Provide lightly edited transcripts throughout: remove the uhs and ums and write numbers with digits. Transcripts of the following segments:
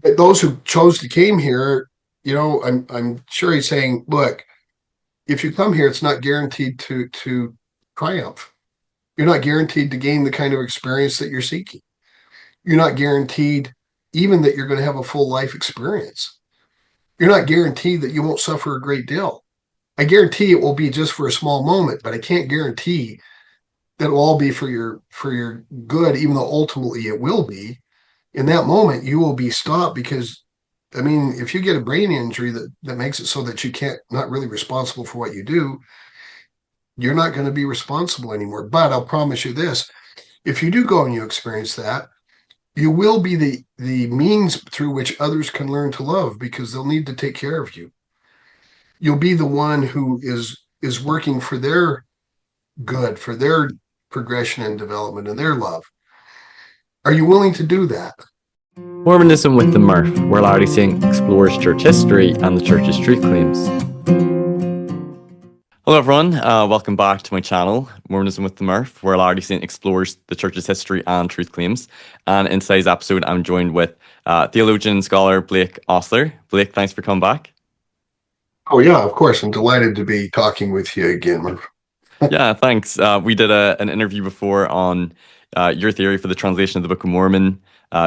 But those who chose to came here, I'm sure he's saying, look, if you come here, it's not guaranteed to triumph. You're not guaranteed to gain the kind of experience that you're seeking. You're not guaranteed even that you're going to have a full life experience. You're not guaranteed that you won't suffer a great deal. I guarantee it will be just for a small moment, but I can't guarantee that it will all be for your good, even though ultimately it will be. In that moment, you will be stopped because, I mean, if you get a brain injury that makes it so that you can't not really responsible for what you do, you're not going to be responsible anymore. But I'll promise you this: if you do go and you experience that, you will be the means through which others can learn to love because they'll need to take care of you. You'll be the one who is working for their good, for their progression and development and their love. Are you willing to do that? Mormonism with the Murph, where Larry Singh explores church history and the church's truth claims. Hello everyone, welcome back to my channel, Mormonism with the Murph, where Larry Singh explores the church's history and truth claims. And in today's episode, I'm joined with theologian and scholar Blake Ostler. Blake, thanks for coming back. Oh yeah, of course. I'm delighted to be talking with you again, Murph. Yeah, thanks. We did an interview before on your theory for the translation of the Book of Mormon.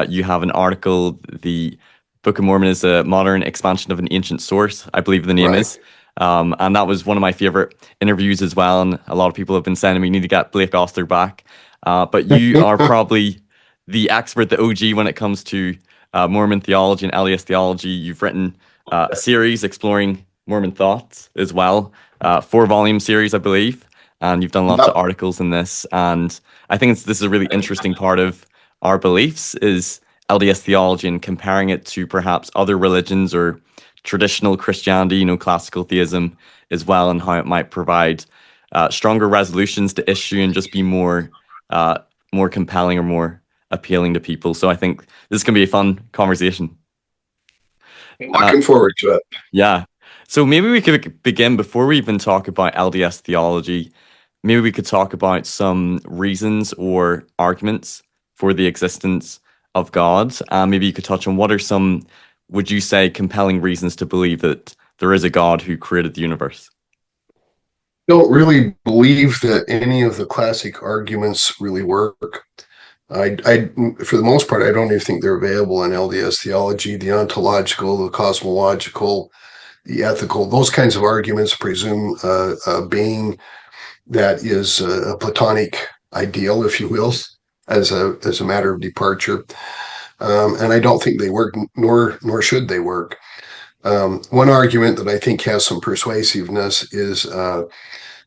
You have an article, The Book of Mormon is a modern expansion of an ancient source, I believe the name Right. is. And that was one of my favorite interviews as well. And a lot of people have been saying we need to get Blake Ostler back. But you are probably the expert, the OG, when it comes to Mormon theology and LDS theology. You've written a series, Exploring Mormon Thought, as well, 4-volume series, I believe. And you've done lots of Yep. articles in this. And I think this is a really interesting part of our beliefs is LDS theology and comparing it to perhaps other religions or traditional Christianity, classical theism as well, and how it might provide stronger resolutions to issue and just be more compelling or more appealing to people. So I think this can be a fun conversation. Uh, Looking forward to it. yeah. So maybe we could begin before we even talk about LDS theology. Maybe we could talk about some reasons or arguments for the existence of God. Maybe you could touch on what are some, would you say, compelling reasons to believe that there is a God who created the universe? Don't really believe that any of the classic arguments really work. For the most part, I don't even think they're available in LDS theology. The ontological, the cosmological, the ethical, those kinds of arguments presume a being that is a Platonic ideal, if you will, as a matter of departure. And I don't think they work, nor should they work. One argument that I think has some persuasiveness is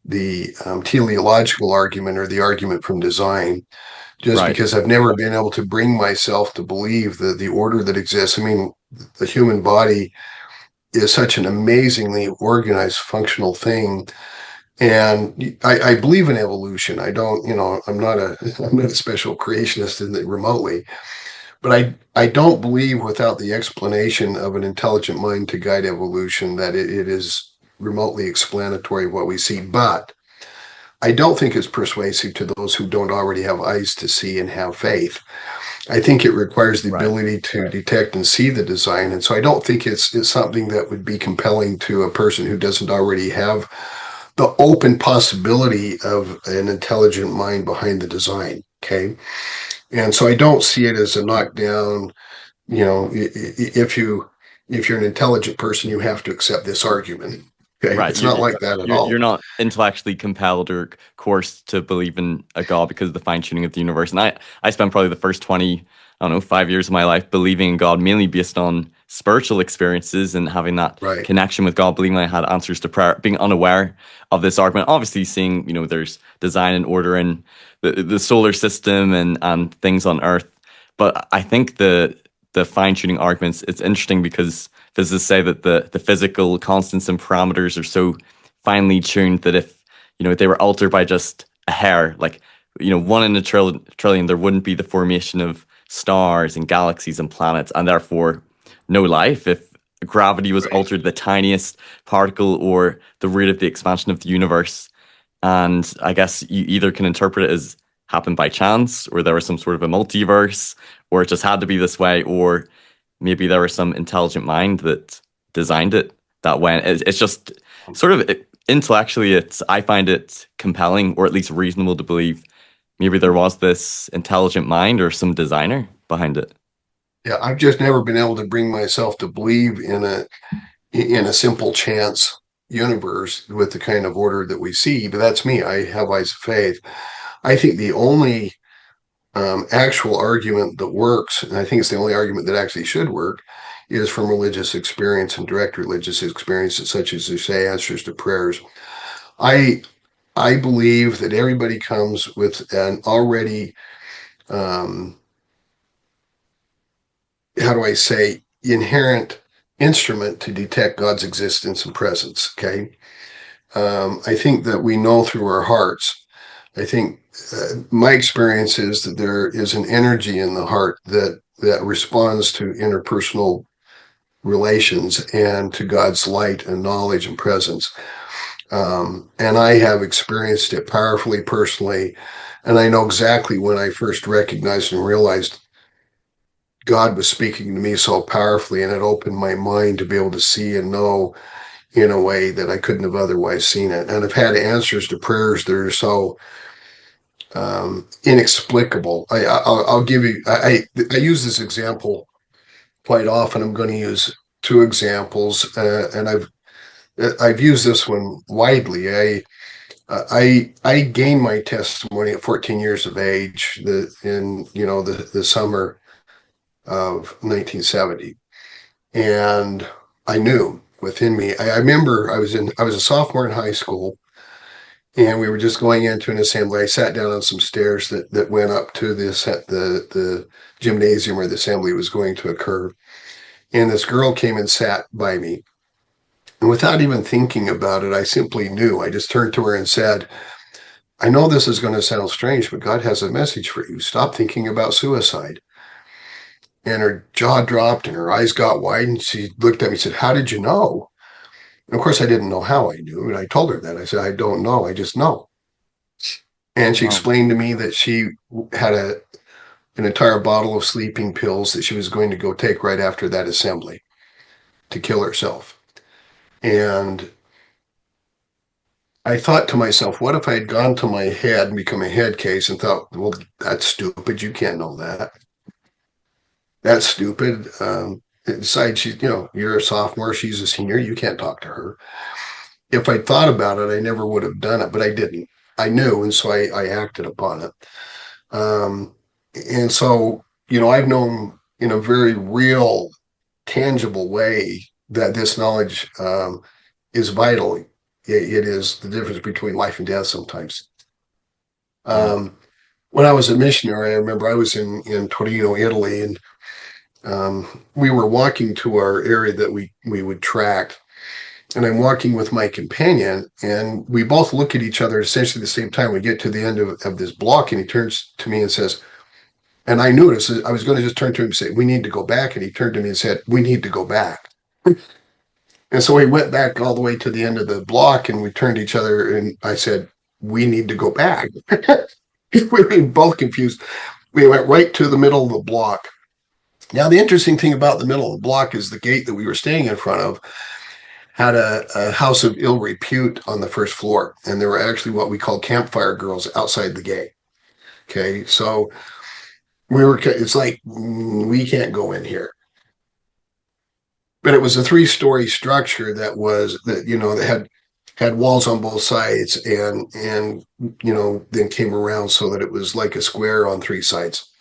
the teleological argument or the argument from design, just Right. because I've never been able to bring myself to believe that the order that exists. I mean, the human body is such an amazingly organized, functional thing. And I believe in evolution. I don't, I'm not a I'm not a special creationist in the remotely, but I don't believe without the explanation of an intelligent mind to guide evolution that it is remotely explanatory of what we see. But I don't think it's persuasive to those who don't already have eyes to see and have faith. I think it requires the Right. ability to detect and see the design. And so I don't think it's something that would be compelling to a person who doesn't already have the open possibility of an intelligent mind behind the design. Okay. And so I don't see it as a knockdown, if you're an intelligent person, you have to accept this argument. Okay. Right. It's not like that at You're all. not intellectually compelled or coerced to believe in a God because of the fine tuning of the universe. And I spent probably the first 20, I don't know, 5 years of my life believing in God mainly based on spiritual experiences and having that Right. connection with God, believing I had answers to prayer, being unaware of this argument. Obviously seeing, there's design and order in the solar system and things on Earth. But I think the fine tuning arguments, it's interesting because physicists say that the physical constants and parameters are so finely tuned that if they were altered by just a hair, like one in a trillion, there wouldn't be the formation of stars and galaxies and planets, and therefore no life. If gravity was Right. altered to the tiniest particle or the rate of the expansion of the universe, and I guess you either can interpret it as happened by chance, or there was some sort of a multiverse, or it just had to be this way, or maybe there was some intelligent mind that designed it that way. It's just sort of intellectually, I find it compelling, or at least reasonable to believe maybe there was this intelligent mind or some designer behind it. Yeah, I've just never been able to bring myself to believe in a simple chance universe with the kind of order that we see. But that's me. I have eyes of faith. I think the only actual argument that works, and I think it's the only argument that actually should work, is from religious experience and direct religious experiences, such as you say, answers to prayers. I I believe that everybody comes with an already how do I say, inherent instrument to detect God's existence and presence. Okay. I think that we know through our hearts. I think my experience is that there is an energy in the heart that responds to interpersonal relations and to God's light and knowledge and presence. And I have experienced it powerfully personally. And I know exactly when I first recognized and realized God was speaking to me so powerfully, and it opened my mind to be able to see and know in a way that I couldn't have otherwise seen it. And I've had answers to prayers that are so inexplicable. I'll give you. I use this example quite often. I'm going to use two examples, and I've used this one widely. I gained my testimony at 14 years of age. In the summer of 1970, and I knew within me. I remember I was a sophomore in high school, and we were just going into an assembly. I sat down on some stairs that went up to the gymnasium where the assembly was going to occur, and this girl came and sat by me. And without even thinking about it, I simply knew. I just turned to her and said, I know this is going to sound strange, but God has a message for you. Stop thinking about suicide. And her jaw dropped and her eyes got wide, and she looked at me and said, how did you know? And of course, I didn't know how I knew. And I told her that. I said, I don't know. I just know. And she explained to me that she had an entire bottle of sleeping pills that she was going to go take right after that assembly to kill herself. And I thought to myself, what if I had gone to my head and become a head case and thought, well, that's stupid. You can't know that. That's stupid. Besides, you're a sophomore, she's a senior. You can't talk to her. If I thought about it, I never would have done it, but I didn't. I knew, and so I acted upon it. And so, I've known in a very real, tangible way that this knowledge is vital. It is the difference between life and death sometimes. When I was a missionary, I remember I was in Torino, Italy, and we were walking to our area that we would track, and I'm walking with my companion, and we both look at each other essentially at the same time. We get to the end of this block, and he turns to me and says, and I knew it. I was going to just turn to him and say, we need to go back. And he turned to me and said, we need to go back. And so we went back all the way to the end of the block, and we turned to each other, and I said, we need to go back. We were both confused. We went right to the middle of the block. Now, the interesting thing about the middle of the block is the gate that we were staying in front of had a house of ill repute on the first floor. And there were actually what we call campfire girls outside the gate. Okay. So it's like, we can't go in here. But it was a 3-story structure that had walls on both sides and then came around so that it was like a square on 3 sides.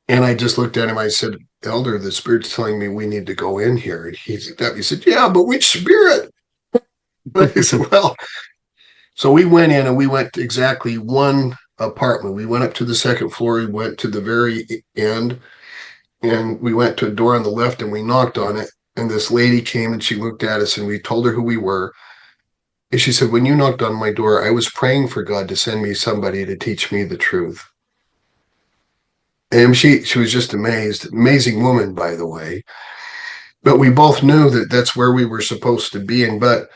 And I just looked at him. I said, Elder, the Spirit's telling me we need to go in here. And he said, yeah, but which spirit? I said, well, so we went in, and we went to exactly one apartment. We went up to the second floor. We went to the very end, and we went to a door on the left, and we knocked on it. And this lady came, and she looked at us, and we told her who we were. And she said, when you knocked on my door, I was praying for God to send me somebody to teach me the truth. And she was just amazed. Amazing woman, by the way. But we both knew that that's where we were supposed to be. But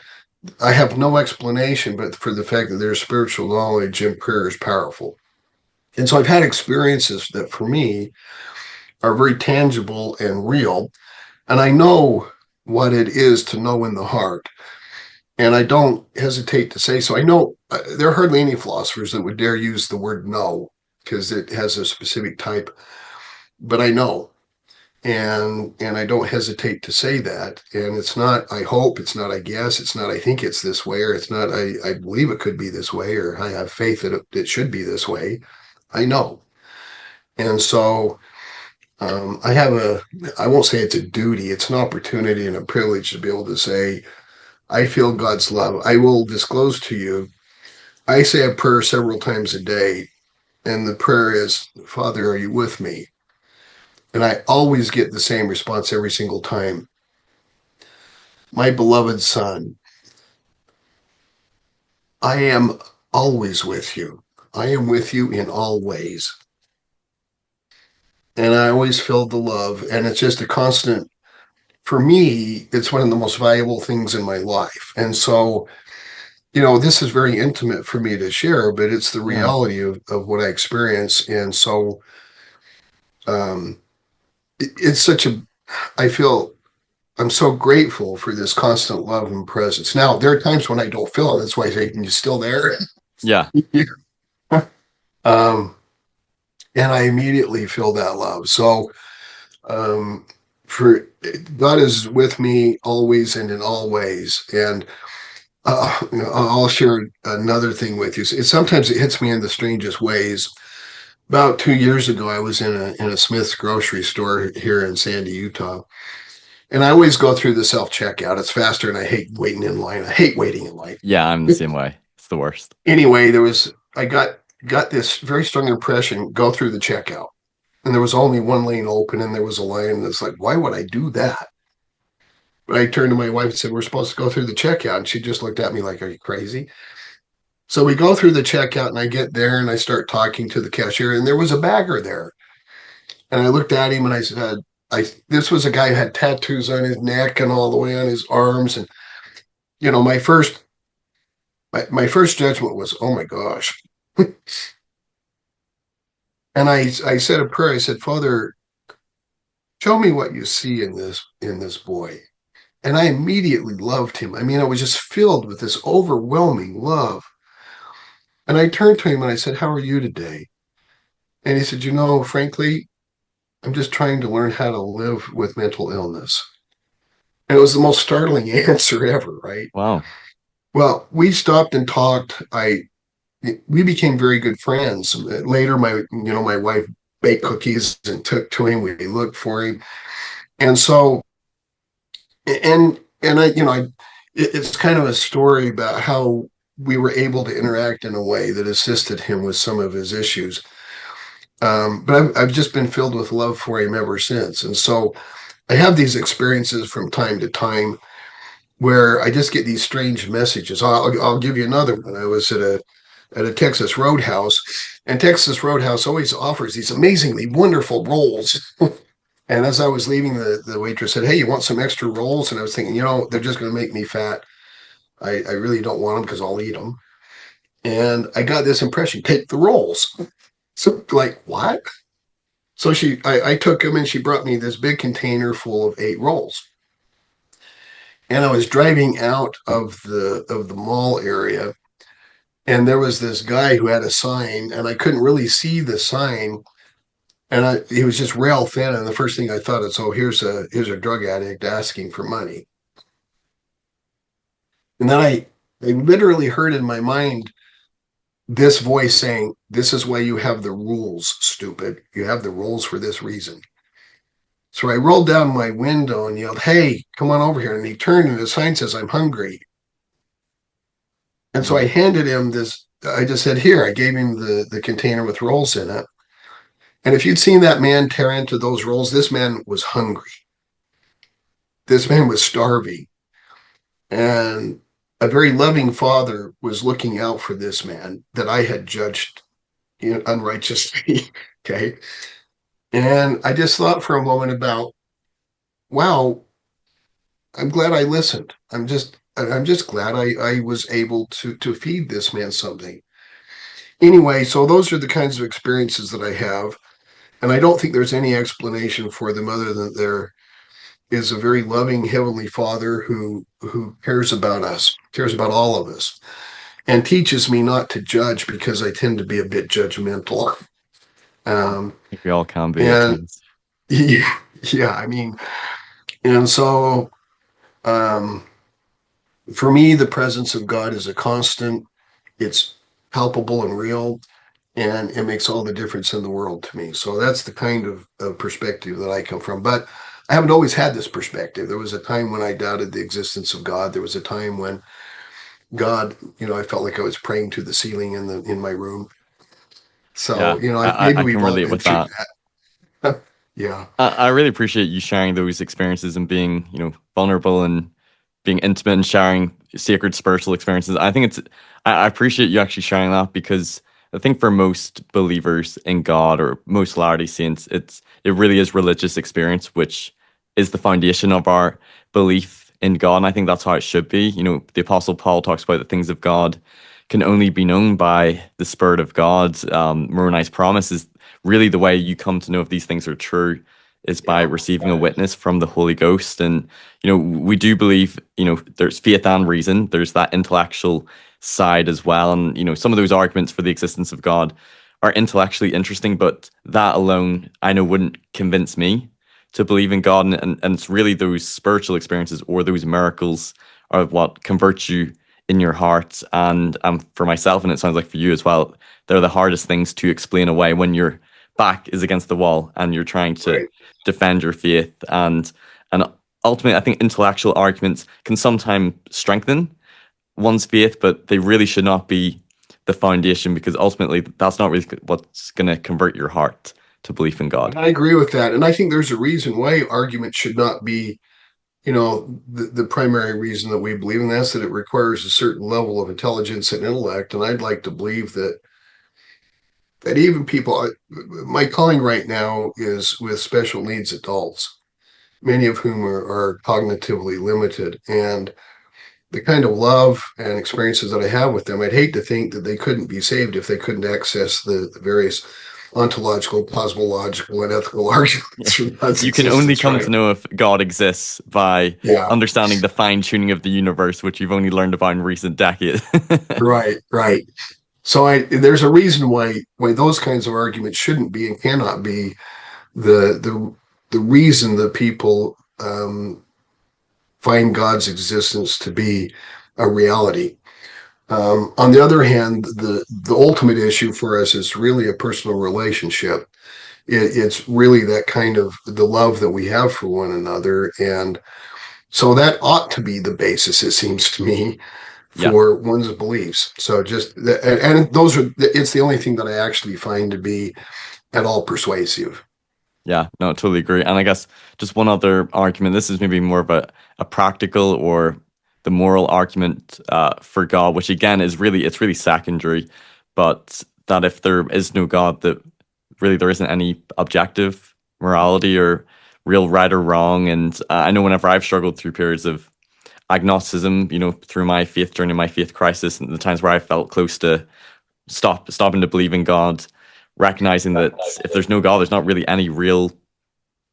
I have no explanation but for the fact that there's spiritual knowledge and prayer is powerful. And so I've had experiences that for me are very tangible and real. And I know what it is to know in the heart. And I don't hesitate to say so. I know there are hardly any philosophers that would dare use the word know because it has a specific type, but I know. And I don't hesitate to say that. And it's not, I hope, it's not, I guess, it's not, I think it's this way, or it's not, I believe it could be this way, or I have faith that it should be this way. I know. And so I have I won't say it's a duty, it's an opportunity and a privilege to be able to say, I feel God's love. I will disclose to you, I say a prayer several times a day, and the prayer is, Father, are you with me? And I always get the same response every single time. My beloved son, I am always with you. I am with you in all ways. And I always feel the love. And it's just a constant, for me, it's one of the most valuable things in my life. And so, this is very intimate for me to share, but it's the Yeah. reality of what I experience. And so it's such I feel I'm so grateful for this constant love and presence. Now, there are times when I don't feel it. That's why I say, you still there? Yeah. um, and I immediately feel that love. So, um, for God is with me always and in all ways. And I'll share another thing with you. Sometimes it hits me in the strangest ways. About 2 years ago, I was in a Smith's grocery store here in Sandy, Utah. And I always go through the self checkout. It's faster, and I hate waiting in line. I hate waiting in line. Yeah, I'm the same way. It's the worst. Anyway, I got this very strong impression. Go through the checkout, and there was only one lane open, and there was a line that's like, why would I do that? But I turned to my wife and said, we're supposed to go through the checkout, and she just looked at me like, are you crazy? So we go through the checkout, and I get there, and I start talking to the cashier, and there was a bagger there, and I looked at him, and I said, this was a guy who had tattoos on his neck and all the way on his arms. And, my first judgment was, oh my gosh. And I said a prayer. I said, Father, show me what you see in this boy. And I immediately loved him. I mean, I was just filled with this overwhelming love. And I turned to him and I said, how are you today? And he said, frankly, I'm just trying to learn how to live with mental illness. And it was the most startling answer ever, right? Wow. Well, we stopped and talked. We became very good friends. Later, my wife baked cookies and took to him. We looked for him, and so, and it's kind of a story about how we were able to interact in a way that assisted him with some of his issues. But I've just been filled with love for him ever since, and so I have these experiences from time to time where I just get these strange messages. I'll give you another one. I was at a Texas Roadhouse, and Texas Roadhouse always offers these amazingly wonderful rolls. And as I was leaving, the waitress said, "Hey, you want some extra rolls?" And I was thinking, they're just going to make me fat. I really don't want them because I'll eat them. And I got this impression: take the rolls. So, like, what? So I took them, and she brought me this big container full of 8 rolls. And I was driving out of the mall area, and there was this guy who had a sign, and I couldn't really see the sign, and he was just rail thin. And the first thing I thought is, oh, here's a drug addict asking for money. And then I literally heard in my mind this voice saying, "This is why you have the rules, stupid. You have the rules for this reason." So I rolled down my window and yelled, "Hey, come on over here." And he turned, and the sign says, "I'm hungry." And so I handed him this. I just said, "Here." I gave him the container with rolls in it. And if you'd seen that man tear into those rolls, this man was hungry. This man was starving. And a very loving father was looking out for this man that I had judged unrighteously. Okay. And I just thought for a moment about, wow, I'm glad I listened. I'm just glad I was able to feed this man something. Anyway, so those are the kinds of experiences that I have. And I don't think there's any explanation for them other than there is a very loving Heavenly Father who cares about us, cares about all of us, and teaches me not to judge because I tend to be a bit judgmental. Um, I think we all can be at and times. yeah, yeah, I mean, and so um, for me, the presence of God is a constant. It's palpable and real, and it makes all the difference in the world to me. So that's the kind of perspective that I come from. But I haven't always had this perspective. There was a time when I doubted the existence of God. There was a time when God, I felt like I was praying to the ceiling in my room. So, Yeah, maybe I can we've all relate been with through that. that. Yeah, I really appreciate you sharing those experiences and being, vulnerable and being intimate and sharing sacred spiritual experiences. I think I appreciate you actually sharing that because I think for most believers in God or most Latter-day Saints, it really is religious experience, which is the foundation of our belief in God. And I think that's how it should be. The Apostle Paul talks about the things of God can only be known by the Spirit of God. Moroni's promise is really the way you come to know if these things are true is by yeah, receiving a witness from the Holy Ghost. And, we do believe, there's faith and reason. There's that intellectual side as well. And, some of those arguments for the existence of God are intellectually interesting, but that alone, I know, wouldn't convince me to believe in God. And it's really those spiritual experiences or those miracles are what convert you in your heart. And for myself, and it sounds like for you as well, they're the hardest things to explain away when your back is against the wall and you're trying to right. defend your faith. And ultimately, I think intellectual arguments can sometimes strengthen one's faith, but they really should not be the foundation because ultimately that's not really what's going to convert your heart to belief in God. And I agree with that. And I think there's a reason why argument should not be, the primary reason that we believe in that's that it requires a certain level of intelligence and intellect. And I'd like to believe that even people, my calling right now is with special needs adults, many of whom are cognitively limited. And the kind of love and experiences that I have with them, I'd hate to think that they couldn't be saved if they couldn't access the various ontological, cosmological, and ethical arguments for God's You can only existence, come to right? know if God exists by Yeah, understanding the fine tuning of the universe, which you've only learned about in recent decades. right, right. So there's a reason why those kinds of arguments shouldn't be and cannot be the reason that people find God's existence to be a reality. On the other hand, the ultimate issue for us is really a personal relationship. It's really that kind of the love that we have for one another, and so that ought to be the basis. It seems to me Yeah. for one's beliefs. So and those are it's the only thing that I actually find to be at all persuasive. Yeah, no, totally agree. And I guess just one other argument, this is maybe more of a practical or the moral argument for God, which again is it's really secondary, but that if there is no God, that really there isn't any objective morality or real right or wrong. And I know whenever I've struggled through periods of agnosticism, through my faith journey, my faith crisis, and the times where I felt close to stopping to believe in God, recognizing that if there's no God, there's not really any real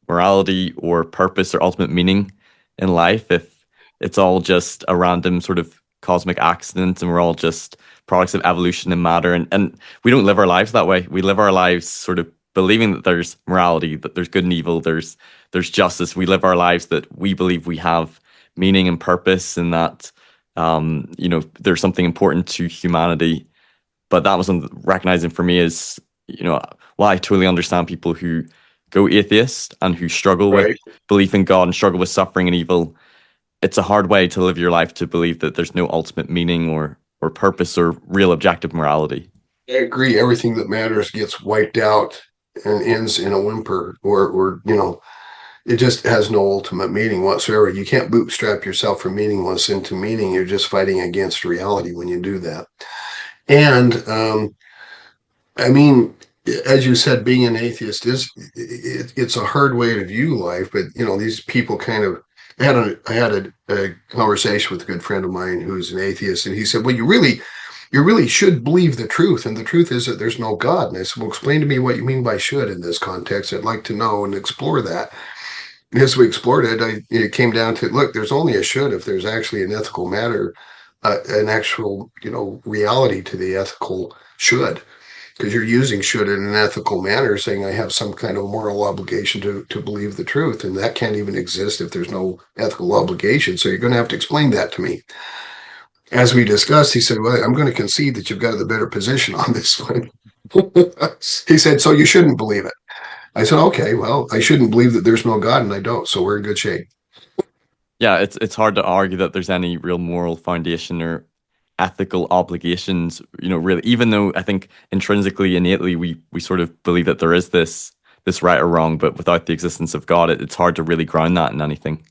morality or purpose or ultimate meaning in life. If it's all just a random sort of cosmic accident and we're all just products of evolution and matter, and we don't live our lives that way. We live our lives sort of believing that there's morality, that there's good and evil, there's justice. We live our lives that we believe we have meaning and purpose, and that there's something important to humanity. But that was recognizing for me is, well, I totally understand people who go atheist and who struggle with Right. belief in God and struggle with suffering and evil. It's a hard way to live your life to believe that there's no ultimate meaning or purpose or real objective morality. I agree. Everything that matters gets wiped out and ends in a whimper, or it just has no ultimate meaning whatsoever. You can't bootstrap yourself from meaningless into meaning. You're just fighting against reality when you do that. And I mean, as you said, being an atheist it's a hard way to view life. But these people kind of I had a conversation with a good friend of mine who's an atheist, and he said, "Well, you you really should believe the truth. And the truth is that there's no God. And I said, well, explain to me what you mean by should in this context. I'd like to know and explore that. And as we explored it, it came down to, look, there's only a should if there's actually an ethical matter, an actual, reality to the ethical should. Because you're using should in an ethical manner, saying I have some kind of moral obligation to believe the truth. And that can't even exist if there's no ethical obligation. So you're going to have to explain that to me. As we discussed, he said, well, I'm going to concede that you've got the better position on this one. He said, so you shouldn't believe it. I said, okay, well, I shouldn't believe that there's no God, and I don't. So we're in good shape. Yeah, it's hard to argue that there's any real moral foundation or ethical obligations, really, even though I think intrinsically, innately, we sort of believe that there is this right or wrong, but without the existence of God, it's hard to really ground that in anything.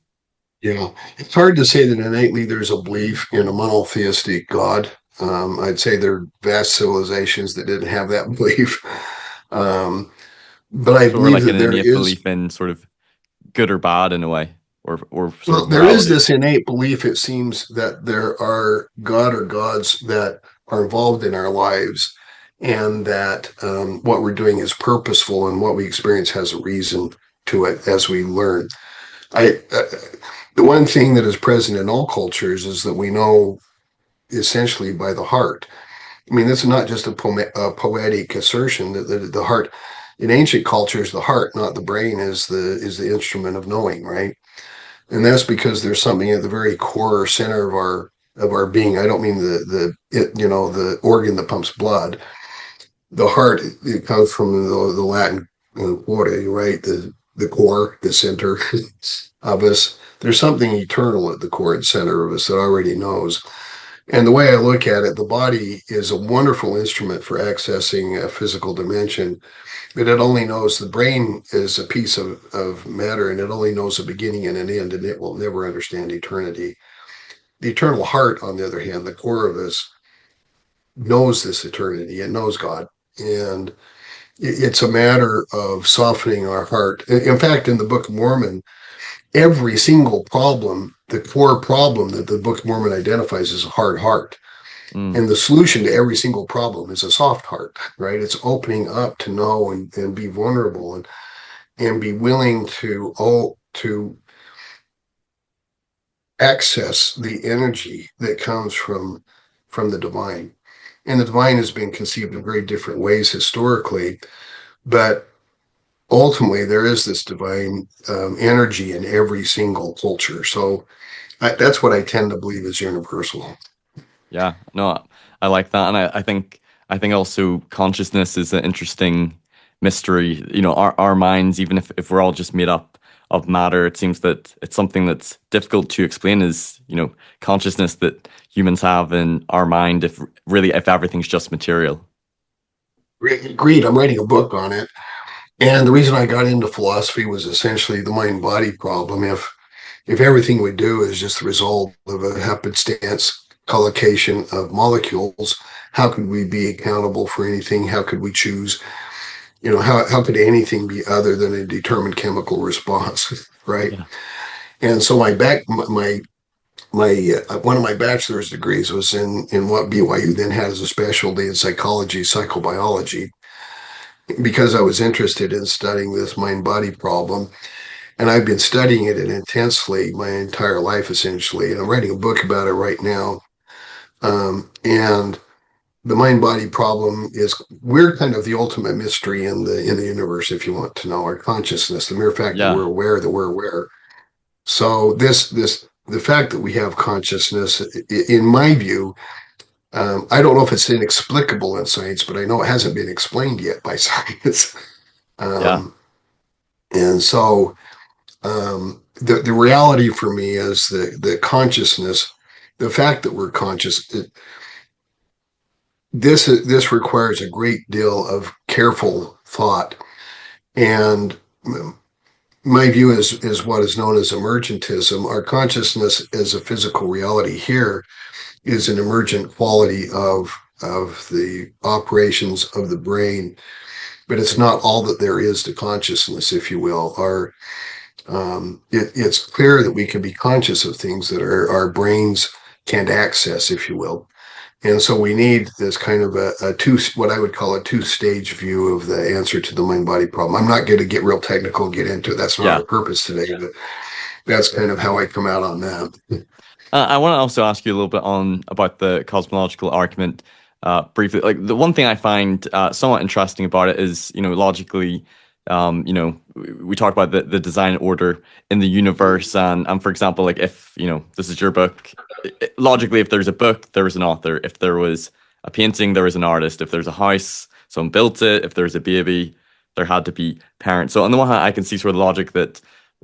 Yeah, it's hard to say that innately there's a belief in a monotheistic God. I'd say there are vast civilizations that didn't have that belief. But I So we're believe like that an there innate is, belief in sort of good or bad in a way, or sort well, of there is morality. this innate belief, it seems, that there are God or gods that are involved in our lives, and that what we're doing is purposeful, and what we experience has a reason to it as we learn. I The one thing that is present in all cultures is that we know essentially by the heart. I mean, this is not just a poetic assertion that the heart, in ancient cultures, the heart, not the brain, is the instrument of knowing, right? And that's because there's something at the very core or center of our being. I don't mean the organ that pumps blood. The heart, it comes from the Latin cuore, right? The core, the center of us. There's something eternal at the core and center of us that already knows. And the way I look at it, the body is a wonderful instrument for accessing a physical dimension, but it only knows the brain is a piece of matter, and it only knows a beginning and an end, and it will never understand eternity. The eternal heart, on the other hand, the core of us, knows this eternity. It knows God. And it's a matter of softening our heart. In fact, in the Book of Mormon, every single problem, the core problem that the Book of Mormon identifies is a hard heart. Mm, And the solution to every single problem is a soft heart, right? It's opening up to know and be vulnerable and be willing to access the energy that comes from the divine. And the divine has been conceived in very different ways historically, but ultimately there is this divine energy in every single culture. So that's what I tend to believe is universal. yeah, no, I like that, and I think also consciousness is an interesting mystery. Our minds, even if we're all just made up of matter, it seems that it's something that's difficult to explain. Is consciousness that humans have in our mind, if everything's just material. Agreed. I'm writing a book on it. And the reason I got into philosophy was essentially the mind body problem. If everything we do is just the result of a happenstance collocation of molecules, how could we be accountable for anything? How could we choose? How could anything be other than a determined chemical response, right? Yeah, And so my one of my bachelor's degrees was in what BYU then had as a specialty in psychology, psychobiology, because I was interested in studying this mind body problem. And I've been studying it intensely my entire life, essentially. And I'm writing a book about it right now. And the mind body problem is, we're kind of the ultimate mystery in the universe, if you want to know our consciousness, the mere fact that yeah, we're aware. So the fact that we have consciousness, in my view, I don't know if it's inexplicable in science, but I know it hasn't been explained yet by science. yeah, um, and so the reality for me is the consciousness, the fact that we're conscious. This requires a great deal of careful thought, and my view is what is known as emergentism. Our consciousness as a physical reality here is an emergent quality of the operations of the brain, but it's not all that there is to consciousness, if you will. It's clear that we can be conscious of things that our brains can't access, if you will. And so we need this kind of what I would call a two-stage view of the answer to the mind-body problem. I'm not going to get real technical and get into it. That's not Yeah. our purpose today, but that's kind of how I come out on that. I want to also ask you a little bit on about the cosmological argument briefly. Like the one thing I find somewhat interesting about it is, logically, we talk about the design order in the universe, and for example, like if this is your book, logically, if there's a book, there was an author. If there was a painting, there was an artist. If there's a house, someone built it. If there's a baby, there had to be parents. So on the one hand, I can see sort of the logic that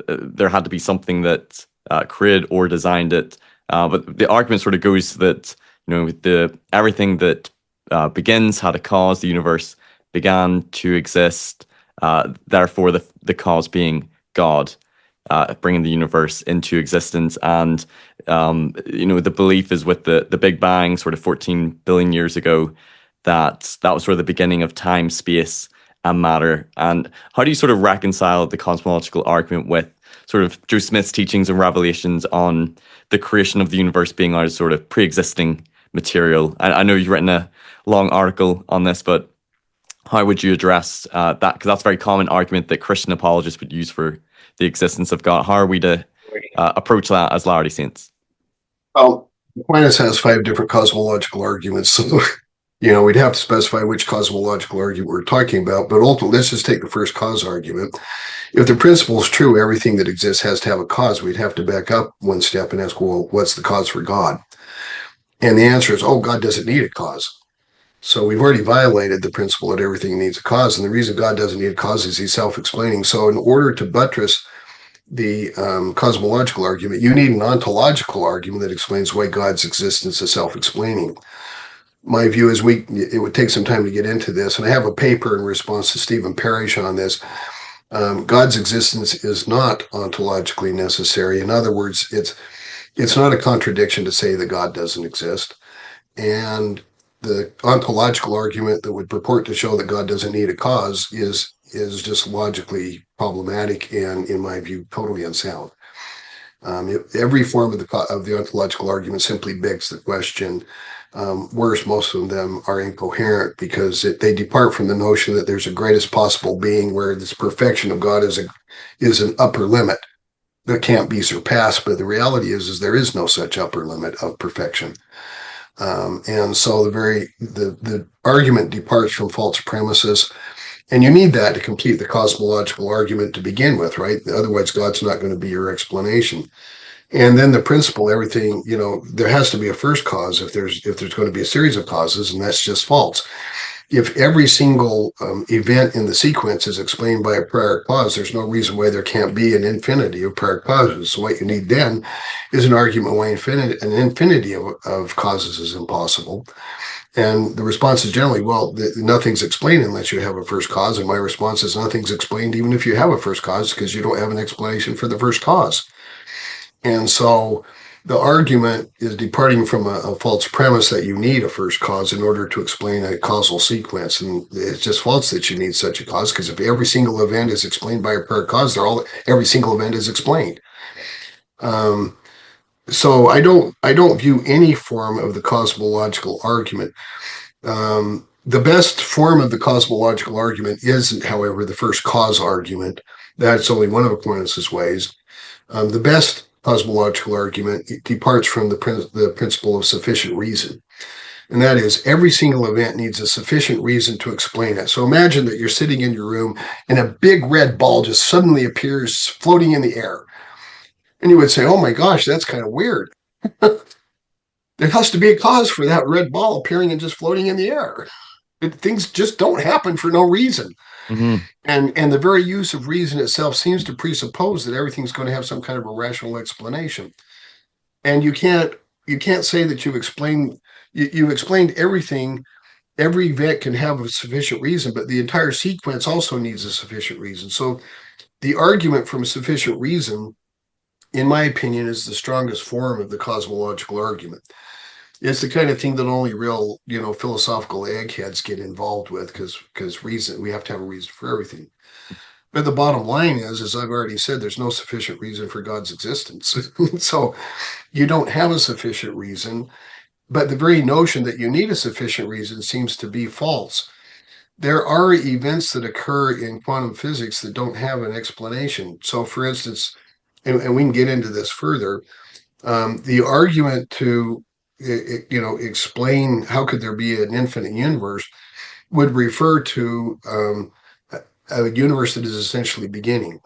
there had to be something that created or designed it. But the argument sort of goes that the everything that begins had a cause. The universe began to exist. Therefore, the cause being God, bringing the universe into existence. And the belief is with the Big Bang, sort of 14 billion years ago, that was sort of the beginning of time, space, and matter. And how do you sort of reconcile the cosmological argument with sort of Joe Smith's teachings and revelations on the creation of the universe being our sort of pre-existing material? I know you've written a long article on this, but how would you address that? Because that's a very common argument that Christian apologists would use for the existence of God. How are we to approach that as Latter-day Saints? Well, Aquinas has 5 different cosmological arguments. So, we'd have to specify which cosmological argument we're talking about. But ultimately, let's just take the first cause argument. If the principle is true, everything that exists has to have a cause. We'd have to back up one step and ask, well, what's the cause for God? And the answer is, God doesn't need a cause. So we've already violated the principle that everything needs a cause. And the reason God doesn't need a cause is he's self-explaining. So in order to buttress the cosmological argument, you need an ontological argument that explains why God's existence is self-explaining. My view is it would take some time to get into this. And I have a paper in response to Stephen Parrish on this. God's existence is not ontologically necessary. In other words, it's not a contradiction to say that God doesn't exist. And the ontological argument that would purport to show that God doesn't need a cause is just logically problematic and, in my view, totally unsound. Every form of the ontological argument simply begs the question. Worse, most of them are incoherent because they depart from the notion that there's a greatest possible being where this perfection of God is an upper limit that can't be surpassed. But the reality is there is no such upper limit of perfection. And so the argument departs from false premises, and you need that to complete the cosmological argument to begin with, right? Otherwise, God's not going to be your explanation. And then the principle, everything, there has to be a first cause if there's going to be a series of causes, and that's just false. If every single event in the sequence is explained by a prior cause, there's no reason why there can't be an infinity of prior causes. So what you need then is an argument why an infinity of causes is impossible. And the response is generally, well, nothing's explained unless you have a first cause. And my response is nothing's explained even if you have a first cause because you don't have an explanation for the first cause. And so the argument is departing from a false premise that you need a first cause in order to explain a causal sequence. And it's just false that you need such a cause, because if every single event is explained by a prior cause, every single event is explained. So I don't view any form of the cosmological argument. The best form of the cosmological argument isn't, however, the first cause argument. That's only one of Aquinas' ways. The best cosmological argument departs from the principle of sufficient reason. And that is, every single event needs a sufficient reason to explain it. So imagine that you're sitting in your room and a big red ball just suddenly appears floating in the air. And you would say, oh my gosh, that's kind of weird. There has to be a cause for that red ball appearing and just floating in the air. Things just don't happen for no reason. Mm-hmm. And the very use of reason itself seems to presuppose that everything's going to have some kind of a rational explanation. And you can't say that you've explained everything. Every event can have a sufficient reason, but the entire sequence also needs a sufficient reason. So the argument from sufficient reason, in my opinion, is the strongest form of the cosmological argument. It's the kind of thing that only real, philosophical eggheads get involved with because reason, we have to have a reason for everything. But the bottom line is, as I've already said, there's no sufficient reason for God's existence. So you don't have a sufficient reason. but the very notion that you need a sufficient reason seems to be false. There are events that occur in quantum physics that don't have an explanation. So, for instance, and we can get into this further, the argument to explain how could there be an infinite universe would refer to a universe that is essentially beginning.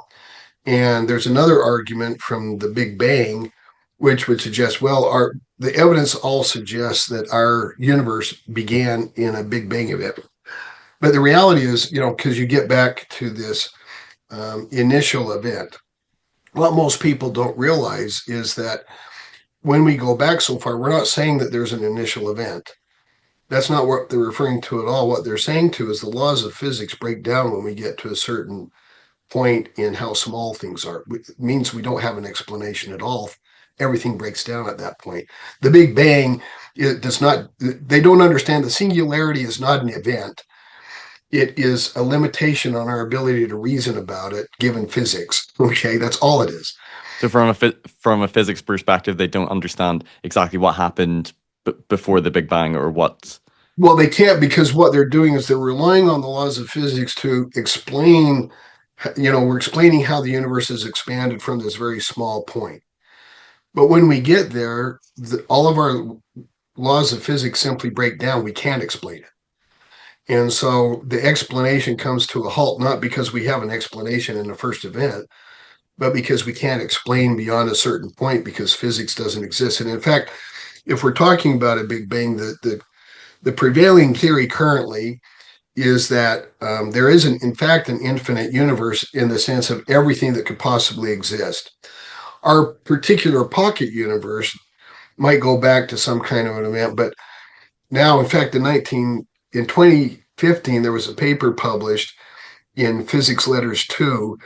And there's another argument from the Big Bang, which would suggest, well, the evidence all suggests that our universe began in a Big Bang event. But the reality is, because you get back to this initial event, what most people don't realize is that when we go back so far, we're not saying that there's an initial event. That's not what they're referring to at all. What they're saying to is the laws of physics break down when we get to a certain point in how small things are. It means we don't have an explanation at all. Everything breaks down at that point. The Big Bang, it does not, they don't understand the singularity is not an event. It is a limitation on our ability to reason about it, given physics. Okay, that's all it is. So from a physics perspective, they don't understand exactly what happened before the Big Bang or what. Well, they can't, because what they're doing is they're relying on the laws of physics to explain, we're explaining how the universe has expanded from this very small point. But when we get there, all of our laws of physics simply break down. We can't explain it. And so the explanation comes to a halt, not because we have an explanation in the first event, but because we can't explain beyond a certain point because physics doesn't exist. And in fact, if we're talking about a Big Bang, the prevailing theory currently is that there is, in fact, an infinite universe in the sense of everything that could possibly exist. Our particular pocket universe might go back to some kind of an event, but now, in fact, in 2015, there was a paper published in Physics Letters 2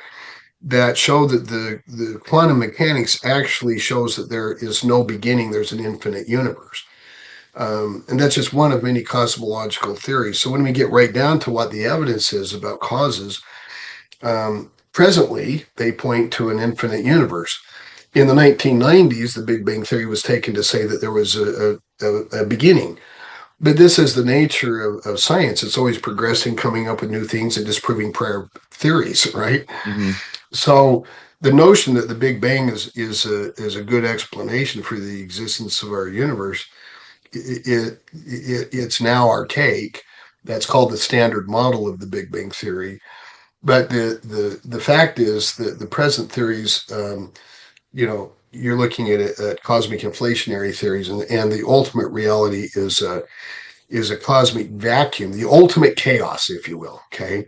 that showed that the quantum mechanics actually shows that there is no beginning, there's an infinite universe. And that's just one of many cosmological theories. So when we get right down to what the evidence is about causes, presently they point to an infinite universe. In the 1990s, the Big Bang Theory was taken to say that there was a beginning. But this is the nature of science. It's always progressing, coming up with new things and disproving prior theories, right? Mm-hmm. So the notion that the Big Bang is a good explanation for the existence of our universe, it's now archaic. That's called the standard model of the Big Bang Theory. But the fact is that the present theories, you're looking at cosmic inflationary theories, and the ultimate reality is a cosmic vacuum, the ultimate chaos, if you will, okay?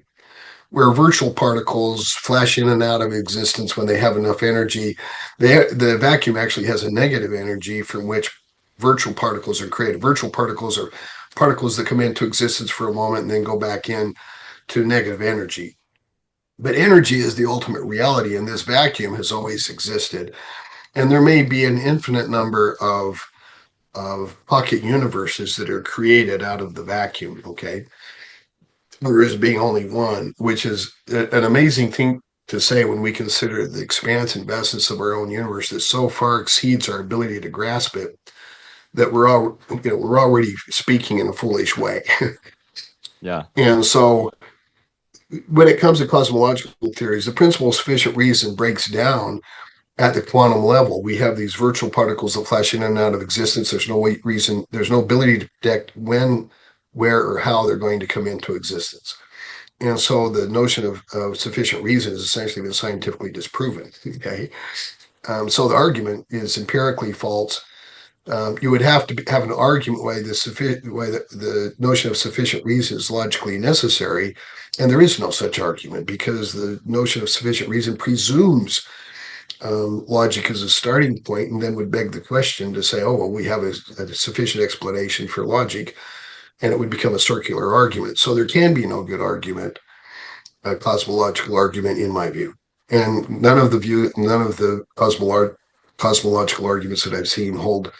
Where virtual particles flash in and out of existence when they have enough energy. The vacuum actually has a negative energy from which virtual particles are created. Virtual particles are particles that come into existence for a moment and then go back in to negative energy. But energy is the ultimate reality, and this vacuum has always existed. And there may be an infinite number of pocket universes that are created out of the vacuum, okay? There is being only one, which is an amazing thing to say when we consider the expanse and vastness of our own universe that so far exceeds our ability to grasp it, that we're already speaking in a foolish way. Yeah. And so when it comes to cosmological theories, the principle of sufficient reason breaks down at the quantum level. We have these virtual particles that flash in and out of existence. There's no reason, there's no ability to predict when, where, or how they're going to come into existence. And so the notion of sufficient reason has essentially been scientifically disproven. Okay, so the argument is empirically false. You would have to have an argument why the notion of sufficient reason is logically necessary, and there is no such argument because the notion of sufficient reason presumes logic as a starting point, and then would beg the question to say, oh, well, we have a sufficient explanation for logic, and it would become a circular argument. So there can be no good argument, a cosmological argument, in my view. And none of the cosmological arguments that I've seen hold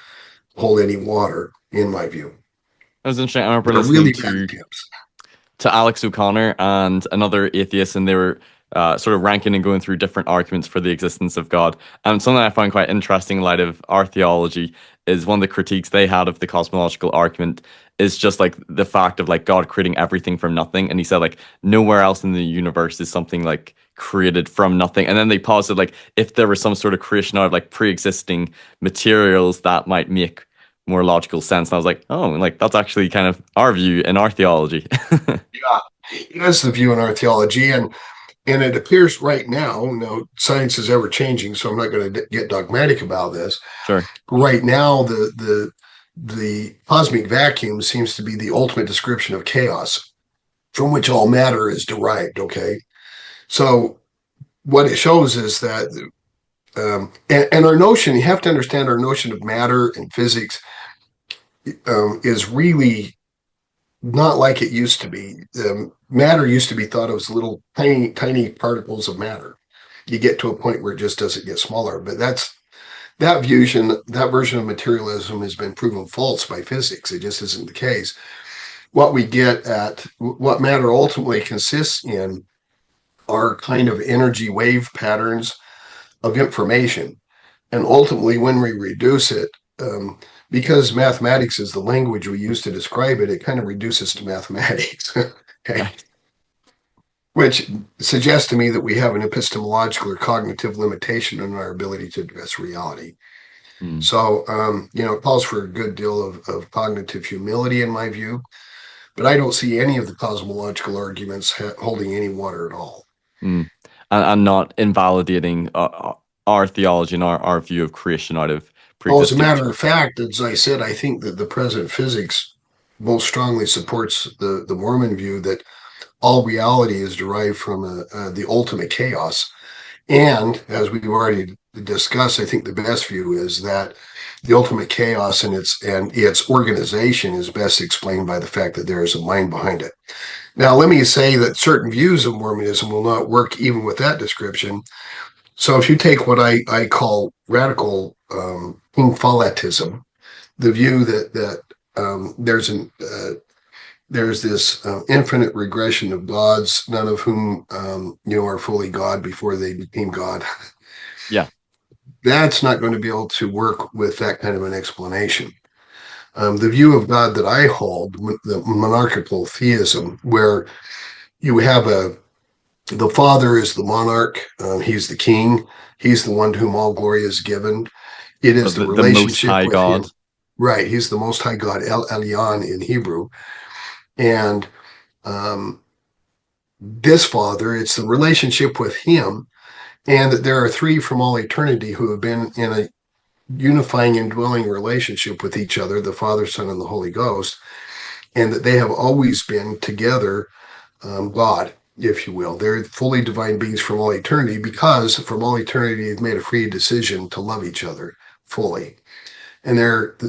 any water, in my view. That was interesting. I remember They're listening really bad attempts. to Alex O'Connor and another atheist, and they were sort of ranking and going through different arguments for the existence of God. And something I found quite interesting in light of our theology is one of the critiques they had of the cosmological argument is just like the fact of like God creating everything from nothing. And he said like nowhere else in the universe is something like created from nothing. And then they posited like if there was some sort of creation out of like pre-existing materials that might make more logical sense. And I was like, oh, like that's actually kind of our view in our theology. Yeah, that's the view in our theology, and it appears right now. Science is ever changing, so I'm not going to get dogmatic about this. Sure. Right now, the cosmic vacuum seems to be the ultimate description of chaos, from which all matter is derived. Okay, so what it shows is that, and our notion, you have to understand our notion of matter and physics is really not like it used to be. Matter used to be thought of as little tiny, tiny particles of matter. You get to a point where it just doesn't get smaller, but that version of materialism has been proven false by physics. It just isn't the case. What matter ultimately consists in are kind of energy wave patterns of information. And ultimately, when we reduce it, because mathematics is the language we use to describe it, it kind of reduces to mathematics. Okay. Right. Which suggests to me that we have an epistemological or cognitive limitation in our ability to address reality. Mm. So, it calls for a good deal of cognitive humility, in my view, but I don't see any of the cosmological arguments holding any water at all. Mm. And not invalidating our theology and our view of creation out of Well, as a pre-existing matter of material. fact, as I said, I think that the present physics most strongly supports the Mormon view that all reality is derived from the ultimate chaos. And as we've already discussed, I think the best view is that the ultimate chaos and its organization is best explained by the fact that there is a mind behind it. Now, let me say that certain views of Mormonism will not work even with that description. So, if you take what I call radical King Folletism, the view that there's this infinite regression of gods, none of whom are fully God before they became God. Yeah. That's not going to be able to work with that kind of an explanation. The view of God that I hold, the monarchical theism, where you have the Father is the monarch, he's the king, he's the one to whom all glory is given. It So is the the Most relationship High with him. God. Right, he's the Most High God, El Elyon in Hebrew, and um, this Father, it's the relationship with him, and that there are three from all eternity who have been in a unifying and dwelling relationship with each other, the Father, Son, and the Holy Ghost, and that they have always been together, God, if you will. They're fully divine beings from all eternity because from all eternity they've made a free decision to love each other fully. And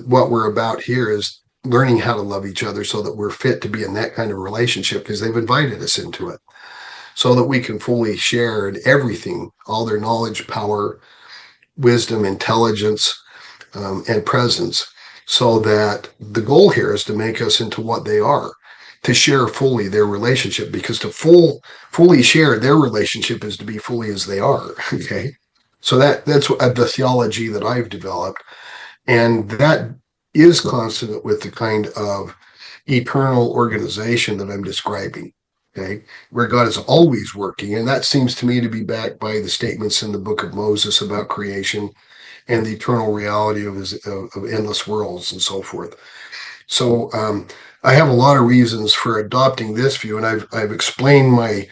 what we're about here is learning how to love each other so that we're fit to be in that kind of relationship because they've invited us into it so that we can fully share in everything, all their knowledge, power, wisdom, intelligence, and presence, so that the goal here is to make us into what they are, to share fully their relationship, because to fully share their relationship is to be fully as they are. Okay, so that's the theology that I've developed, and that is consonant with the kind of eternal organization that I'm describing. Okay, where God is always working, and that seems to me to be backed by the statements in the Book of Moses about creation and the eternal reality of endless worlds and so forth. So I have a lot of reasons for adopting this view, and I've explained my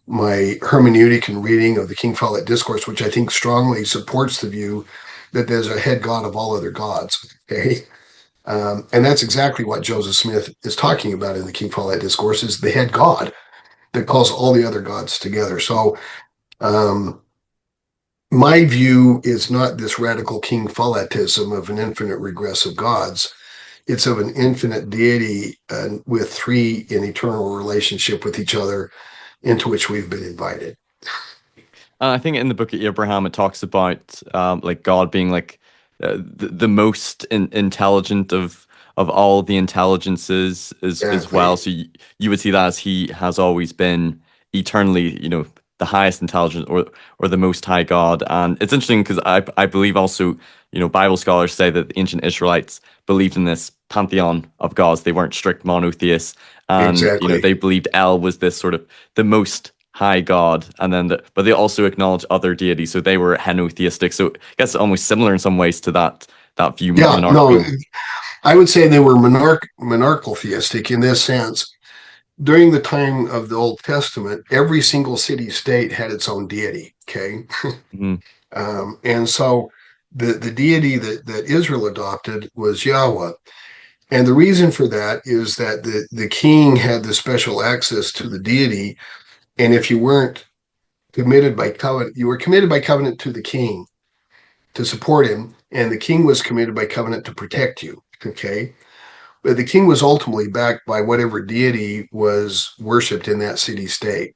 hermeneutic and reading of the King Follet discourse, which I think strongly supports the view that there's a head god of all other gods. Okay. And that's exactly what Joseph Smith is talking about in the King Follet discourse, is the head god that calls all the other gods together. So um, my view is not this radical King Folletism of an infinite regress of gods. It's of an infinite deity with three in eternal relationship with each other, into which we've been invited. I think in the book of Abraham, it talks about like God being like the most intelligent of all the intelligences as well. Exactly. So you would see that as he has always been eternally, the highest intelligence or the most high God. And it's interesting because I believe also, Bible scholars say that the ancient Israelites believed in this pantheon of gods. They weren't strict monotheists. And, Exactly. they believed El was this sort of the most high God. And then, but they also acknowledged other deities. So they were henotheistic. So I guess almost similar in some ways to that view Yeah, no, monarchical. I would say they were monarchical theistic in this sense. During the time of the Old Testament, every single city state had its own deity. Okay. Mhm. And so the deity that Israel adopted was Yahweh. And the reason for that is that the king had the special access to the deity. And if you weren't committed by covenant, you were committed by covenant to the king to support him. And the king was committed by covenant to protect you. Okay. But the king was ultimately backed by whatever deity was worshipped in that city state.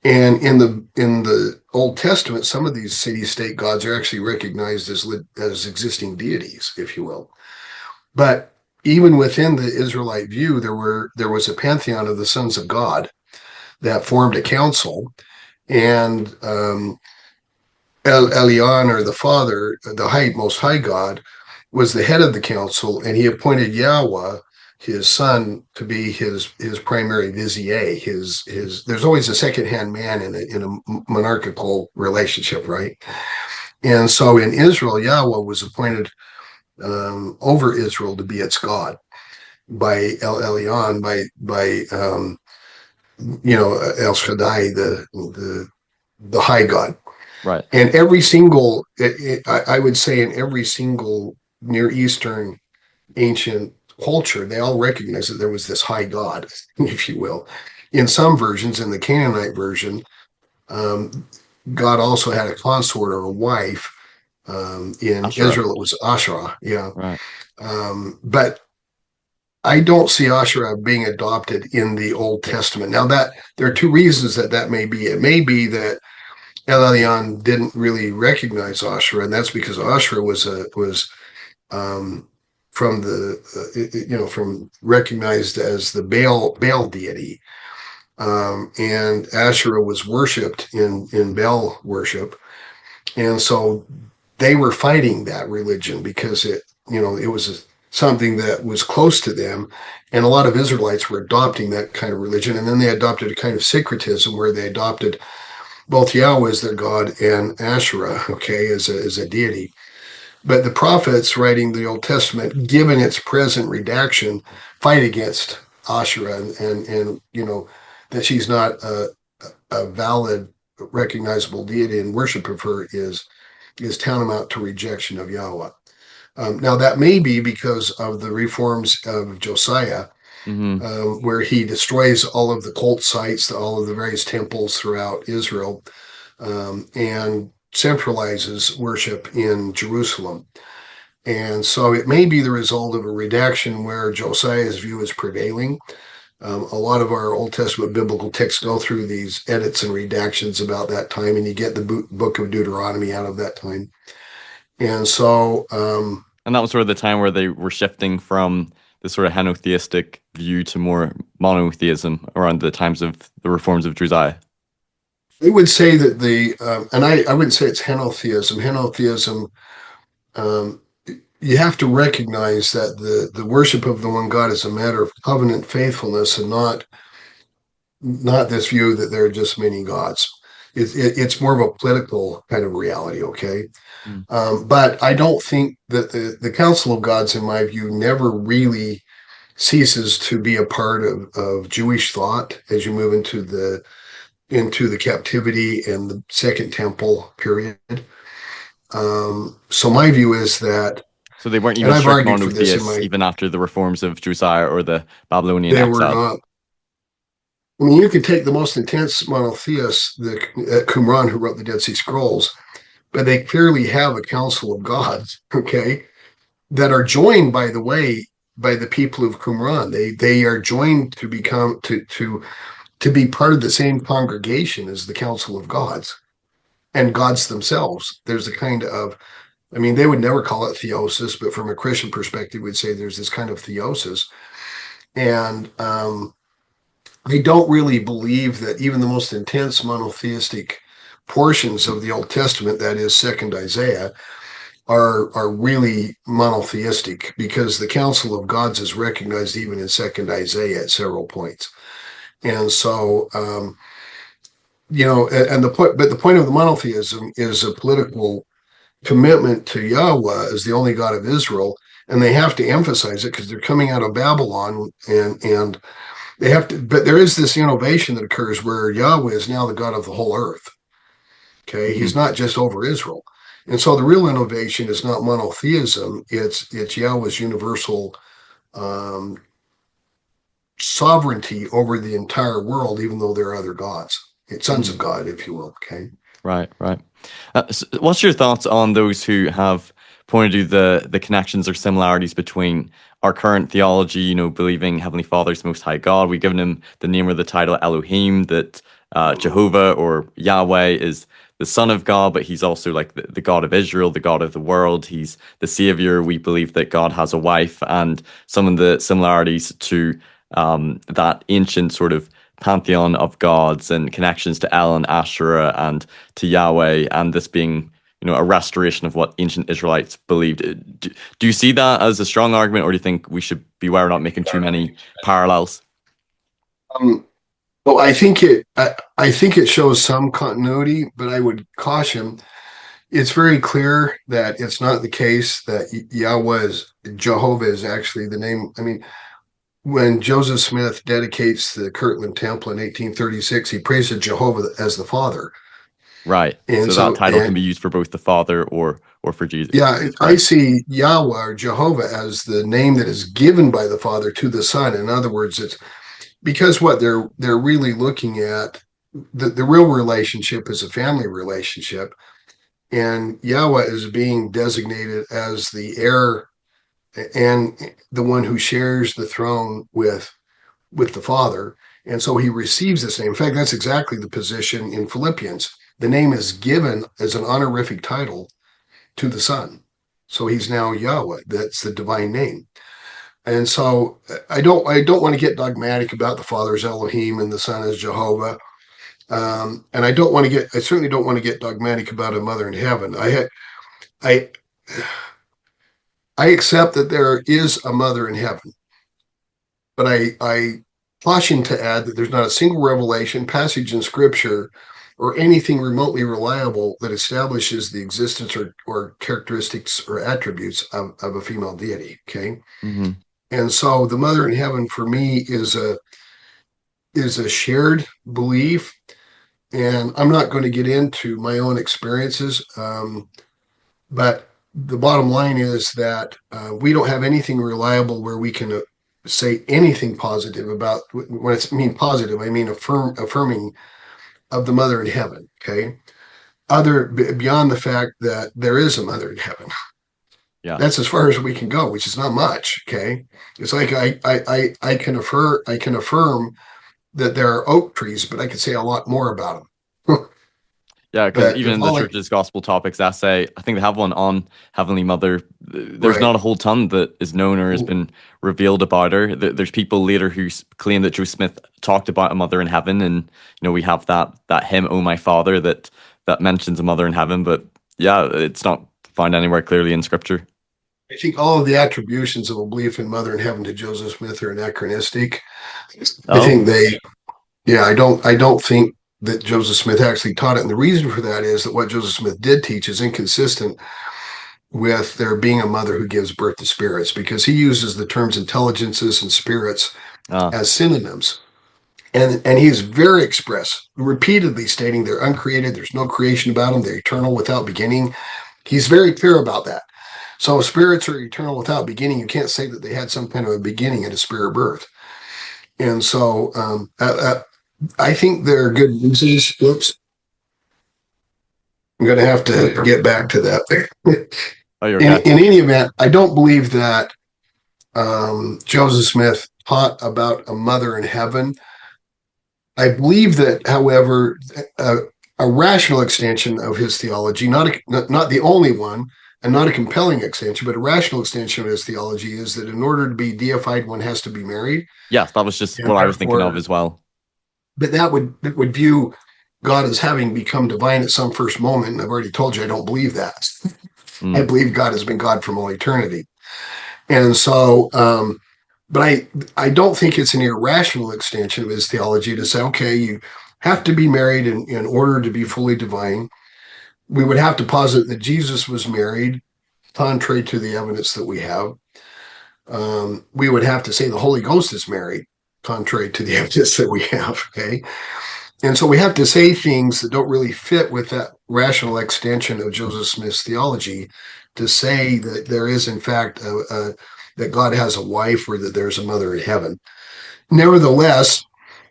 And in the Old Testament, some of these city state gods are actually recognized as existing deities, if you will. But even within the Israelite view, there was a pantheon of the sons of God that formed a council, and Elyon, or the Father, the most high God, was the head of the council, and he appointed Yahweh, his son, to be his primary vizier. His there's always a second hand man in a monarchical relationship, right? And so in Israel, Yahweh was appointed over Israel to be its God by El Elyon, by El Shaddai, the high God. Right. And every single, I would say, in every single Near Eastern ancient culture, they all recognized that there was this high God, if you will. In some versions, in the Canaanite version, um, God also had a consort or a wife. In Asherah. Israel, it was Asherah. Yeah. Right. But I don't see Asherah being adopted in the Old Testament. Now, that there are two reasons that may be. It may be that El Elyon didn't really recognize Asherah, and that's because Asherah was um, from from recognized as the Baal deity, and Asherah was worshipped in Baal worship, and so they were fighting that religion because it was something that was close to them, and a lot of Israelites were adopting that kind of religion, and then they adopted a kind of syncretism where they adopted both Yahweh as their god and Asherah, okay, as a deity. But the prophets writing the Old Testament, given its present redaction, fight against Asherah, and that she's not a valid, recognizable deity, and worship of her is tantamount to rejection of Yahweh. Now that may be because of the reforms of Josiah, Hmm. where he destroys all of the cult sites, all of the various temples throughout Israel, and centralizes worship in Jerusalem. And so it may be the result of a redaction where Josiah's view is prevailing. A lot of our Old Testament biblical texts go through these edits and redactions about that time, and you get the book of Deuteronomy out of that time. And so, And that was sort of the time where they were shifting from the sort of henotheistic view to more monotheism around the times of the reforms of Josiah. I would say that and I wouldn't say it's henotheism. Henotheism, um, you have to recognize that the worship of the one God is a matter of covenant faithfulness, and not this view that there are just many gods. It's more of a political kind of reality, okay? Mm. But I don't think that the Council of Gods, in my view, never really ceases to be a part of Jewish thought as you move into the captivity and the Second Temple period. So my view is that, So they weren't and even I've strict argued for this in monotheists my, even after the reforms of Josiah or the Babylonian they were exile. not. I mean, you could take the most intense monotheists, the Qumran, who wrote the Dead Sea Scrolls, but they clearly have a council of gods, okay, that are joined, by the way, by the people of Qumran. They are joined to become to be part of the same congregation as the council of gods and gods themselves. There's a kind of, I mean, they would never call it theosis, but from a Christian perspective, we'd say there's this kind of theosis. And I don't really believe that even the most intense monotheistic portions of the Old Testament, that is Second Isaiah, are really monotheistic, because the council of gods is recognized even in Second Isaiah at several points. And so, and the point, but the point of the monotheism is a political commitment to Yahweh as the only God of Israel, and they have to emphasize it because they're coming out of Babylon, and they have to. But there is this innovation that occurs where Yahweh is now the God of the whole earth. Okay, he's Mhm. not just over Israel, and so the real innovation is not monotheism; it's Yahweh's universal um, sovereignty over the entire world, even though there are other gods, it's sons of Mhm. God, if you will. Okay. Right, right. What's your thoughts on those who have pointed to the connections or similarities between our current theology, believing Heavenly Father is the Most High God? We've given him the name or the title Elohim, that Jehovah or Yahweh is the Son of God, but he's also like the God of Israel, the God of the world. He's the Savior. We believe that God has a wife, and some of the similarities to that ancient sort of pantheon of gods and connections to El and Asherah and to Yahweh, and this being, a restoration of what ancient Israelites believed. Do you see that as a strong argument, or do you think we should beware not making too many parallels? Um, well, I think it shows some continuity, but I would caution. It's very clear that it's not the case that Jehovah is actually the name. I mean, when Joseph Smith dedicates the Kirtland Temple in 1836, he prays to Jehovah as the Father. Right. And So that so, title can and be used for both the Father or for yeah, Jesus I Christ. see Yahweh or Jehovah as the name that is given by the Father to the Son. In other words, it's because what they're really looking at, the real relationship is a family relationship, and Yahweh is being designated as the heir and the one who shares the throne with the Father. And so he receives this name. In fact, that's exactly the position in Philippians. The name is given as an honorific title to the Son. So he's now Yahweh. That's the divine name. And so I don't want to get dogmatic about the Father as Elohim and the Son as Jehovah. And I certainly don't want to get dogmatic about a mother in heaven. I I accept that there is a mother in heaven, but I caution to add that there's not a single revelation, passage in scripture, or anything remotely reliable that establishes the existence or characteristics or attributes of a female deity. Okay. Hmm. And so the mother in heaven for me is a shared belief. And I'm not going to get into my own experiences, but the bottom line is that we don't have anything reliable where we can say anything positive about. When I mean positive, I mean affirming of the mother in heaven. Okay, beyond the fact that there is a mother in heaven. Yeah. That's as far as we can go, which is not much. Okay, it's like I can affirm that there are oak trees, but I could say a lot more about them. Yeah, because But even if in the all I church's gospel topics essay, I think they have one on Heavenly Mother. There's right, not a whole ton that is known or has been revealed about her. There's people later who claim that Joe Smith talked about a mother in heaven, and we have that hymn "Oh My Father" that mentions a mother in heaven. But yeah, it's not found anywhere clearly in Scripture. I think all of the attributions of a belief in mother in heaven to Joseph Smith are anachronistic. I Oh, think they, yeah, I don't think that Joseph Smith actually taught it. And the reason for that is that what Joseph Smith did teach is inconsistent with there being a mother who gives birth to spirits, because he uses the terms intelligences and spirits ah, as synonyms. And he's very express, repeatedly stating they're uncreated, there's no creation about them, they're eternal without beginning. He's very clear about that. So if spirits are eternal without beginning, you can't say that they had some kind of a beginning at a spirit birth. And so I think there are good reasons. Oops, I'm going to have to get back to that. oh, you're in, okay. in any event, I don't believe that Joseph Smith taught about a mother in heaven. I believe that, however, a rational extension of his theology, not the only one, and not a compelling extension, but a rational extension of his theology is that in order to be deified, one has to be married, Yes, that was just and what I was thinking of therefore, as well. but that would view God as having become divine at some first moment. And I've already told you I don't believe that. I Mm, believe God has been God from all eternity. And so, but I don't think it's an irrational extension of his theology to say, okay, you have to be married in order to be fully divine. We would have to posit that Jesus was married, contrary to the evidence that we have. We would have to say the Holy Ghost is married, contrary to the evidence that we have. Okay. And so we have to say things that don't really fit with that rational extension of Joseph Smith's theology to say that there is, in fact, that God has a wife or that there's a mother in heaven. Nevertheless,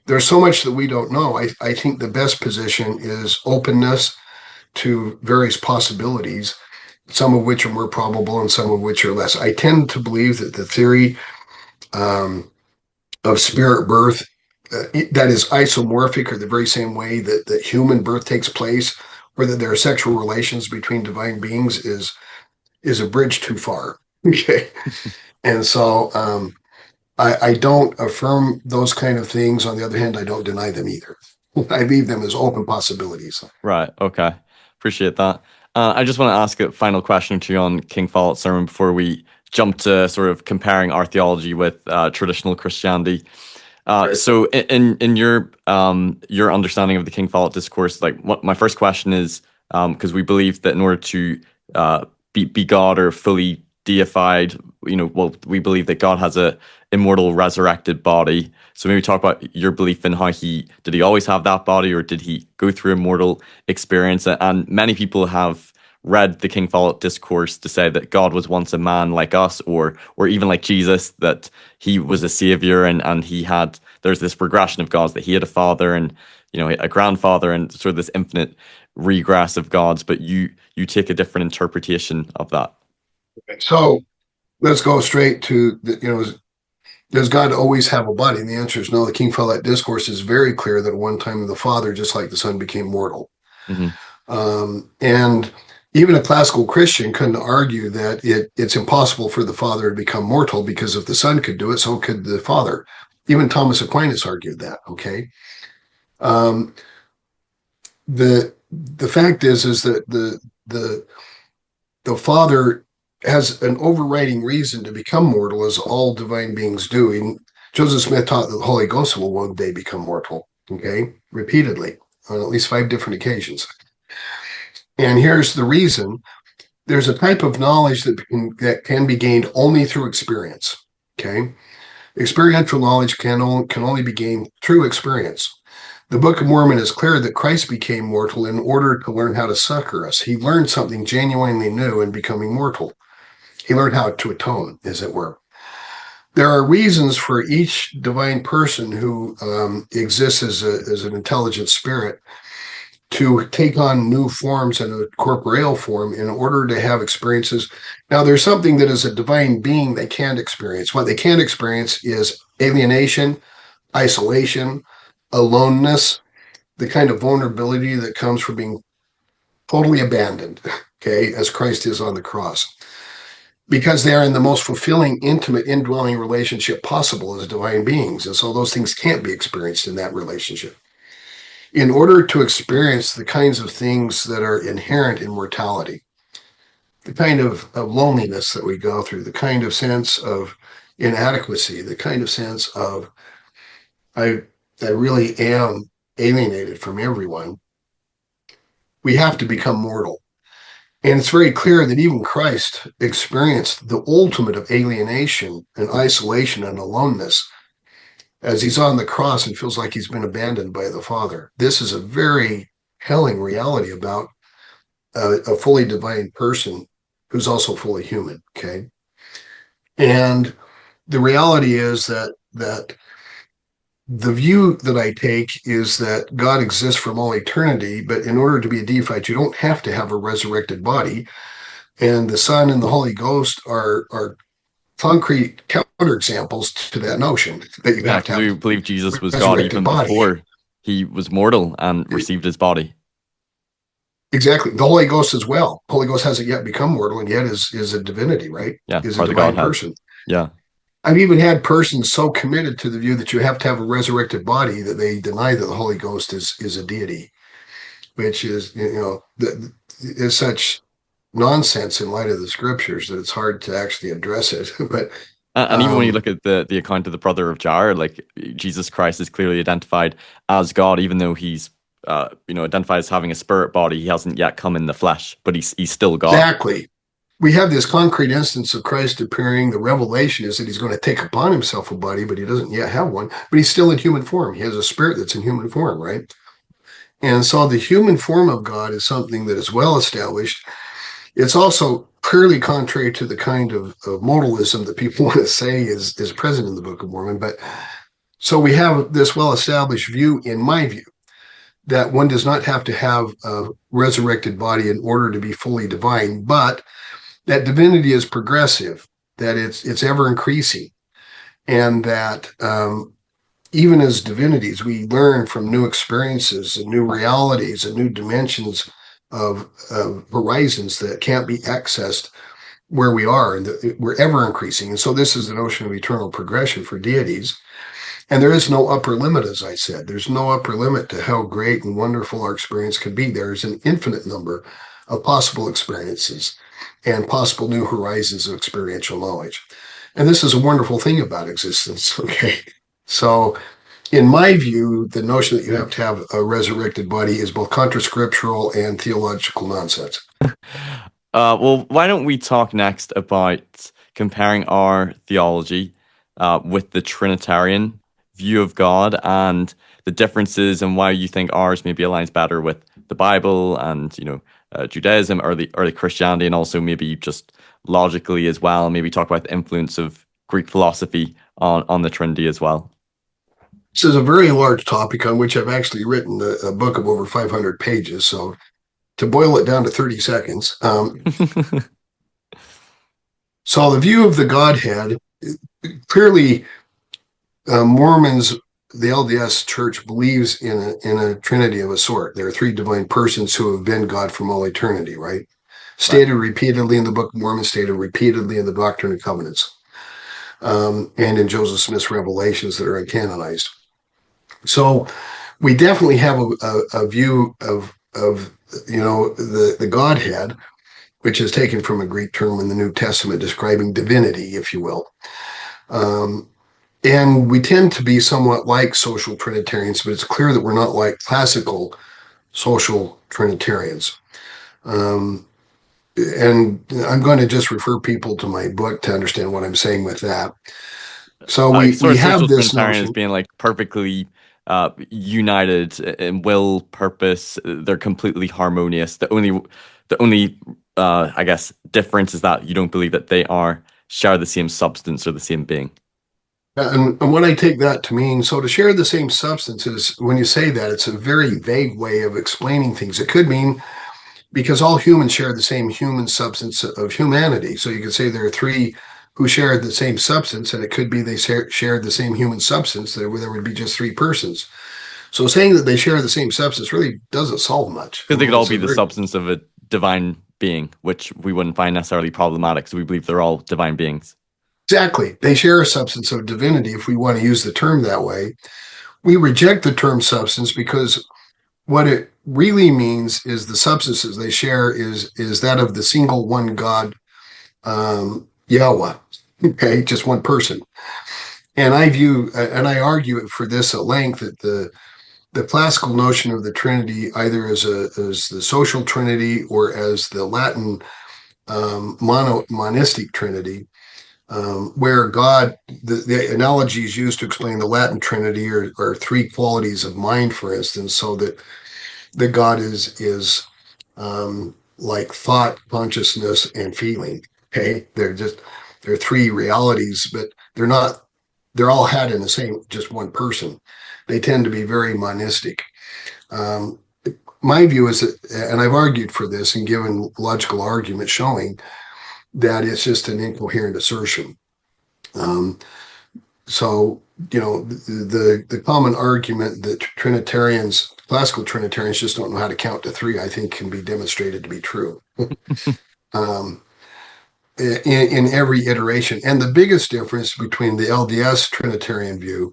there's so much that we don't know. I think the best position is openness to various possibilities, some of which are more probable and some of which are less. I tend to believe that the theory um, of spirit birth that is isomorphic, or the very same way that human birth takes place, or that there are sexual relations between divine beings, is a bridge too far. Okay. And so I don't affirm those kind of things. On the other hand, I don't deny them either. I leave them as open possibilities. right. Okay. Appreciate that. I just want to ask a final question to you on King Follett's sermon before we jump to sort of comparing our theology with traditional Christianity. Right. So in your understanding of the King Follett discourse, like what my first question is, because we believe that in order to be God or fully deified, well, we believe that God has a immortal resurrected body. So maybe talk about your belief in how did he always have that body, or did he go through a mortal experience? And many people have read the King Follett discourse to say that God was once a man like us, or even like Jesus, that he was a savior, and there's this progression of gods, that he had a father and a grandfather, and sort of this infinite regress of gods. But you take a different interpretation of that. So let's go straight to does God always have a body? And the answer is no. The King Follett discourse is very clear that at one time the Father, just like the Son, became mortal. Hmm. And even a classical Christian couldn't argue that it's impossible for the Father to become mortal, because if the Son could do it, so could the Father. Even Thomas Aquinas argued that. Okay. Um, the fact is that the Father has an overriding reason to become mortal, as all divine beings do. And Joseph Smith taught that the Holy Ghost will one day become mortal. Okay, repeatedly on at least 5 different occasions. And here's the reason: there's a type of knowledge that can be gained only through experience. Okay, experiential knowledge can only be gained through experience. The Book of Mormon is clear that Christ became mortal in order to learn how to succor us. He learned something genuinely new in becoming mortal. He learned how to atone, as it were. There are reasons for each divine person who exists as an intelligent spirit to take on new forms in a corporeal form in order to have experiences. Now, there's something that is a divine being they can't experience. What they can't experience is alienation, isolation, aloneness, the kind of vulnerability that comes from being totally abandoned, okay, as Christ is on the cross, because they are in the most fulfilling, intimate, indwelling relationship possible as divine beings. And so those things can't be experienced in that relationship. In order to experience the kinds of things that are inherent in mortality, the kind of loneliness that we go through, the kind of sense of inadequacy, the kind of sense of I, I really am alienated from everyone, we have to become mortal. And it's very clear that even Christ experienced the ultimate of alienation and isolation and aloneness as he's on the cross and feels like he's been abandoned by the Father. This is a very telling reality about a fully divine person who's also fully human. Okay. And the reality is that the view that I take is that God exists from all eternity, but in order to be a deified, you don't have to have a resurrected body. And the Son and the Holy Ghost are concrete counterexamples to that notion that you Yeah, have to because have we a believe Jesus was God resurrected even body. before he was mortal and received his body. Exactly. The Holy Ghost as well. Holy Ghost hasn't yet become mortal, and yet is a divinity, right? Yeah, Is a part of the divine Godhead. person. Yeah. I've even had persons so committed to the view that you have to have a resurrected body that they deny that the Holy Ghost is a deity, which is, is such nonsense in light of the scriptures that it's hard to actually address it. But And even when you look at the account of the brother of Jared, like Jesus Christ is clearly identified as God, even though he's identified as having a spirit body, he hasn't yet come in the flesh, but he's still God. exactly, we have this concrete instance of Christ appearing. The revelation is that he's going to take upon himself a body, but he doesn't yet have one. But he's still in human form. He has a spirit that's in human form, right? And so the human form of God is something that is well established. It's also clearly contrary to the kind of modalism that people want to say is present in the Book of Mormon. But so we have this well established view, in my view, that one does not have to have a resurrected body in order to be fully divine, but that divinity is progressive, that it's ever increasing, and that even as divinities, we learn from new experiences and new realities and new dimensions of horizons that can't be accessed where we are, and we're ever increasing. And so this is the notion of eternal progression for deities. And there is no upper limit, as I said. There's no upper limit to how great and wonderful our experience can be. There's an infinite number of possible experiences and possible new horizons of experiential knowledge. And this is a wonderful thing about existence, okay? So in my view, the notion that you have to have a resurrected body is both contra-scriptural and theological nonsense. Well, why don't we talk next about comparing our theology with the Trinitarian view of God and the differences and why you think ours maybe aligns better with the Bible and Judaism or the early Christianity, and also maybe just logically as well. Maybe talk about the influence of Greek philosophy on the Trinity as well. This is a very large topic on which I've actually written a book of over 500 pages. So to boil it down to 30 seconds. So the view of the Godhead, clearly Mormons, the LDS Church believes in a Trinity of a sort. There are three divine persons who have been God from all eternity, right? Stated repeatedly in the Book of Mormon, stated repeatedly in the Doctrine and Covenants, and in Joseph Smith's revelations that are uncanonized. So we definitely have a view of the Godhead, which is taken from a Greek term in the New Testament describing divinity, if you will. And we tend to be somewhat like social Trinitarians, but it's clear that we're not like classical social Trinitarians. And I'm going to just refer people to my book to understand what I'm saying with that. So we have this Trinitarians notion being like perfectly united in will, purpose. They're completely harmonious. The only I guess difference is that you don't believe that they share the same substance or the same being. And what I take that to mean, so to share the same substance is, when you say that, it's a very vague way of explaining things. It could mean because all humans share the same human substance of humanity. So you could say there are three who shared the same substance, and it could be they shared the same human substance. There would be just three persons. So saying that they share the same substance really doesn't solve much. Because they could all be the substance of a divine being, which we wouldn't find necessarily problematic. So we believe they're all divine beings. Exactly. They share a substance of divinity, if we want to use the term that way. We reject the term substance because what it really means is the substances they share is that of the single one God, Yahweh. Okay, just one person. And I argue for this at length, that the classical notion of the Trinity, either as the social Trinity or as the Latin monistic Trinity, where God, the analogies used to explain the Latin Trinity are three qualities of mind, for instance, so that God is like thought, consciousness, and feeling. Okay, they're three realities, but they're all had in the same, just one person. They tend to be very monistic. My view is that, and I've argued for this and given logical argument showing that it's just an incoherent assertion. So, the common argument that classical Trinitarians just don't know how to count to three, I think can be demonstrated to be true. in every iteration. And the biggest difference between the LDS Trinitarian view,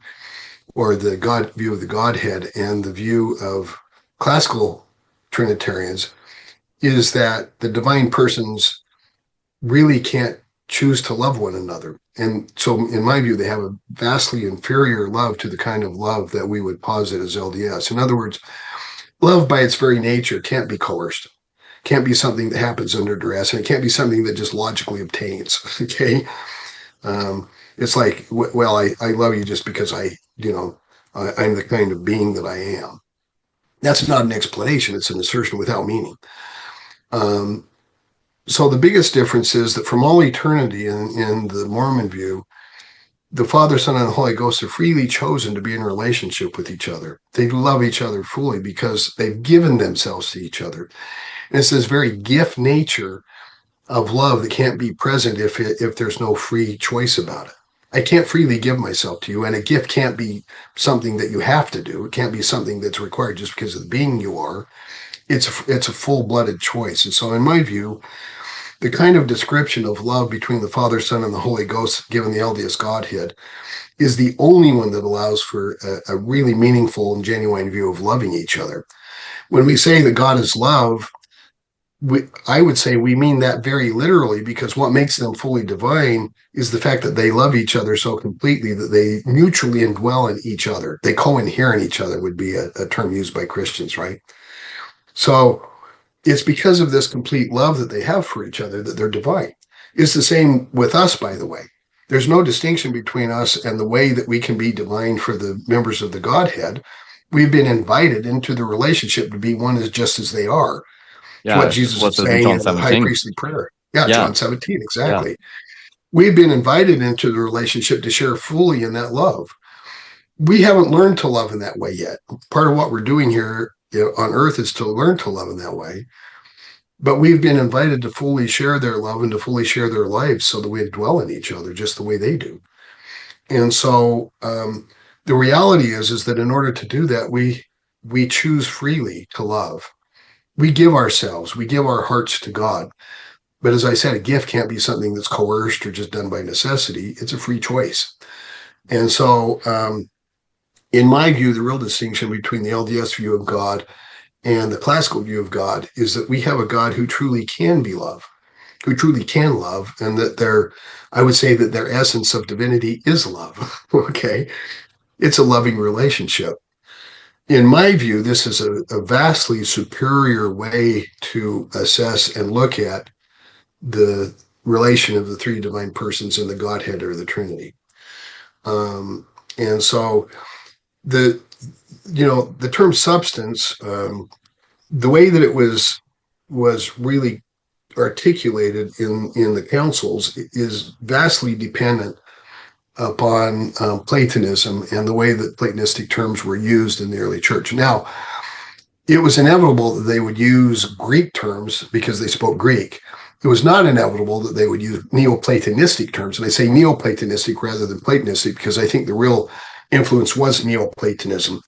or the God view of the Godhead, and the view of classical Trinitarians is that the divine persons really can't choose to love one another. And so, in my view, they have a vastly inferior love to the kind of love that we would posit as LDS. In other words, love by its very nature can't be coerced, can't be something that happens under duress, and it can't be something that just logically obtains. Okay. It's like, well, I love you just because I'm the kind of being that I am. That's not an explanation. It's an assertion without meaning. So the biggest difference is that from all eternity in the Mormon view, the Father, Son, and the Holy Ghost have freely chosen to be in relationship with each other. They love each other fully because they've given themselves to each other. And it's this very gift nature of love that can't be present if there's no free choice about it. I can't freely give myself to you, and a gift can't be something that you have to do. It can't be something that's required just because of the being you are. It's a full-blooded choice. And so in my view, the kind of description of love between the Father, Son, and the Holy Ghost given the LDS Godhead is the only one that allows for a really meaningful and genuine view of loving each other. When we say that God is love, I would say we mean that very literally, because what makes them fully divine is the fact that they love each other so completely that they mutually indwell in each other. They co-inhere in each other would be a term used by Christians, right? So it's because of this complete love that they have for each other that they're divine. It's the same with us, by the way. There's no distinction between us and the way that we can be divine for the members of the Godhead. We've been invited into the relationship to be one as just as they are. It's what Jesus was saying in the high priestly prayer. Yeah, John 17, exactly. Yeah. We've been invited into the relationship to share fully in that love. We haven't learned to love in that way yet. Part of what we're doing here on earth is to learn to love in that way. But we've been invited to fully share their love and to fully share their lives so that we dwell in each other just the way they do. And so the reality is that in order to do that, we choose freely to love. We give ourselves, we give our hearts to God. But as I said, a gift can't be something that's coerced or just done by necessity. It's a free choice. And so in my view, the real distinction between the LDS view of God and the classical view of God is that we have a God who truly can be love, who truly can love, and that I would say that their essence of divinity is love. Okay. It's a loving relationship. In my view, this is a vastly superior way to assess and look at the relation of the three divine persons in the Godhead or the Trinity. And so the term substance, the way that it was really articulated in the councils is vastly dependent upon Platonism and the way that Platonistic terms were used in the early church. Now, it was inevitable that they would use Greek terms because they spoke Greek. It was not inevitable that they would use Neoplatonistic terms. And I say Neoplatonistic rather than Platonistic because I think the real influence was Neoplatonism,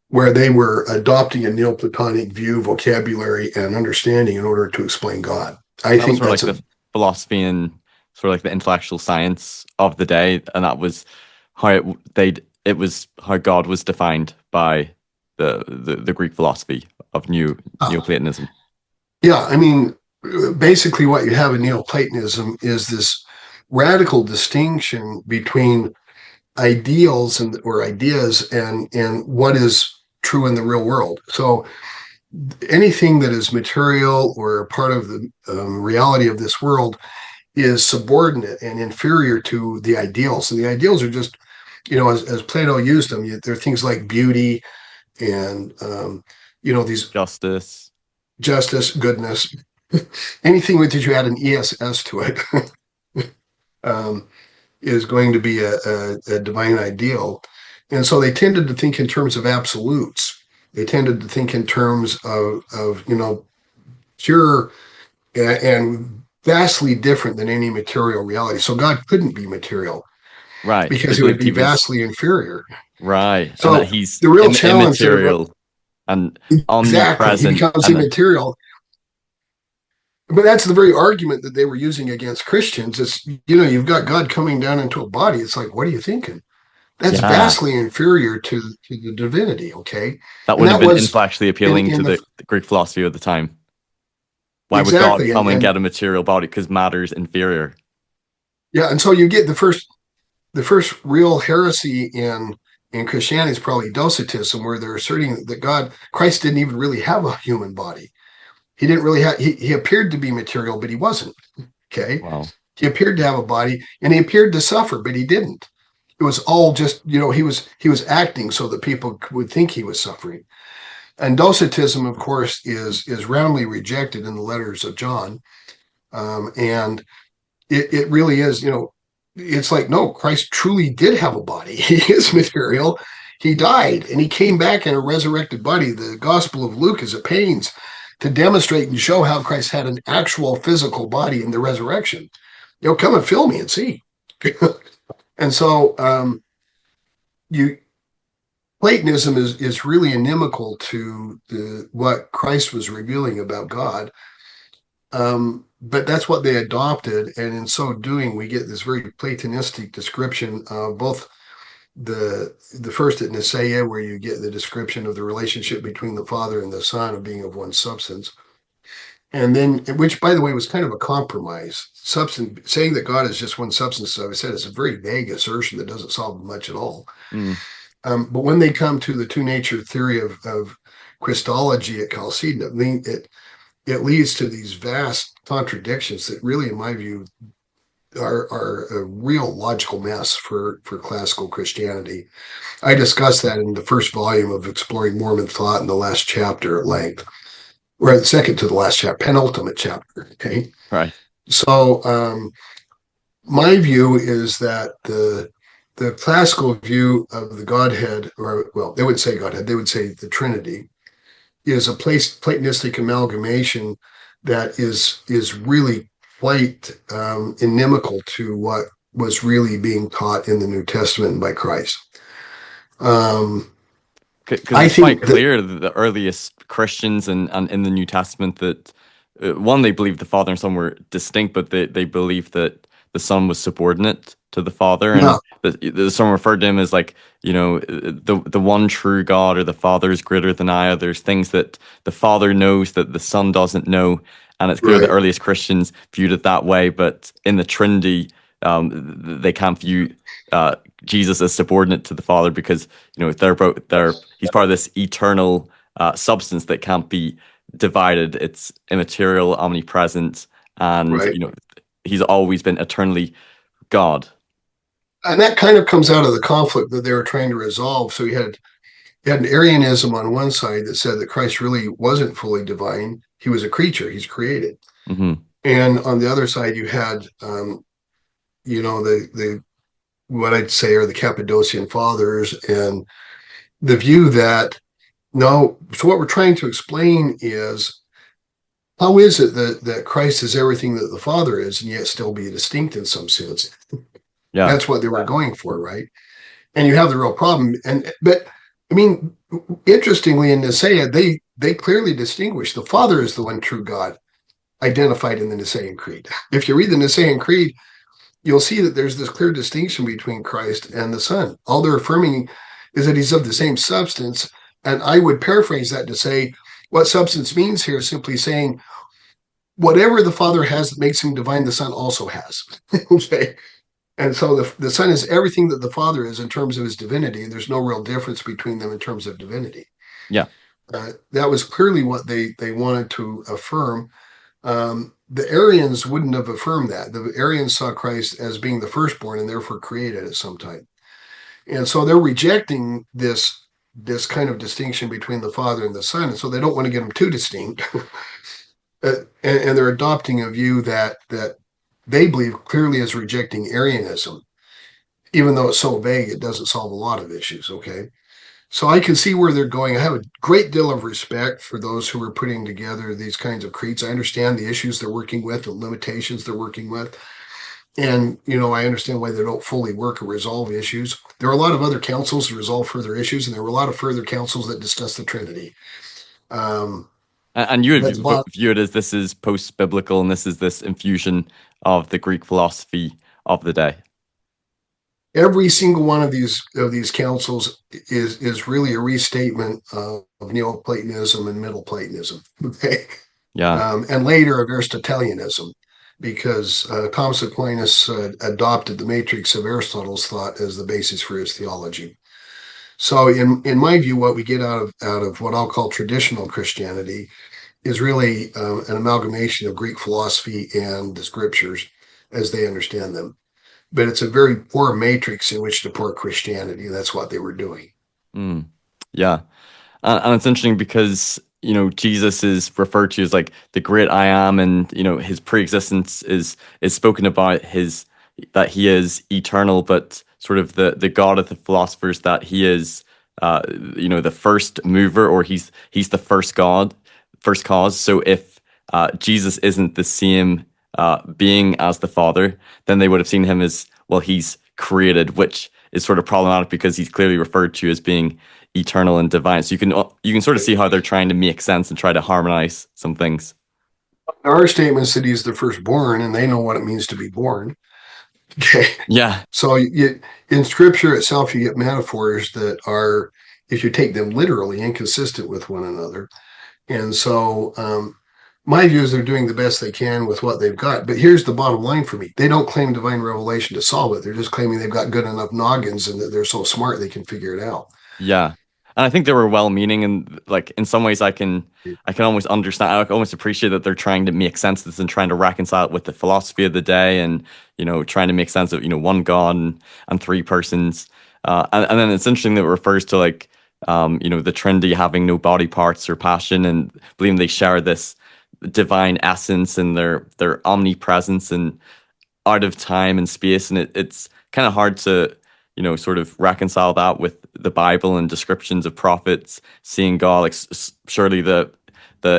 where they were adopting a Neoplatonic view, vocabulary, and understanding in order to explain God. I think that's like the philosophy and sort of like the intellectual science of the day, and that was how it was how God was defined by the Greek philosophy of Neoplatonism. Yeah, I mean, basically what you have in Neoplatonism is this radical distinction between ideals or ideas and what is true in the real world. So anything that is material or a part of the reality of this world is subordinate and inferior to the ideals. And the ideals are just, as Plato used them, there are things like beauty and, these justice, goodness, anything with which you add an ESS to it is going to be a divine ideal. And so they tended to think in terms of absolutes. They tended to think in terms of pure and vastly different than any material reality. So God couldn't be material, right? Because he would be vastly inferior, right? So and he's the real challenge immaterial and omnipresent. He becomes immaterial. but that's the very argument that they were using against Christians. It's, you've got God coming down into a body. It's like, what are you thinking? That's Yeah, vastly inferior to the divinity. Okay. that And wouldn't have that been was intellectually appealing in to the, the Greek philosophy of the time. Why would God exactly. come and And get a material body? Because matter's inferior. yeah. And so you get the first real heresy in Christianity is probably Docetism, where they're asserting that Christ didn't even really have a human body. He didn't really have, he appeared to be material, but he wasn't. Okay. Wow. He appeared to have a body and he appeared to suffer, but he didn't. It was all just, he was acting so that people would think he was suffering. And Docetism, of course, is roundly rejected in the letters of John. And it really is, it's like, no, Christ truly did have a body. He is material. He died and he came back in a resurrected body. The Gospel of Luke is at pains to demonstrate and show how Christ had an actual physical body in the resurrection. Come and fill me and see. And so you Platonism is really inimical to what Christ was revealing about God. But that's what they adopted, and in so doing, we get this very Platonistic description of both the first at Nicaea, where you get the description of the relationship between the Father and the Son of being of one substance, and then, which by the way was kind of a compromise. Substance saying that God is just one substance, as I said, is a very vague assertion that doesn't solve much at all. Mm. But when they come to the two nature theory of Christology at Chalcedon, it leads to these vast contradictions that really, in my view, are a real logical mess for classical Christianity. I discussed that in the first volume of Exploring Mormon Thought in the last chapter at length, or the second to the last chapter, penultimate chapter. Okay. Right. So my view is that the classical view of the Godhead, or well, they would say Godhead, they would say the Trinity, is a Platonistic amalgamation that is really quite inimical to what was really being taught in the New Testament by Christ. Because I it's quite think that clear that the earliest Christians and in the New Testament that one, they believed the Father and Son were distinct, but they believed that the Son was subordinate to the Father, yeah, and the Son referred to him as like, the one true God, or the Father is greater than I. There's things that the Father knows that the Son doesn't know, and it's clear the right, earliest Christians viewed it that way. But in the Trinity, they can't view Jesus as subordinate to the Father, because he's part of this eternal substance that can't be divided. It's immaterial, omnipresent, and right. he's always been eternally God. And that kind of comes out of the conflict that they were trying to resolve. So you had an Arianism on one side that said that Christ really wasn't fully divine. He was a creature, he's created. Hmm. And on the other side, you had the what I'd say are the Cappadocian Fathers, and the view that no. So what we're trying to explain is, how is it that Christ is everything that the Father is, and yet still be distinct in some sense? Yeah. That's what they were going for, right? And you have the real problem. But I mean, interestingly, in Nicaea, they clearly distinguish the Father is the one true God, identified in the Nicene Creed. If you read the Nicene Creed, you'll see that there's this clear distinction between Christ and the Son. All they're affirming is that he's of the same substance. And I would paraphrase that to say what substance means here is simply saying whatever the Father has that makes him divine, the Son also has. Okay. And so the Son is everything that the Father is in terms of his divinity, and there's no real difference between them in terms of divinity. Yeah. That was clearly what they wanted to affirm. The Arians wouldn't have affirmed that. The Arians saw Christ as being the firstborn and therefore created at some time. And so they're rejecting this kind of distinction between the Father and the Son. And so they don't want to get them too distinct. And they're adopting a view that they believe clearly is rejecting Arianism. Even though it's so vague, it doesn't solve a lot of issues, okay? So I can see where they're going. I have a great deal of respect for those who are putting together these kinds of creeds. I understand the issues they're working with, the limitations they're working with. And, I understand why they don't fully work or resolve issues. There are a lot of other councils to resolve further issues, and there were a lot of further councils that discuss the Trinity. And you would That's bought view it as this is post-biblical and this is this infusion of the Greek philosophy of the day. every single one of these councils is really a restatement of Neoplatonism and Middle Platonism, okay, Yeah. and later of Aristotelianism, because Thomas Aquinas adopted the matrix of Aristotle's thought as the basis for his theology. So, in my view, what we get out of what I'll call traditional Christianity is really an amalgamation of Greek philosophy and the scriptures as they understand them. But it's a very poor matrix in which to pour Christianity. That's what they were doing. Mm. Yeah. And it's interesting because, Jesus is referred to as like the great I am, and, his pre-existence is spoken about that he is eternal, but sort of the God of the philosophers, that he is, the first mover, or he's the first God, first cause. So if Jesus isn't the same being as the Father, then they would have seen him as, well, he's created, which is sort of problematic because he's clearly referred to as being eternal and divine. So you can sort of see how they're trying to make sense and try to harmonize some things. There are statements that he's the firstborn, and they know what it means to be born. Okay. Yeah. So in scripture itself, you get metaphors that are, if you take them literally, inconsistent with one another. And so my view is they're doing the best they can with what they've got. But here's the bottom line for me. They don't claim divine revelation to solve it. They're just claiming they've got good enough noggins and that they're so smart they can figure it out. Yeah. And I think they were well-meaning, and like in some ways I can almost understand, I almost appreciate that they're trying to make sense of this and trying to reconcile it with the philosophy of the day, and trying to make sense of one God and three persons. And then it's interesting that it refers to like the Trinity having no body parts or passion, and believing they share this divine essence and their omnipresence and out of time and space. And it's kind of hard to sort of reconcile that with the Bible and descriptions of prophets seeing God. Like surely the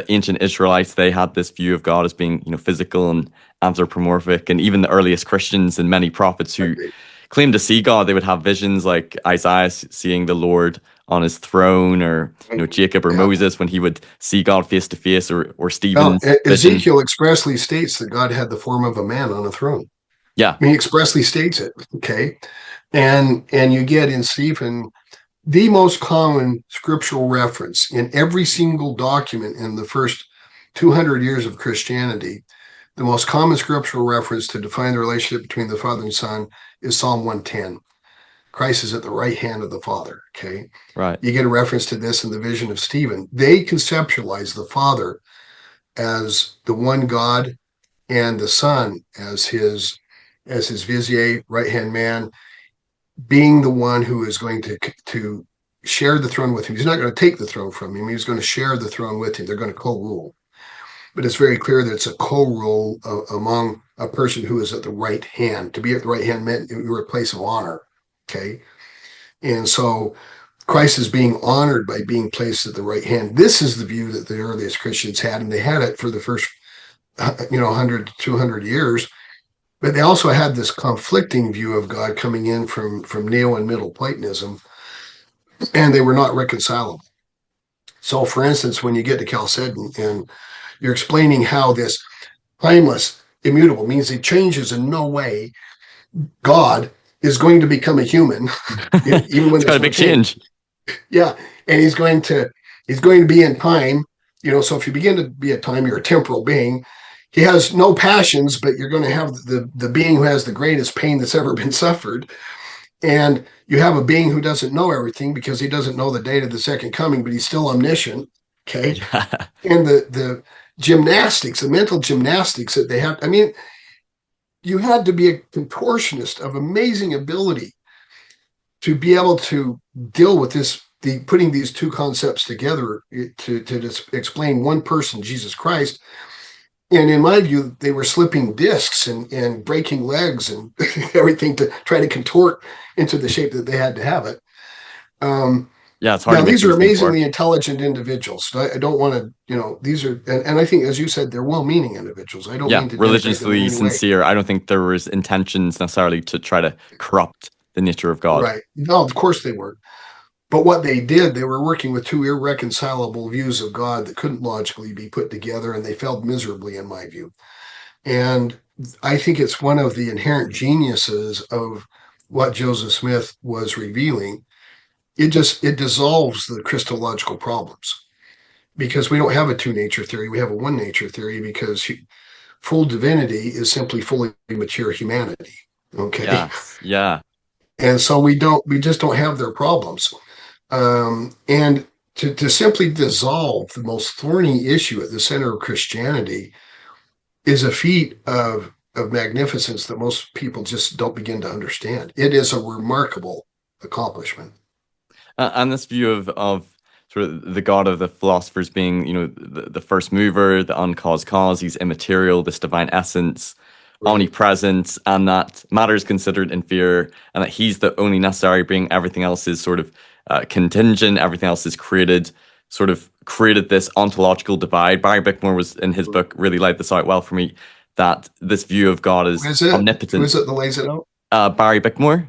ancient Israelites, they had this view of God as being physical and anthropomorphic, and even the earliest Christians and many prophets who claimed to see God, they would have visions like Isaiah seeing the Lord on his throne, or Jacob or Moses when he would see God face to face, or Stephen's Ezekiel expressly states that God had the form of a man on a throne. Yeah. I mean, he expressly states it. Okay. And you get in Stephen the most common scriptural reference in every single document in the first 200 years of Christianity. The most common scriptural reference to define the relationship between the Father and Son is Psalm 110. Christ is at the right hand of the Father. Okay. Right. You get a reference to this in the vision of Stephen. They conceptualize the Father as the one God and the Son as his vizier, right-hand man, being the one who is going to share the throne with him. He's not going to take the throne from him. He's going to share the throne with him. They're going to co-rule. But it's very clear that it's a co-rule among a person who is at the right hand. To be at the right hand meant you were a place of honor. Okay. And so Christ is being honored by being placed at the right hand. This is the view that the earliest Christians had, and they had it for the first 100 to 200 years. But they also had this conflicting view of God coming in from Neo and Middle Platonism, and they were not reconcilable. So, for instance, when you get to Chalcedon and you're explaining how this timeless, immutable means it changes in no way, God is going to become a human, even when it's got a big change. Yeah, and he's going to be in time. So if you begin to be a time, you're a temporal being. He has no passions, but you're going to have the being who has the greatest pain that's ever been suffered. And you have a being who doesn't know everything because he doesn't know the date of the second coming, but he's still omniscient. Okay. Yeah. And the gymnastics, the mental gymnastics that they have. I mean, you had to be a contortionist of amazing ability to be able to deal with this, putting these two concepts together to just explain one person, Jesus Christ. And in my view, they were slipping discs and breaking legs and everything to try to contort into the shape that they had to have it. Yeah, it's hard. Now, these are amazingly intelligent individuals. I don't want to, these are, and I think, as you said, they're well-meaning individuals. I don't mean to religiously sincere. I don't think there was intentions necessarily to try to corrupt the nature of God. Right. No, of course they were. But what they did, they were working with two irreconcilable views of God that couldn't logically be put together, and they failed miserably, in my view. And I think it's one of the inherent geniuses of what Joseph Smith was revealing. It dissolves the Christological problems because we don't have a two nature theory. We have a one nature theory because full divinity is simply fully mature humanity. Okay. Yes. Yeah. And so we just don't have their problems. And to simply dissolve the most thorny issue at the center of Christianity is a feat of magnificence that most people just don't begin to understand. It is a remarkable accomplishment. And this view of sort of the God of the philosophers being, the first mover, the uncaused cause, he's immaterial, this divine essence, Right. omnipresent, and that matter is considered inferior, and that he's the only necessary being. Everything else is sort of contingent, everything else is created, sort of created this ontological divide. Barry Bickmore was, in his book, really laid this out well for me, that this view of God Who is is it? Who is omnipotent. it that lays it out? Barry Bickmore,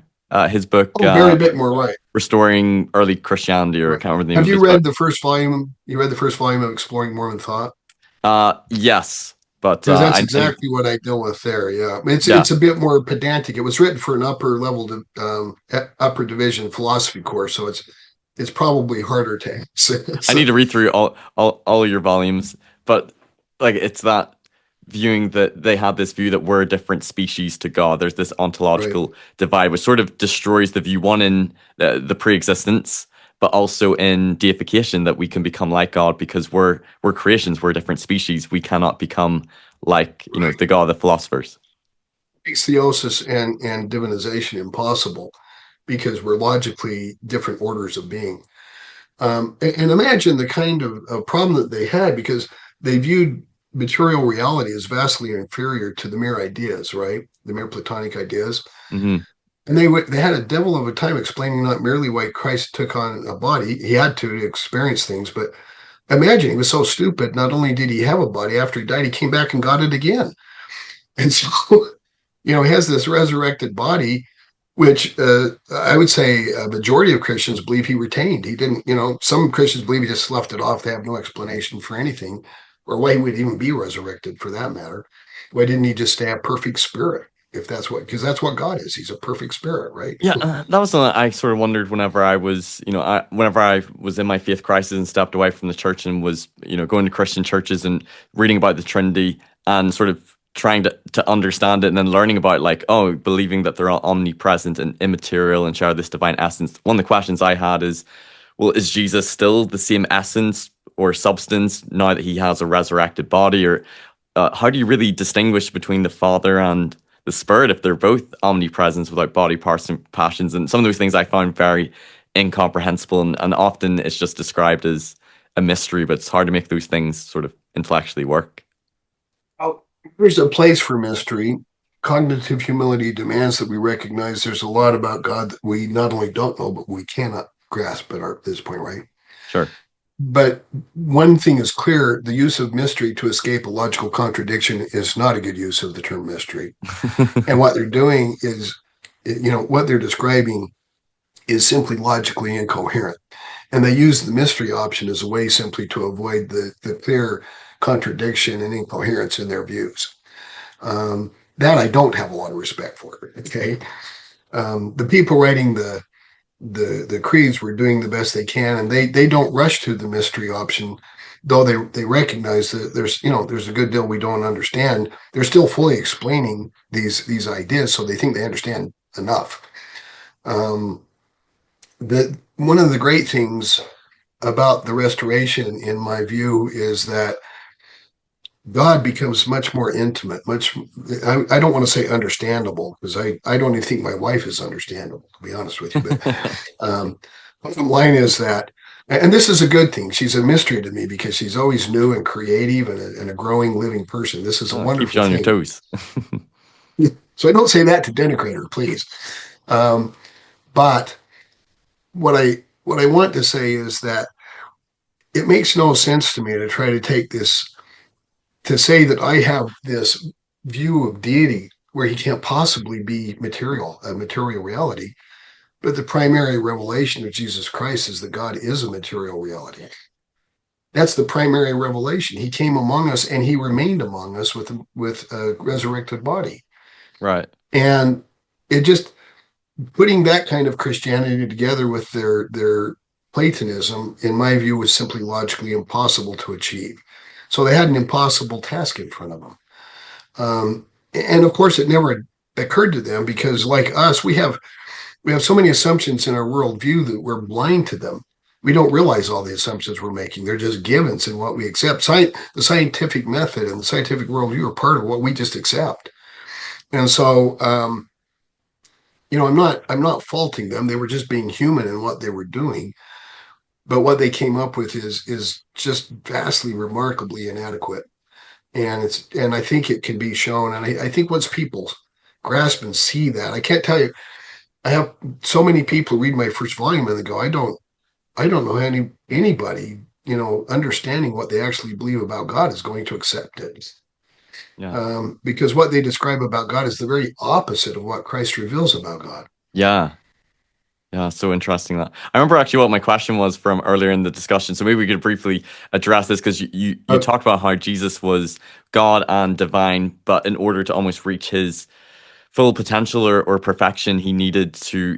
his book, Oh, Barry Bickmore, right. Restoring Early Christianity, or I Right. can't remember the name Have of you his read book. the first volume? You read the first volume of Exploring Mormon Thought? Yes, but Because that's I need, exactly what I deal with there. Yeah, yeah, it's a bit more pedantic. It was written for an upper level, upper division philosophy course, so it's probably harder to I access. need to read through all of your volumes, but like it's that viewing that they had this view that we're a different species to God. There's this Right. ontological divide, which sort of destroys the view one in the pre-existence, but also in deification that we can become like God because we're creations, we're a different species. We cannot become like Right. the God of the philosophers. Makes theosis and divinization impossible because we're logically different orders of being. And imagine the kind of problem that they had because they viewed material reality as vastly inferior to the mere ideas, right? The mere Platonic ideas. Hmm. And they had a devil of a time explaining not merely why Christ took on a body, he had to experience things, but imagine he was so stupid. Not only did he have a body, after he died, he came back and got it again. And so, he has this resurrected body, which I would say a majority of Christians believe he retained. He didn't, some Christians believe he just sloughed it off. They have no explanation for anything or why he would even be resurrected for that matter. Why didn't he just stay a perfect spirit? If that's because that's what God is. He's a perfect spirit, right? Yeah, that was something I sort of wondered whenever I was, whenever I was in my faith crisis and stepped away from the church and was, going to Christian churches and reading about the Trinity and sort of trying to understand it and then learning about like, oh, believing that they're all omnipresent and immaterial and share this divine essence. One of the questions I had is, well, is Jesus still the same essence or substance now that he has a resurrected body? Or how do you really distinguish between the Father and the Spirit if they're both omnipresent without body parts and passions? And some of those things I found very incomprehensible, and often it's just described as a mystery, but it's hard to make those things sort of intellectually work. Oh, there's a place for mystery. Cognitive humility demands that we recognize there's a lot about God that we not only don't know, but we cannot grasp at this point, right? Sure. But one thing is clear, the use of mystery to escape a logical contradiction is not a good use of the term mystery. And what they're doing is, what they're describing is simply logically incoherent. And they use the mystery option as a way simply to avoid the clear contradiction and incoherence in their views. That I don't have a lot of respect for. Okay. The people writing the creeds were doing the best they can, and they don't rush to the mystery option, though they recognize that there's a good deal we don't understand. They're still fully explaining these ideas, so they think they understand enough. That one of the great things about the restoration, in my view, is that God becomes much more intimate, I don't want to say understandable, because I don't even think my wife is understandable, to be honest with you. But bottom line is that, and this is a good thing, she's a mystery to me because she's always new and creative and a growing living person. This is a Keeps you wonderful on your thing. toes. So I don't say that to denigrate her, please. Um, but what I want to say is that it makes no sense to me to try to take this to say that I have this view of deity where he can't possibly be a material reality. But the primary revelation of Jesus Christ is that God is a material reality. That's the primary revelation. He came among us and he remained among us with a resurrected body. Right. And it just putting that kind of Christianity together with their Platonism, in my view, was simply logically impossible to achieve. So they had an impossible task in front of them. And of course, it never occurred to them because, like us, we have so many assumptions in our worldview that we're blind to them. We don't realize all the assumptions we're making. They're just givens in what we accept. The scientific method and the scientific worldview are part of what we just accept. And so, I'm not faulting them. They were just being human in what they were doing. But what they came up with is just vastly, remarkably inadequate. And I think it can be shown. And I think once people grasp and see that, I can't tell you. I have so many people read my first volume and they go, I don't know anybody, understanding what they actually believe about God is going to accept it. Yeah. Because what they describe about God is the very opposite of what Christ reveals about God. Yeah. Yeah, so interesting that. I remember actually what my question was from earlier in the discussion. So maybe we could briefly address this because you Uh, talked about how Jesus was God and divine, but in order to almost reach his full potential or perfection, he needed to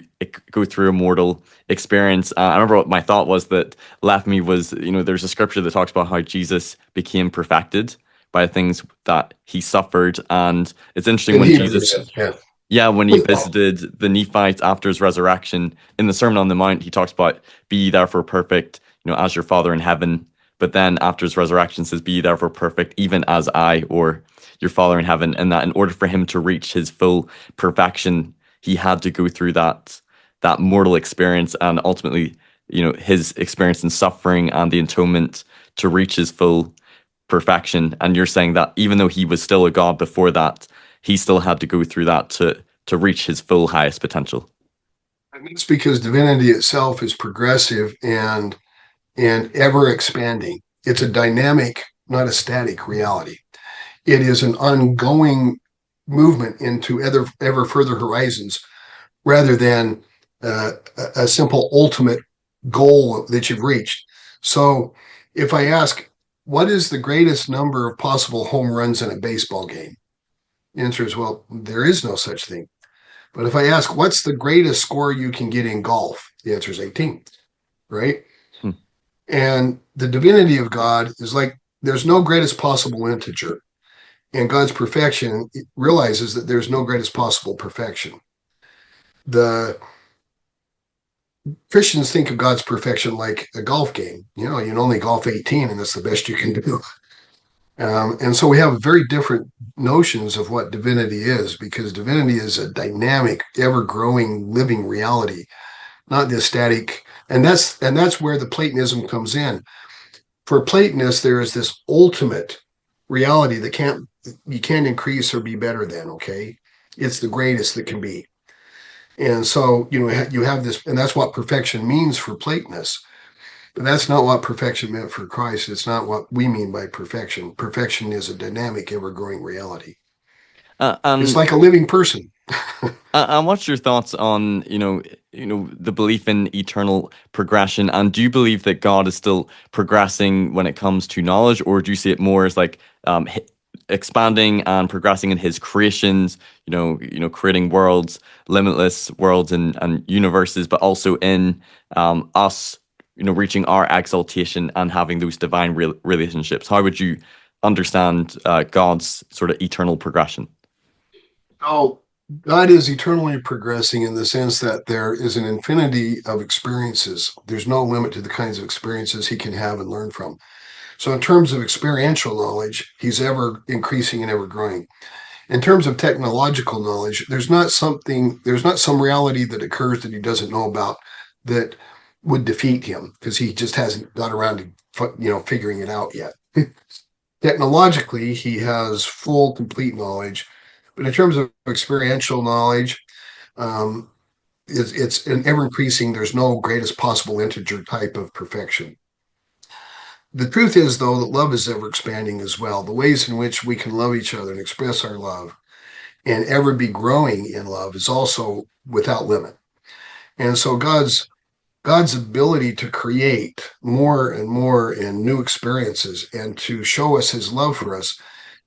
go through a mortal experience. I remember what my thought was that left me was, there's a scripture that talks about how Jesus became perfected by things that he suffered. And it's interesting in when Hebrews, Jesus, yeah. yeah, when he visited the Nephites after his resurrection in the Sermon on the Mount, he talks about be ye therefore perfect, as your Father in heaven. But then after his resurrection says, be ye therefore perfect, even as I, or your Father in heaven. And that in order for him to reach his full perfection, he had to go through that mortal experience and ultimately, his experience in suffering and the atonement to reach his full perfection. And you're saying that even though he was still a God before that, he still had to go through that to reach his full highest potential. And it's because divinity itself is progressive and ever expanding. It's a dynamic, not a static reality. It is an ongoing movement into ever further horizons rather than a simple ultimate goal that you've reached. So if I ask, what is the greatest number of possible home runs in a baseball game? The answer is, well, there is no such thing. But if I ask, what's the greatest score you can get in golf? The answer is 18, right? Hmm. And the divinity of God is like there's no greatest possible integer. And God's perfection realizes that there's no greatest possible perfection. The Christians think of God's perfection like a golf game. You can only golf 18, and that's the best you can do. And so we have very different notions of what divinity is, because divinity is a dynamic, ever-growing, living reality, not this static. And that's where the Platonism comes in. For Platonists, there is this ultimate reality that you can't increase or be better than. Okay, it's the greatest that can be. And so you have this, and that's what perfection means for Platonists. But that's not what perfection meant for Christ. It's not what we mean by perfection. Perfection is a dynamic, ever-growing reality. It's And like a living person. and what's your thoughts on the belief in eternal progression? And do you believe that God is still progressing when it comes to knowledge, or do you see it more as like expanding and progressing in His creations? Creating worlds, limitless worlds and universes, but also in us, reaching our exaltation and having those divine relationships. How would you understand God's sort of eternal progression? Oh, God is eternally progressing in the sense that there is an infinity of experiences. There's no limit to the kinds of experiences he can have and learn from. So, in terms of experiential knowledge, he's ever increasing and ever growing. In terms of technological knowledge, there's not some reality that occurs that he doesn't know about that would defeat him because he just hasn't got around to figuring it out yet. Technologically, he has full, complete knowledge, but in terms of experiential knowledge, um, it's an ever increasing. There's no greatest possible integer type of perfection. The truth is, though, that love is ever expanding as well. The ways in which we can love each other and express our love and ever be growing in love is also without limit. And so God's ability to create more and more and new experiences and to show us his love for us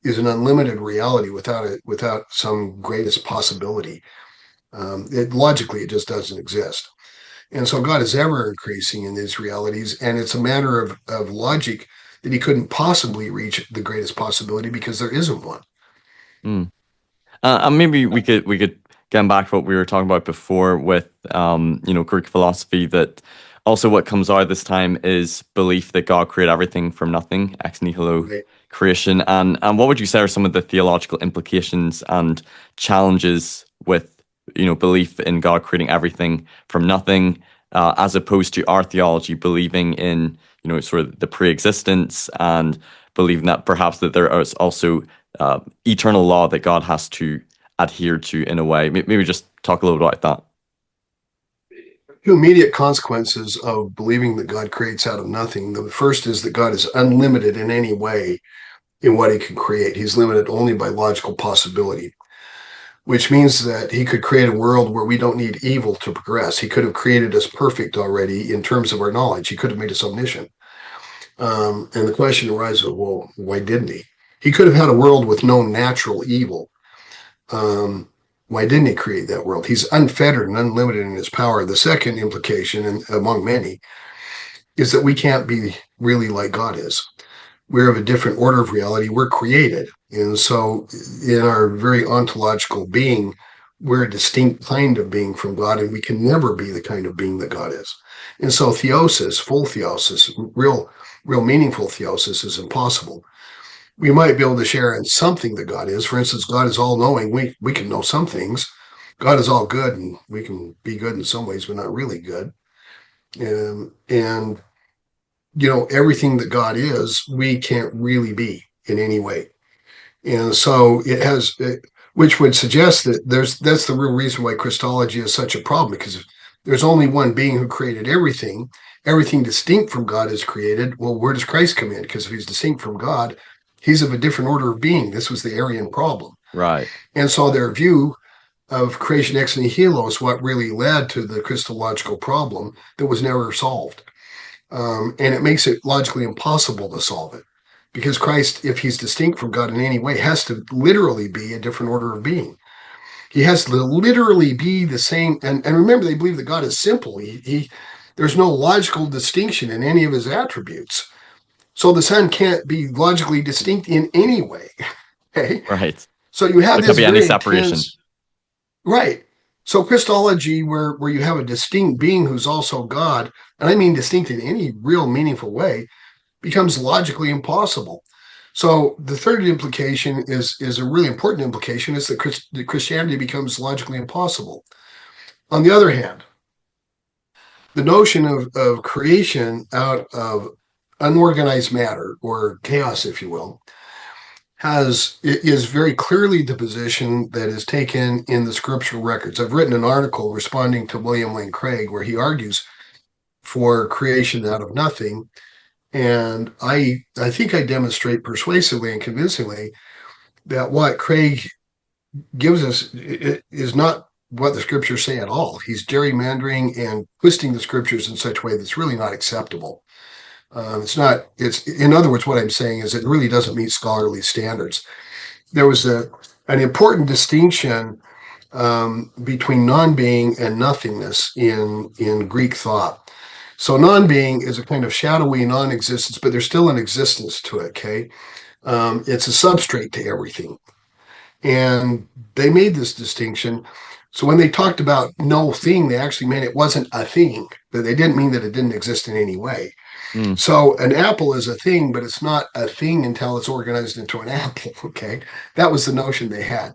is an unlimited reality without some greatest possibility. Logically, it just doesn't exist. And so God is ever increasing in these realities, and it's a matter of logic that he couldn't possibly reach the greatest possibility because there isn't one. Mm. And maybe we could get back to what we were talking about before with Greek philosophy, that also what comes out this time is belief that God created everything from nothing, ex-Nihilo Right? creation. And what would you say are some of the theological implications and challenges with belief in God creating everything from nothing, as opposed to our theology believing in sort of the pre-existence and believing that perhaps that there is also eternal law that God has to adhere to in a way. Maybe just talk a little bit about Two immediate consequences of believing that God creates out of nothing. The first is that God is unlimited in any way in what he can create. He's limited only by logical possibility, which means that he could create a world where we don't need evil to progress. He could have created us perfect already in terms of our knowledge. He could have made us omniscient. And the question arises, well, why didn't he? He could have had a world with no natural evil. Why didn't he create that world? He's unfettered and unlimited in his power. The second implication, and among many, is that we can't be really like God is. We're of a different order of reality. We're created. And so, in our very ontological being, we're a distinct kind of being from God, and we can never be the kind of being that God is. And so, theosis, full theosis, real meaningful theosis is impossible. We might be able to share in something that God is. For instance, God is all knowing. We can know some things. God is all good, and we can be good in some ways, but not really good. And everything that God is, we can't really be in any way. And so which would suggest that that's the real reason why Christology is such a problem, because there's only one being who created everything. Everything distinct from God is created. Well, where does Christ come in? Because if he's distinct from God, he's of a different order of being. This was the Arian problem. Right. And so their view of creation ex nihilo is what really led to the Christological problem that was never solved. And it makes it logically impossible to solve it, because Christ, if he's distinct from God in any way, has to literally be a different order of being. He has to literally be the same. And remember, they believe that God is simple. There's no logical distinction in any of his attributes. So the Son can't be logically distinct in any way. Okay. Right. So you have There could this be any very separation. intense, right. So Christology, where you have a distinct being who's also God, and I mean distinct in any real meaningful way, becomes logically impossible. So the third implication is a really important implication, is that Christianity becomes logically impossible. On the other hand, the notion of creation out of unorganized matter, or chaos, if you will, is very clearly the position that is taken in the scriptural records. I've written an article responding to William Lane Craig where he argues for creation out of nothing. And I think I demonstrate persuasively and convincingly that what Craig gives us is not what the scriptures say at all. He's gerrymandering and twisting the scriptures in such a way that's really not acceptable. It's in other words, what I'm saying is it really doesn't meet scholarly standards. There was an important distinction between non-being and nothingness in Greek thought. So non-being is a kind of shadowy non-existence, but there's still an existence to it. Okay, it's a substrate to everything, and they made this distinction. So when they talked about no thing, they actually meant it wasn't a thing. That they didn't mean that it didn't exist in any way. Mm. So an apple is a thing, but it's not a thing until it's organized into an apple. Okay, that was the notion they had.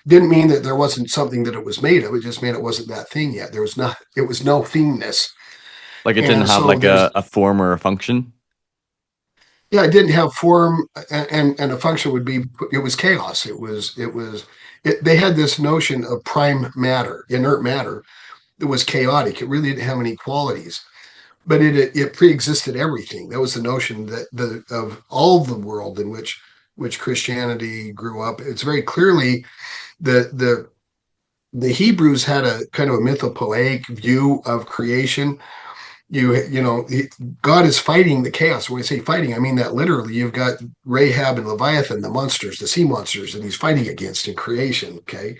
Didn't mean that there wasn't something that it was made of. It just meant it wasn't that thing yet. There was not. It was no thingness. Like it didn't And have so like there's, a form or a function. yeah, it didn't have form, and a function would be, it was chaos. They had this notion of prime matter, inert matter, that was chaotic. It really didn't have any qualities, but it pre-existed everything. That was the notion that of all the world in which Christianity grew up. It's very clearly the the Hebrews had a kind of a mythopoeic view of creation. God is fighting the chaos. When I say fighting, I mean that literally. You've got Rahab and Leviathan, the monsters, the sea monsters, and he's fighting against in creation. Okay,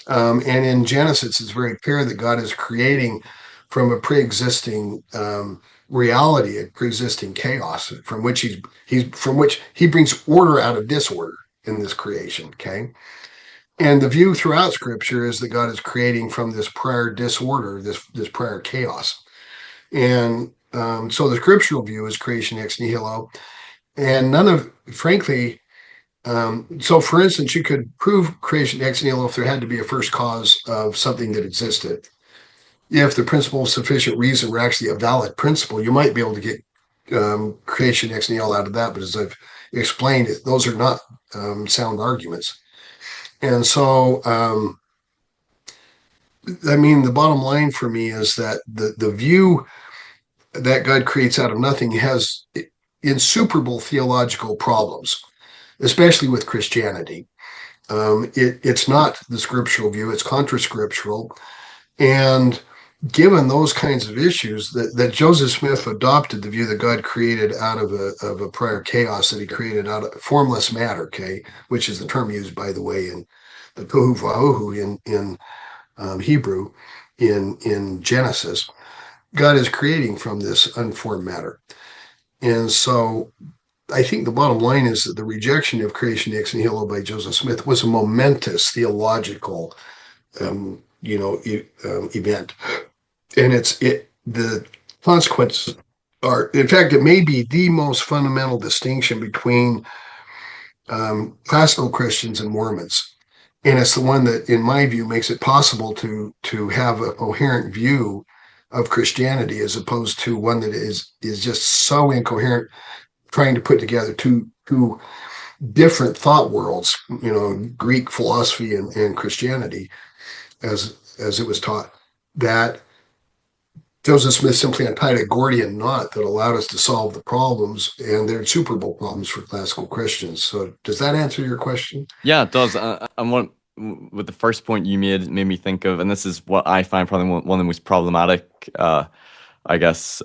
and in Genesis, it's very clear that God is creating from a pre-existing reality, a pre-existing chaos, from which he brings order out of disorder in this creation. Okay, and the view throughout Scripture is that God is creating from this prior disorder, this prior chaos, and so the scriptural view is creation ex nihilo, and frankly, so for instance, you could prove creation ex nihilo if there had to be a first cause of something that existed. If the principle of sufficient reason were actually a valid principle, you might be able to get creation ex nihilo out of that. But as I've explained, those are not sound arguments. And so, I mean, the bottom line for me is that the view that God creates out of nothing has insuperable theological problems, especially with Christianity. It's not the scriptural view, it's contra-scriptural. And given those kinds of issues, that Joseph Smith adopted the view that God created out of a prior chaos, that he created out of formless matter, okay, which is the term used, by the way, in the tohu vahohu in Hebrew, in Genesis. God is creating from this unformed matter. And so I think the bottom line is that the rejection of creation ex nihilo by Joseph Smith was a momentous theological, event, and the consequences are, in fact, it may be the most fundamental distinction between classical Christians and Mormons, and it's the one that, in my view, makes it possible to have a coherent view of Christianity as opposed to one that is just so incoherent, trying to put together two different thought worlds, Greek philosophy and Christianity, as it was taught. That Joseph Smith simply untied a Gordian knot that allowed us to solve the problems, and they're insuperable problems for classical Christians. So, does that answer your question? Yeah, it does. And what with the first point you made me think of, and this is what I find probably one of the most problematic, I guess,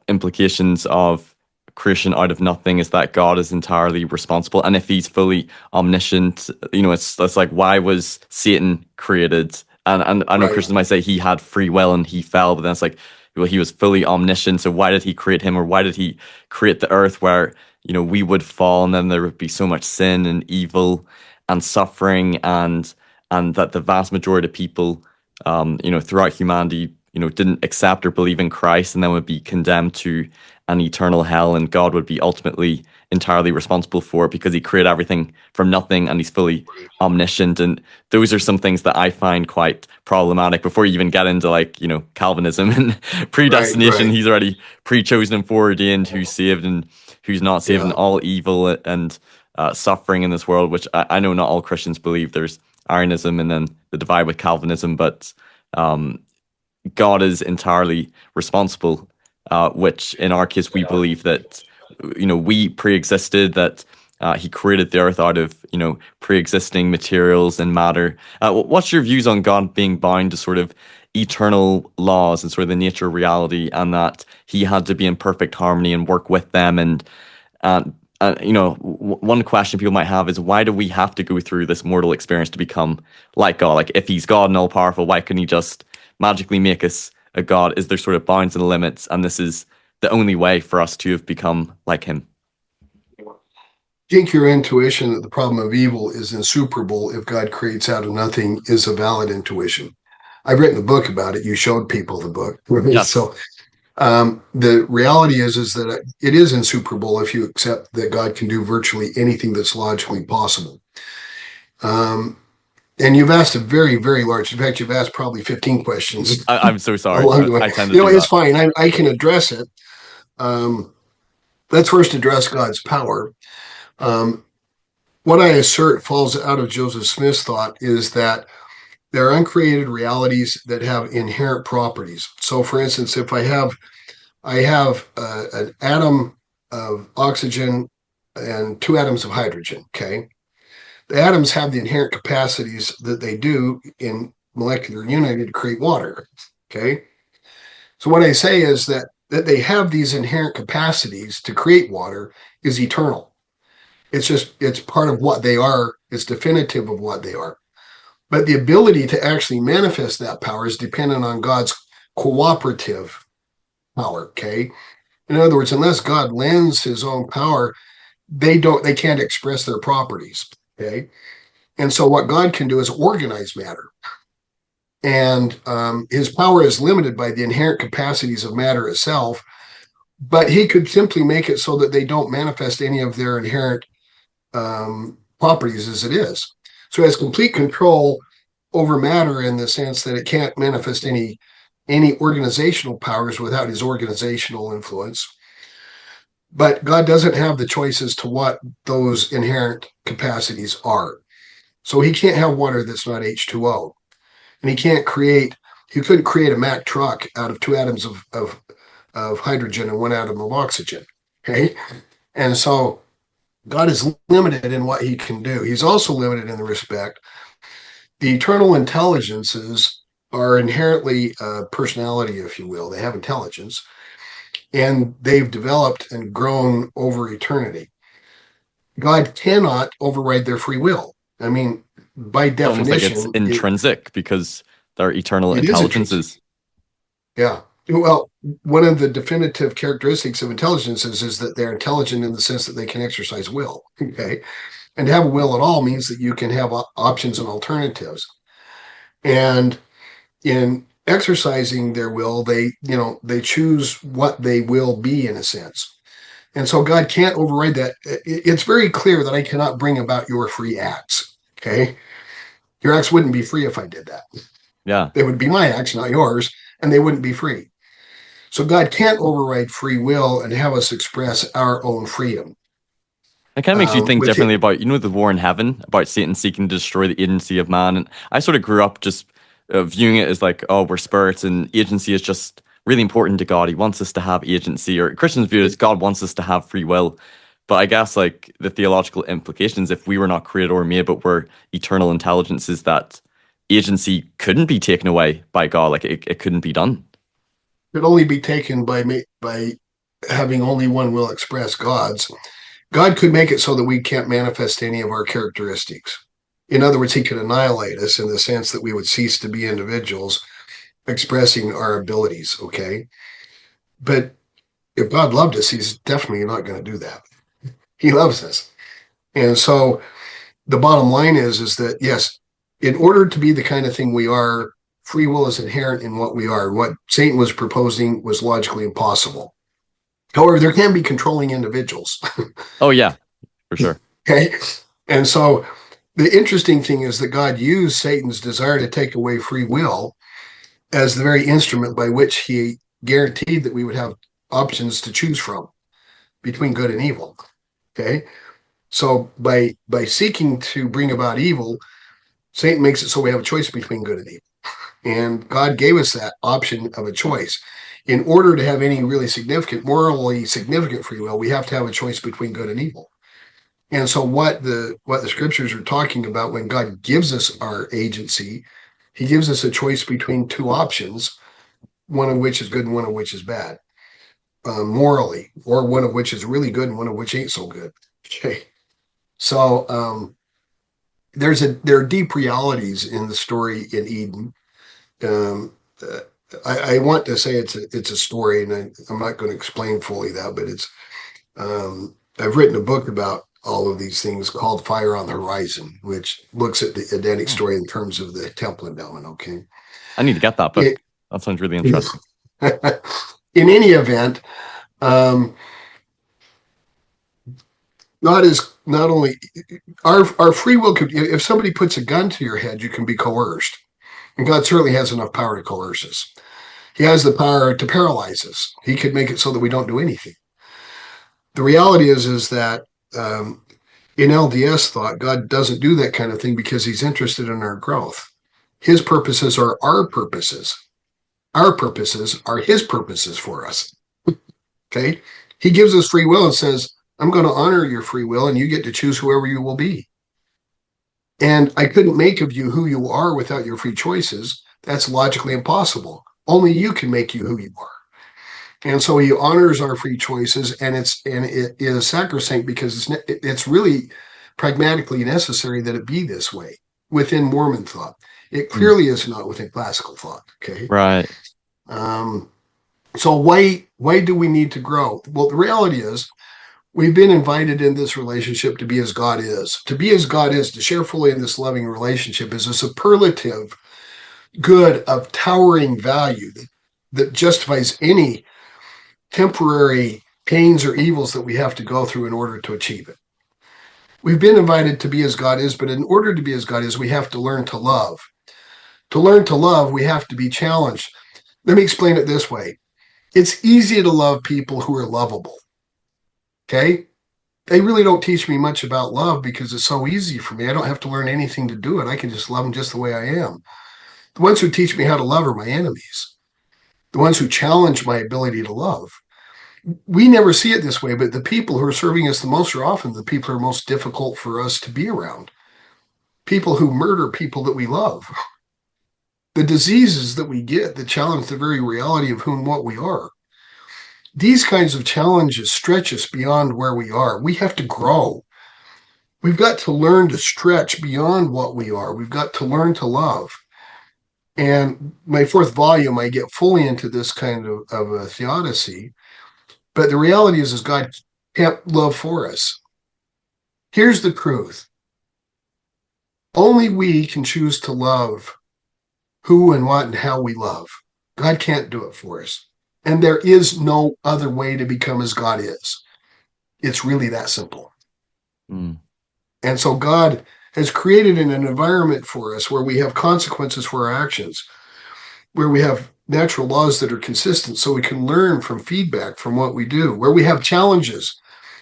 implications of creation out of nothing is that God is entirely responsible, and if He's fully omniscient, it's like, why was Satan created? And I know Right. Christians might say he had free will and he fell, but then it's like, well, he was fully omniscient, so why did He create him, or why did He create the earth where we would fall, and then there would be so much sin and evil and suffering, and that the vast majority of people, throughout humanity, didn't accept or believe in Christ, and then would be condemned to an eternal hell, and God would be ultimately entirely responsible for it because He created everything from nothing and He's fully omniscient. And those are some things that I find quite problematic before you even get into Calvinism and Right. predestination. Right. He's already pre-chosen and foreordained who's saved and who's not saved, and Yeah. all evil and suffering in this world, which I know not all Christians believe. There's Arianism and then the divide with Calvinism, but God is entirely responsible, which in our case, we believe that, we pre-existed, that He created the earth out of, pre-existing materials and matter. What's your views on God being bound to sort of eternal laws and sort of the nature of reality, and that He had to be in perfect harmony and work with them? And one question people might have is, why do we have to go through this mortal experience to become like God? Like, if He's God and all powerful, why couldn't He just magically make us a God? Is there sort of bounds and limits, and this is the only way for us to have become like Him? I think your intuition that the problem of evil is insuperable if God creates out of nothing is a valid intuition. I've written a book about it. You showed people the book. Yes. So the reality is that it is insuperable if you accept that God can do virtually anything that's logically possible. And you've asked a very, very large, in fact, you've asked probably 15 questions I'm so sorry. along the way. I tend to do It's that. fine. I can address it. Let's first address God's power. Um, what I assert falls out of Joseph Smith's thought is that there are uncreated realities that have inherent properties. So, for instance, if I have an atom of oxygen and two atoms of hydrogen. Okay, the atoms have the inherent capacities that they do in molecular unity to create water. Okay. So what I say is that they have these inherent capacities to create water is eternal. It's part of what they are. It's definitive of what they are. But the ability to actually manifest that power is dependent on God's cooperative power. Okay. In other words, unless God lends his own power, they can't express their properties. Okay. And so what God can do is organize matter. And his power is limited by the inherent capacities of matter itself, but he could simply make it so that they don't manifest any of their inherent properties as it is. So he has complete control over matter in the sense that it can't manifest any organizational powers without his organizational influence. But God doesn't have the choice as to what those inherent capacities are. So he can't have water that's not H2O. And he couldn't create a Mack truck out of 2 atoms of hydrogen and 1 atom of oxygen. Okay. And so God is limited in what he can do. He's also limited in the respect the eternal intelligences are inherently personality, if you will. They have intelligence, and they've developed and grown over eternity. God cannot override their free will. I mean, by Almost like it's definition, intrinsic because their eternal it is intrinsic. intelligences. Yeah. Well, one of the definitive characteristics of intelligences is that they're intelligent in the sense that they can exercise will. Okay. And to have a will at all means that you can have options and alternatives. And in exercising their will, they choose what they will be in a sense. And so God can't override that. It's very clear that I cannot bring about your free acts. Okay. Your acts wouldn't be free if I did that. Yeah. They would be my acts, not yours, and they wouldn't be free. So God can't override free will and have us express our own freedom. It kind of makes you think differently about, the war in heaven, about Satan seeking to destroy the agency of man. And I sort of grew up just viewing it as like, oh, we're spirits and agency is just really important to God. He wants us to have agency, or Christians view it as God wants us to have free will. But I guess like the theological implications, if we were not created or made, but were eternal intelligences, that agency couldn't be taken away by God. Like it couldn't be done. It could only be taken by having only one will express God's. God could make it so that we can't manifest any of our characteristics. In other words, he could annihilate us in the sense that we would cease to be individuals expressing our abilities, okay? But if God loved us, he's definitely not going to do that. He loves us. And so the bottom line is that, yes, in order to be the kind of thing we are, free will is inherent in what we are. What Satan was proposing was logically impossible. However, there can be controlling individuals. Oh, yeah, for sure. Okay. And so the interesting thing is that God used Satan's desire to take away free will as the very instrument by which he guaranteed that we would have options to choose from between good and evil. Okay. So by seeking to bring about evil, Satan makes it so we have a choice between good and evil. And God gave us that option of a choice. In order to have any really morally significant free will, we have to have a choice between good and evil. And so what the scriptures are talking about when God gives us our agency, he gives us a choice between 2 options, one of which is good and one of which is bad, morally, or one of which is really good and one of which ain't so good. Okay. So there are deep realities in the story in Eden. I want to say it's a story, and I'm not going to explain fully that, but it's I've written a book about all of these things called Fire on the Horizon, which looks at the Edenic story in terms of the temple endowment. Okay, I need to get that book. That sounds really interesting. In any event, God is not only our free will. If somebody puts a gun to your head, you can be coerced. And God certainly has enough power to coerce us. He has the power to paralyze us. He could make it so that we don't do anything. The reality is that in LDS thought, God doesn't do that kind of thing because he's interested in our growth. His purposes are our purposes. Our purposes are his purposes for us. Okay? He gives us free will and says, I'm going to honor your free will and you get to choose whoever you will be. And I couldn't make of you who you are without your free choices. That's logically impossible. Only you can make you who you are. And so he honors our free choices, and it is sacrosanct because it's really pragmatically necessary that it be this way within Mormon thought. It clearly is not within classical thought. Okay. Right. Um, so why do we need to grow? Well, the reality is we've been invited in this relationship to be as God is. To be as God is, to share fully in this loving relationship, is a superlative good of towering value that justifies any temporary pains or evils that we have to go through in order to achieve it. We've been invited to be as God is, but in order to be as God is, we have to learn to love. To learn to love, we have to be challenged. Let me explain it this way. It's easy to love people who are lovable. Okay? They really don't teach me much about love because it's so easy for me. I don't have to learn anything to do it. I can just love them just the way I am. The ones who teach me how to love are my enemies. The ones who challenge my ability to love. We never see it this way, but the people who are serving us the most are often the people who are most difficult for us to be around. People who murder people that we love. The diseases that we get that challenge the very reality of who and what we are. These kinds of challenges stretch us beyond where we are. We have to grow. We've got to learn to stretch beyond what we are. We've got to learn to love. And my fourth volume, I get fully into this kind of a theodicy. But the reality is God kept love for us. Here's the truth. Only we can choose to love who and what and how we love. God can't do it for us. And there is no other way to become as God is. It's really that simple. Mm. And so God has created an environment for us where we have consequences for our actions, where we have natural laws that are consistent so we can learn from feedback from what we do, where we have challenges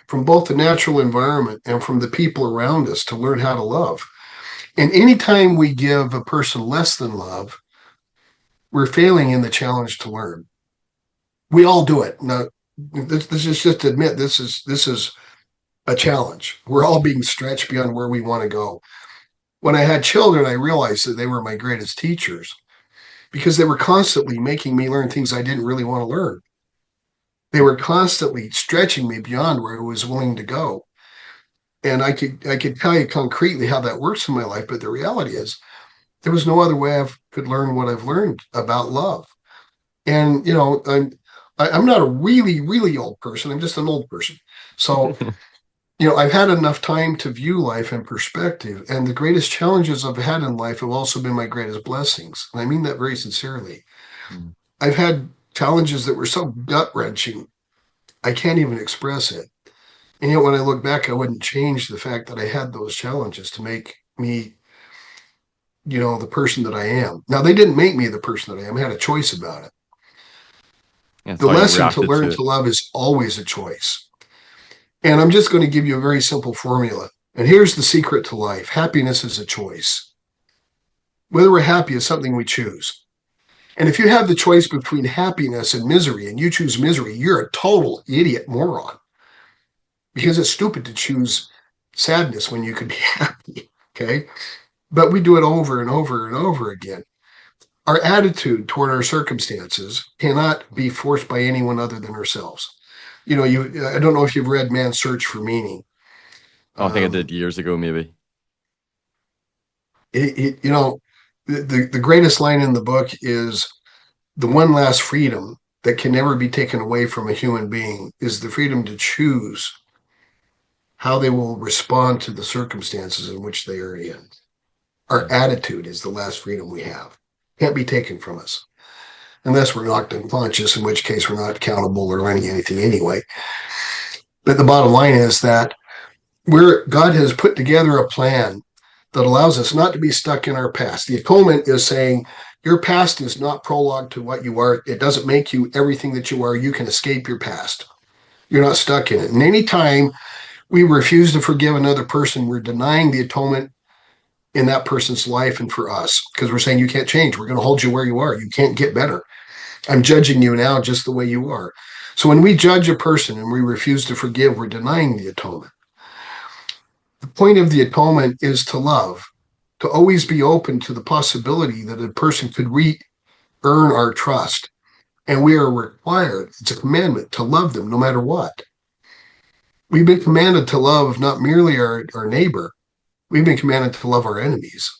from both the natural environment and from the people around us to learn how to love. And anytime we give a person less than love, we're failing in the challenge to learn. We all do it. Now, this is just to admit this is a challenge. We're all being stretched beyond where we want to go. When I had children, I realized that they were my greatest teachers because they were constantly making me learn things I didn't really want to learn. They were constantly stretching me beyond where I was willing to go. And I could tell you concretely how that works in my life, but the reality is there was no other way I could learn what I've learned about love. And I'm not a really, really old person. I'm just an old person. So I've had enough time to view life in perspective, and the greatest challenges I've had in life have also been my greatest blessings. And I mean that very sincerely. Mm. I've had challenges that were so gut-wrenching, I can't even express it. And yet when I look back, I wouldn't change the fact that I had those challenges to make me, the person that I am. Now, they didn't make me the person that I am. I had a choice about it. Yeah, The how you lesson to reacted learn to to it. love is always a choice. And I'm just going to give you a very simple formula. And here's the secret to life. Happiness is a choice. Whether we're happy is something we choose. And if you have the choice between happiness and misery and you choose misery, you're a total idiot moron. Because it's stupid to choose sadness when you could be happy. Okay. But we do it over and over and over again. Our attitude toward our circumstances cannot be forced by anyone other than ourselves. I don't know if you've read Man's Search for Meaning. Oh, I think I Um, did years ago, maybe. the greatest line in the book is the one last freedom that can never be taken away from a human being is the freedom to choose how they will respond to the circumstances in which they are in. Our Yeah. attitude is the last freedom we have. Can't be taken from us unless we're knocked unconscious, in which case we're not accountable or learning anything anyway. But the bottom line is that God has put together a plan that allows us not to be stuck in our past. The atonement is saying your past is not prologue to what you are. It doesn't make you everything that you are. You can escape your past. You're not stuck in it. And anytime we refuse to forgive another person, we're denying the atonement in that person's life and for us, because we're saying you can't change. We're going to hold you where you are. You can't get better. I'm judging you now just the way you are. So when we judge a person and we refuse to forgive, we're denying the atonement. The point of the atonement is to love. to always be open to the possibility that a person could earn our trust. And we are required, it's a commandment, to love them no matter what. We've been commanded to love not merely our neighbor, we've been commanded to love our enemies.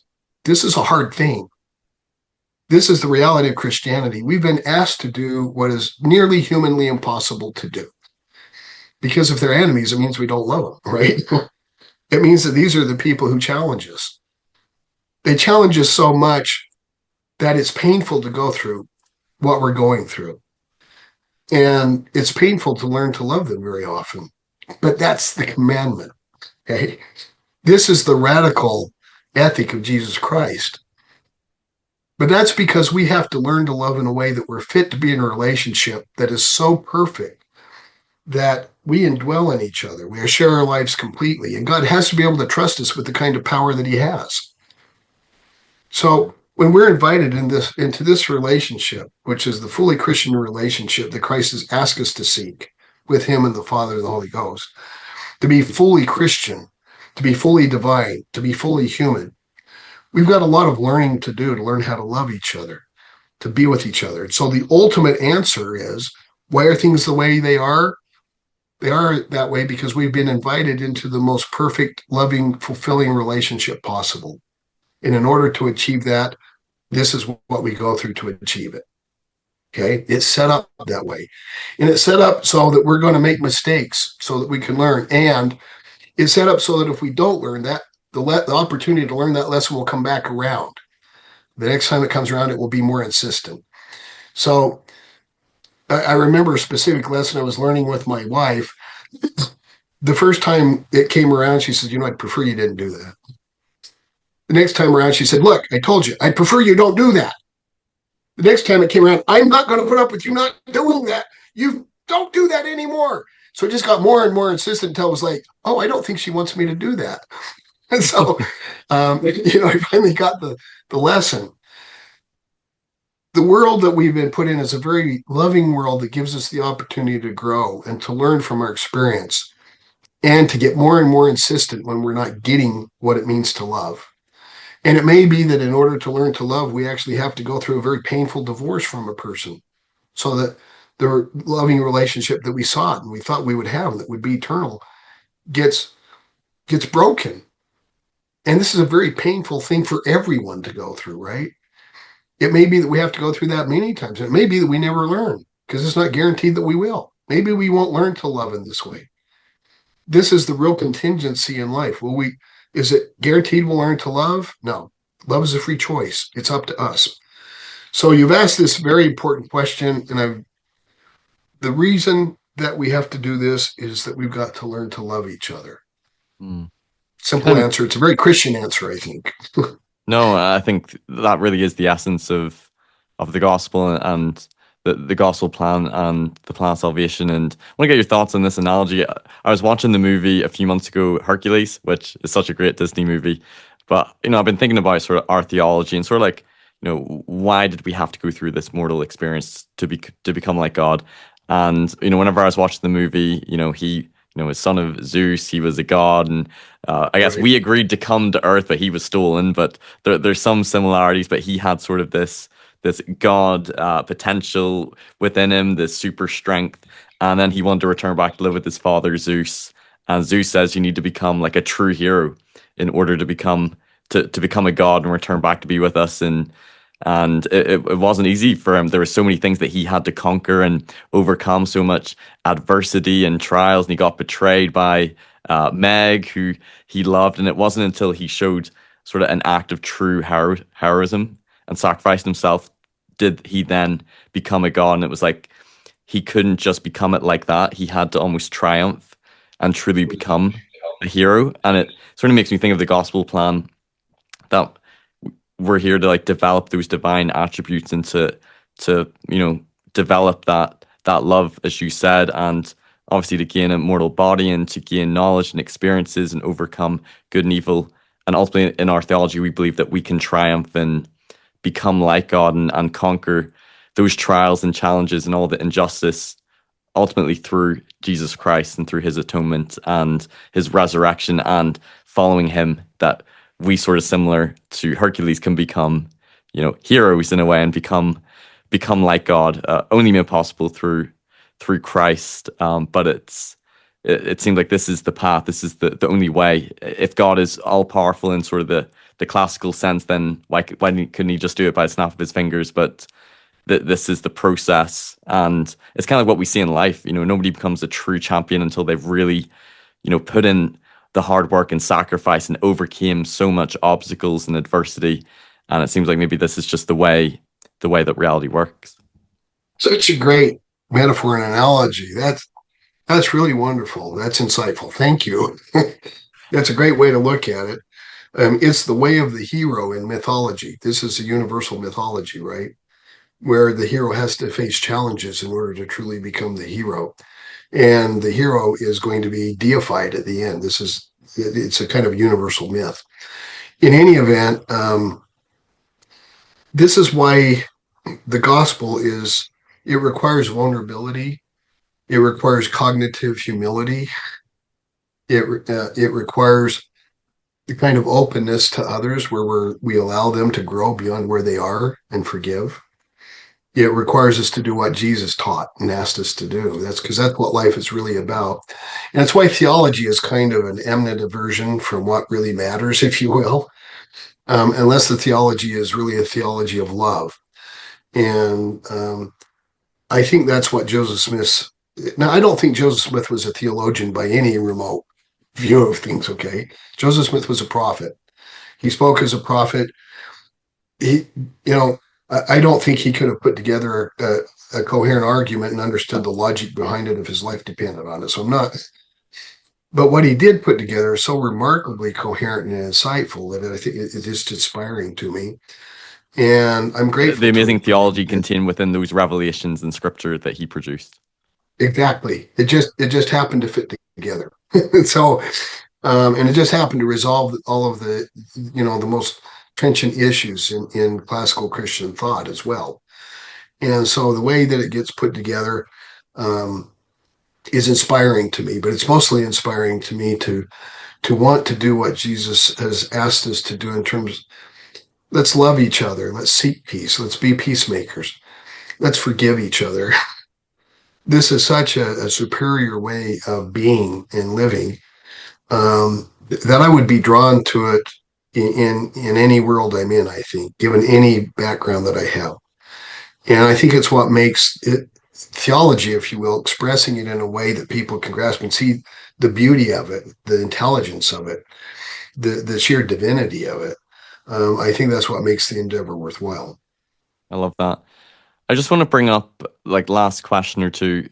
This is a hard thing. This is the reality of Christianity. We've been asked to do what is nearly humanly impossible to do. Because if they're enemies, it means we don't love them, right? It means that these are the people who challenge us. They challenge us so much that it's painful to go through what we're going through. And it's painful to learn to love them very often. But that's the commandment. Okay? This is the radical ethic of Jesus Christ. But that's because we have to learn to love in a way that we're fit to be in a relationship that is so perfect that we indwell in each other. We share our lives completely. And God has to be able to trust us with the kind of power that he has. So when we're invited into this relationship, which is the fully Christian relationship that Christ has asked us to seek with him and the Father and the Holy Ghost, to be fully Christian, to be fully divine, to be fully human, we've got a lot of learning to do to learn how to love each other, to be with each other. And so the ultimate answer is, why are things the way they are? They are that way because we've been invited into the most perfect, loving, fulfilling relationship possible. And in order to achieve that, this is what we go through to achieve it. Okay? It's set up that way. And it's set up so that we're going to make mistakes so that we can learn. And it's set up so that if we don't learn that, the opportunity to learn that lesson will come back around. The next time it comes around, it will be more insistent. So I remember a specific lesson I was learning with my wife. The first time it came around, she said, I'd prefer you didn't do that. The next time around, she said, look, I told you, I'd prefer you don't do that. The next time it came around, I'm not going to put up with you not doing that. You don't do that anymore. So it just got more and more insistent until it was like, oh, I don't think she wants me to do that. And so, I finally got the lesson. The world that we've been put in is a very loving world that gives us the opportunity to grow and to learn from our experience and to get more and more insistent when we're not getting what it means to love. And it may be that in order to learn to love, we actually have to go through a very painful divorce from a person so that the loving relationship that we sought and we thought we would have that would be eternal gets broken. And this is a very painful thing for everyone to go through, right? It may be that we have to go through that many times. It may be that we never learn because it's not guaranteed that we will. Maybe we won't learn to love in this way. This is the real contingency in life. Is it guaranteed we'll learn to love? No. Love is a free choice. It's up to us. So you've asked this very important question, and the reason that we have to do this is that we've got to learn to love each other. Simple answer. It's a very Christian answer, I think. No, I think that really is the essence of the gospel and the gospel plan and the plan of salvation. And I want to get your thoughts on this analogy. I was watching the movie a few months ago, Hercules, which is such a great Disney movie. But, I've been thinking about sort of our theology and sort of like, why did we have to go through this mortal experience to become like God? And, whenever I was watching the movie, he was son of Zeus, he was a god, and I guess we agreed to come to Earth, but he was stolen. But there's some similarities, but he had sort of this god potential within him, this super strength, and then he wanted to return back to live with his father Zeus. And Zeus says you need to become like a true hero in order to become a god and return back to be with us. And it wasn't easy for him. There were so many things that he had to conquer and overcome, so much adversity and trials. And he got betrayed by Meg, who he loved. And it wasn't until he showed sort of an act of true heroism and sacrificed himself did he then become a god. And it was like he couldn't just become it like that. He had to almost triumph and truly become a hero. And it sort of makes me think of the gospel plan, that we're here to like develop those divine attributes and to develop that love, as you said, and obviously to gain a mortal body and to gain knowledge and experiences and overcome good and evil. And ultimately in our theology, we believe that we can triumph and become like God and conquer those trials and challenges and all the injustice ultimately through Jesus Christ and through his atonement and his resurrection and following him, that we sort of similar to Hercules can become, heroes in a way and become like God, only made possible through Christ. But it seems like this is the path. This is the only way. If God is all powerful in sort of the classical sense, then why couldn't he just do it by a snap of his fingers? But this is the process, and it's kind of like what we see in life. Nobody becomes a true champion until they've really, put in the hard work and sacrifice and overcame so much obstacles and adversity. And it seems like maybe this is just the way that reality works. Such a great metaphor and analogy. That's really wonderful. That's insightful. Thank you. That's a great way to look at it. It's the way of the hero in mythology. This is a universal mythology, right? Where the hero has to face challenges in order to truly become the hero. And the hero is going to be deified at the end. It's a kind of universal myth. In any event, this is why the gospel it requires vulnerability. It requires cognitive humility. It requires the kind of openness to others where we allow them to grow beyond where they are and forgive. It requires us to do what Jesus taught and asked us to do. That's what life is really about. And that's why theology is kind of an eminent aversion from what really matters, if you will, unless the theology is really a theology of love. And I think that's what Joseph Smith's. Now, I don't think Joseph Smith was a theologian by any remote view of things, okay? Joseph Smith was a prophet. He spoke as a prophet. I don't think he could have put together a coherent argument and understood the logic behind it if his life depended on it. So I'm not. But what he did put together is so remarkably coherent and insightful that I think it is inspiring to me. And I'm grateful. The amazing theology contained within those revelations in scripture that he produced. Exactly. It just happened to fit together. So, and it just happened to resolve all of the most trenchant issues in classical Christian thought as well. And so the way that it gets put together is inspiring to me, but it's mostly inspiring to me to want to do what Jesus has asked us to do in terms, let's love each other, let's seek peace, let's be peacemakers, let's forgive each other. This is such a superior way of being and living that I would be drawn to it in any world I'm in, I think, given any background that I have. And I think it's what makes it theology, if you will, expressing it in a way that people can grasp and see the beauty of it, the intelligence of it, the sheer divinity of it. I think that's what makes the endeavor worthwhile. I love that. I just want to bring up, like, last question or two.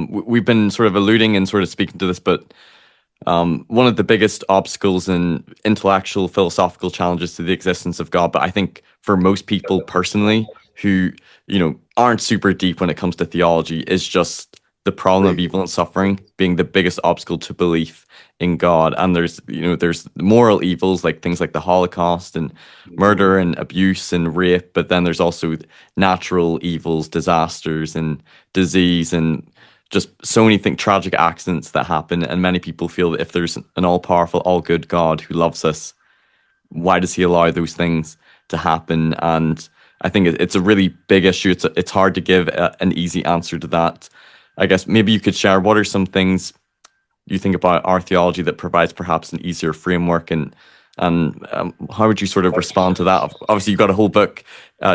We've been sort of alluding and sort of speaking to this, but one of the biggest obstacles and intellectual, philosophical challenges to the existence of God, but I think for most people personally who, aren't super deep when it comes to theology, is just the problem of evil and suffering being the biggest obstacle to belief in God. And there's moral evils, like things like the Holocaust and murder and abuse and rape, but then there's also natural evils, disasters and disease and just so many tragic accidents that happen. And many people feel that if there's an all-powerful, all-good God who loves us, why does he allow those things to happen? And I think it's a really big issue. It's hard to give an easy answer to that. I guess maybe you could share what are some things you think about our theology that provides perhaps an easier framework, and how would you sort of respond to that? Obviously, you've got a whole book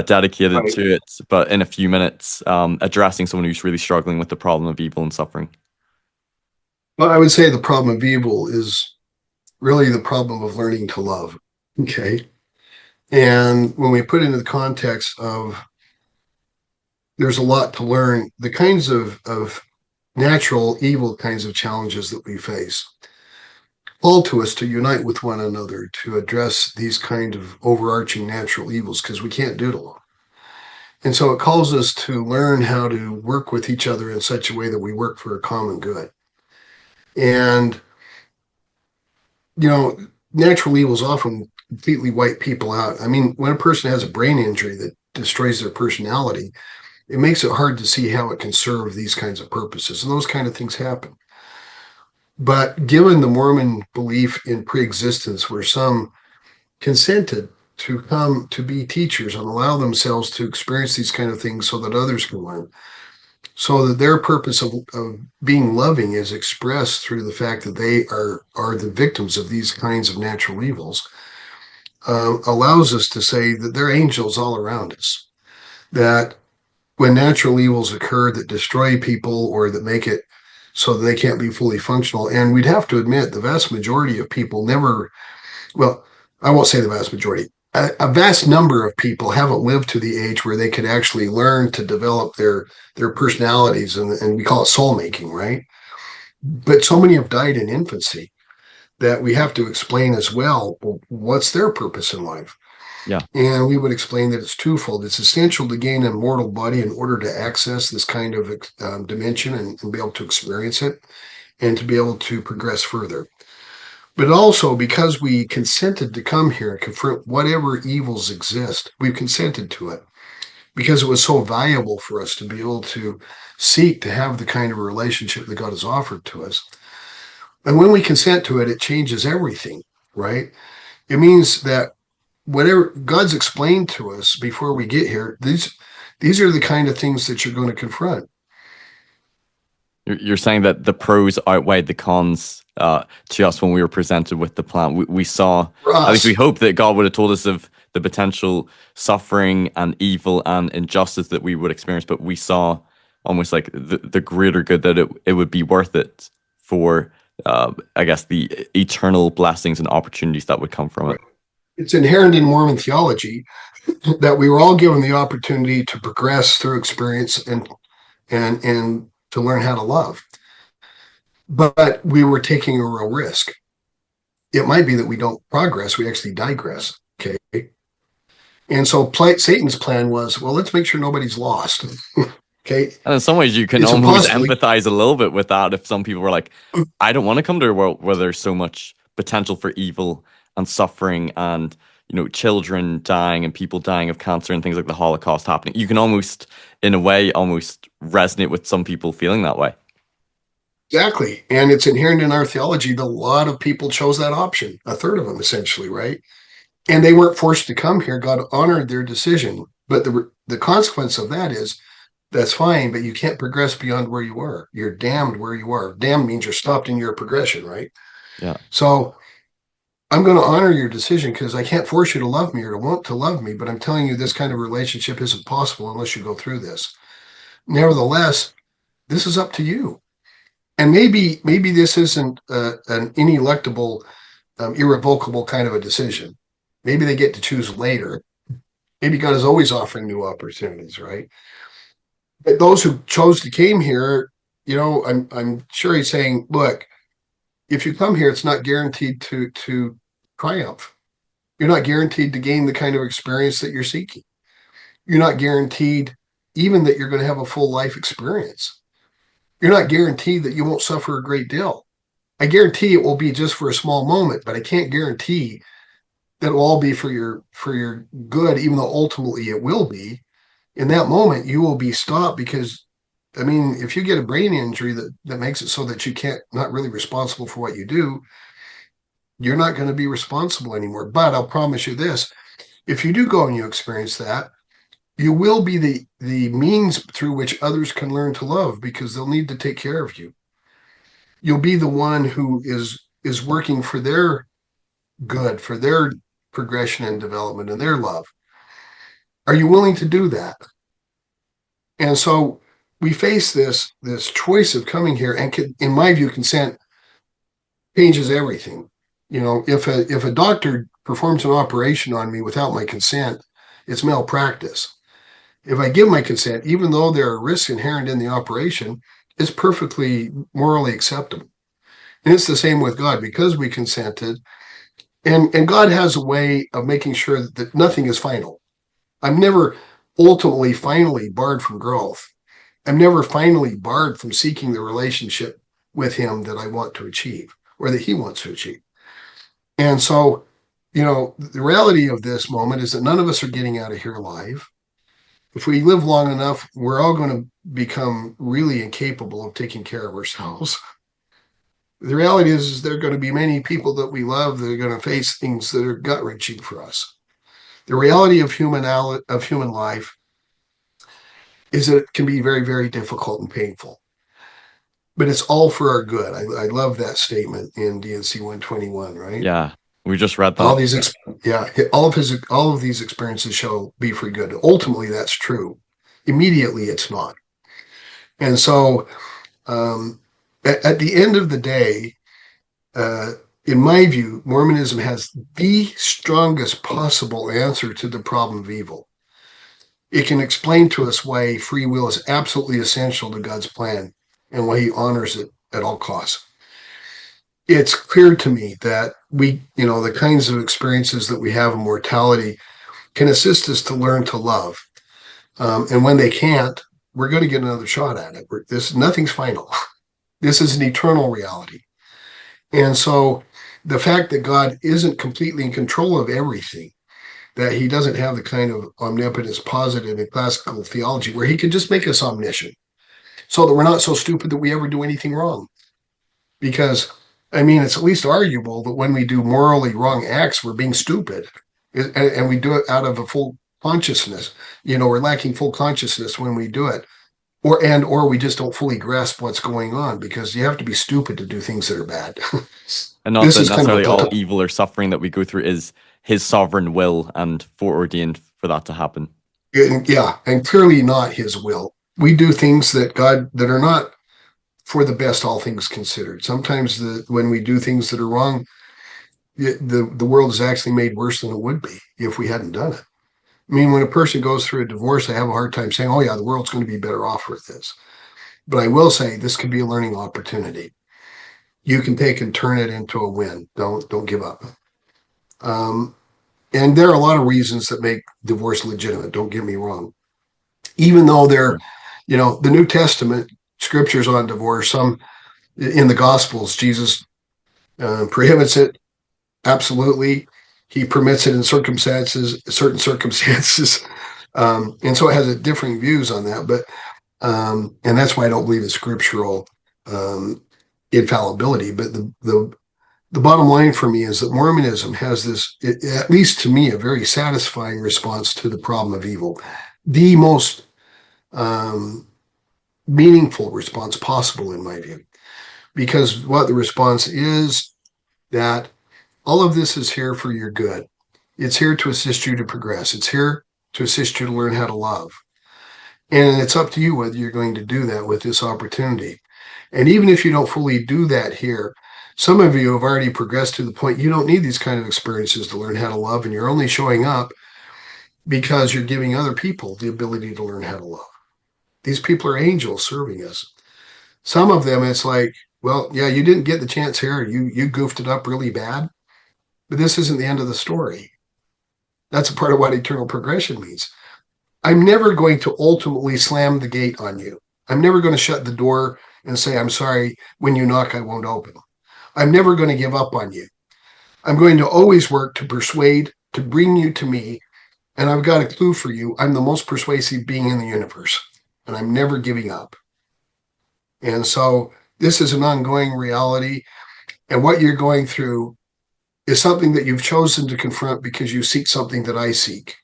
dedicated to it, but in a few minutes, addressing someone who's really struggling with the problem of evil and suffering. Well, I would say the problem of evil is really the problem of learning to love. Okay. And when we put into the context of there's a lot to learn, the kinds of natural evil kinds of challenges that we face call to us to unite with one another to address these kind of overarching natural evils, because we can't do it alone. And so it calls us to learn how to work with each other in such a way that we work for a common good. And, natural evils often completely wipe people out. I mean, when a person has a brain injury that destroys their personality, it makes it hard to see how it can serve these kinds of purposes. And those kind of things happen. But given the Mormon belief in pre-existence, where some consented to come to be teachers and allow themselves to experience these kind of things so that others can learn, so that their purpose of being loving is expressed through the fact that they are the victims of these kinds of natural evils, allows us to say that there are angels all around us, that when natural evils occur that destroy people or that make it so that they can't be fully functional. And we'd have to admit the vast majority of people never, well, I won't say the vast majority, a vast number of people haven't lived to the age where they could actually learn to develop their personalities, and we call it soul making, right? But so many have died in infancy that we have to explain as well, what's their purpose in life. Yeah. And we would explain that it's twofold. It's essential to gain a mortal body in order to access this kind of dimension and be able to experience it and to be able to progress further. But also because we consented to come here and confront whatever evils exist, we've consented to it because it was so valuable for us to be able to seek to have the kind of relationship that God has offered to us. And when we consent to it, it changes everything, right? It means that whatever God's explained to us before we get here, these are the kind of things that you're going to confront. You're saying that the pros outweighed the cons to us when we were presented with the plan. We saw, For at least we us, hope that God would have told us of the potential suffering and evil and injustice that we would experience, but we saw almost like the greater good that it would be worth it for, I guess, the eternal blessings and opportunities that would come from it. right, it's inherent in Mormon theology that we were all given the opportunity to progress through experience and to learn how to love. But we were taking a real risk. It might be that we don't progress, we actually digress. Okay. And so Satan's plan was, well, let's make sure nobody's lost. Okay. And in some ways, you can It's almost impossible. empathize a little bit with that if some people were like, I don't want to come to a world where there's so much potential for evil and suffering and, children dying and people dying of cancer and things like the Holocaust happening. You can almost, in a way, almost resonate with some people feeling that way. Exactly. And it's inherent in our theology that a lot of people chose that option, a third of them essentially, right? And they weren't forced to come here. God honored their decision. But the consequence of that is that's fine, but you can't progress beyond where you were. You're damned where you are. Damned means you're stopped in your progression, right? Yeah. So I'm going to honor your decision because I can't force you to love me or to want to love me, but I'm telling you this kind of relationship isn't possible unless you go through this. Nevertheless, this is up to you. And maybe this isn't an ineluctable, irrevocable kind of a decision. Maybe they get to choose later. Maybe God is always offering new opportunities, right? But those who chose to came here, I'm sure he's saying, look, if you come here, it's not guaranteed to triumph. You're not guaranteed to gain the kind of experience that you're seeking. You're not guaranteed even that you're going to have a full life experience. You're not guaranteed that you won't suffer a great deal. I guarantee it will be just for a small moment, but I can't guarantee that it will all be for your good, even though ultimately it will be. In that moment, you will be stopped because, I mean, if you get a brain injury that makes it so that you can't not really responsible for what you do, you're not going to be responsible anymore. But I'll promise you this: if you do go and you experience that, you will be the means through which others can learn to love because they'll need to take care of you. You'll be the one who is working for their good, for their progression and development and their love. Are you willing to do that? And so we face this choice of coming here, and in my view, consent changes everything. If a doctor performs an operation on me without my consent, it's malpractice. If I give my consent, even though there are risks inherent in the operation, it's perfectly morally acceptable. And it's the same with God because we consented. And God has a way of making sure that nothing is final. I'm never ultimately finally barred from growth. I'm never finally barred from seeking the relationship with him that I want to achieve or that he wants to achieve. And so, the reality of this moment is that none of us are getting out of here alive. If we live long enough, we're all going to become really incapable of taking care of ourselves. The reality is there are going to be many people that we love that are going to face things that are gut-wrenching for us. The reality of human life is that it can be very, very difficult and painful, but it's all for our good. I love that statement in D&C 121, right? Yeah, we just read All that. these, yeah, all of these experiences shall be for good. Ultimately, that's true. Immediately, it's not. And so, at the end of the day, uh, in my view, Mormonism has the strongest possible answer to the problem of evil. It can explain to us why free will is absolutely essential to God's plan and why he honors it at all costs. It's clear to me that the kinds of experiences that we have in mortality can assist us to learn to love. And when they can't, we're going to get another shot at it. Nothing's final. This is an eternal reality. And so the fact that God isn't completely in control of everything, that he doesn't have the kind of omnipotence posited in classical theology where he can just make us omniscient so that we're not so stupid that we ever do anything wrong. Because, I mean, it's at least arguable that when we do morally wrong acts, we're being stupid. And we do it out of a full consciousness. We're lacking full consciousness when we do it. Or we just don't fully grasp what's going on, because you have to be stupid to do things that are bad. And not This that is kind of necessarily all a evil or suffering that we go through is his sovereign will and foreordained for that to happen. yeah, and clearly not his will. We do things that are not for the best, all things considered. Sometimes when we do things that are wrong, the world is actually made worse than it would be if we hadn't done it. I mean, when a person goes through a divorce, I have a hard time saying, "Oh yeah, the world's going to be better off with this." But I will say this could be a learning opportunity. You can take and turn it into a win. Don't give up. Um, and there are a lot of reasons that make divorce legitimate. Don't get me wrong. Even though Sure. the New Testament scriptures on divorce, some in the Gospels, Jesus prohibits it. Absolutely. He permits it in certain circumstances. And so it has differing views on that. And that's why I don't believe in scriptural um, infallibility. But the bottom line for me is that Mormonism has at least to me, a very satisfying response to the problem of evil. The most um, meaningful response possible, in my view. Because what the response is, that all of this is here for your good. It's here to assist you to progress. It's here to assist you to learn how to love. And it's up to you whether you're going to do that with this opportunity. And even if you don't fully do that here, some of you have already progressed to the point you don't need these kind of experiences to learn how to love, and you're only showing up because you're giving other people the ability to learn how to love. These people are angels serving us. Some of them, it's like, well, yeah, you didn't get the chance here. You goofed it up really bad, but this isn't the end of the story. That's a part of what eternal progression means. I'm never going to ultimately slam the gate on you. I'm never going to shut the door and say, I'm sorry, when you knock, I won't open. I'm never going to give up on you. I'm going to always work to persuade, to bring you to me. And I've got a clue for you. I'm the most persuasive being in the universe, and I'm never giving up. And so this is an ongoing reality. And what you're going through is something that you've chosen to confront because you seek something that I seek.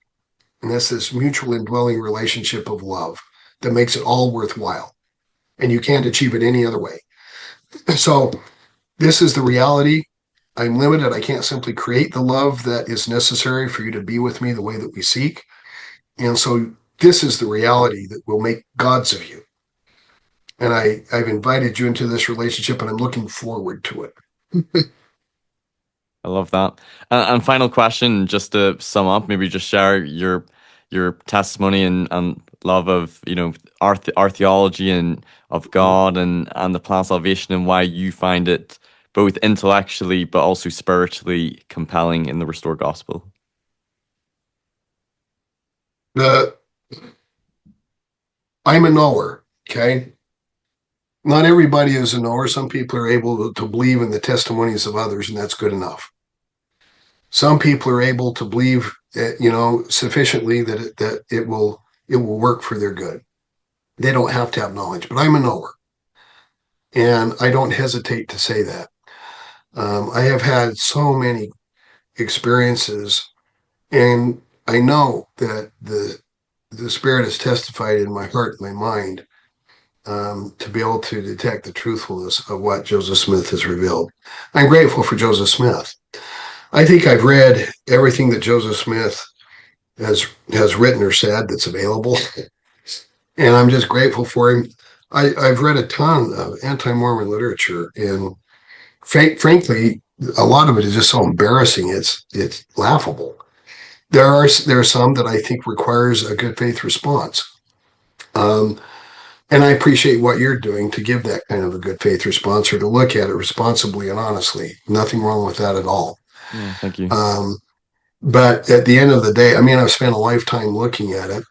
And that's this mutual indwelling relationship of love that makes it all worthwhile. And you can't achieve it any other way. So this is the reality. I'm limited. I can't simply create the love that is necessary for you to be with me the way that we seek. And so this is the reality that will make gods of you. And I've invited you into this relationship, and I'm looking forward to it. I love that. And final question, just to sum up, maybe just share your testimony and love of our theology and of God and the plan of salvation, and why you find it both intellectually but also spiritually compelling in the restored gospel. The I'm a knower. Okay. Not everybody is a knower. Some people are able to believe in the testimonies of others, and that's good enough. Some people are able to believe, sufficiently that it will work for their good. They don't have to have knowledge, but I'm a knower. And I don't hesitate to say that. I have had so many experiences, and I know that the Spirit has testified in my heart and my mind to be able to detect the truthfulness of what Joseph Smith has revealed. I'm grateful for Joseph Smith. I think I've read everything that Joseph Smith has written or said that's available, and I'm just grateful for him. I've read a ton of anti-Mormon literature, and frankly, a lot of it is just so embarrassing. It's laughable. There are some that I think requires a good faith response. Um, and I appreciate what you're doing to give that kind of a good faith response or to look at it responsibly and honestly. Nothing wrong with that at all. Yeah, thank you. But at the end of the day, I mean, I've spent a lifetime looking at it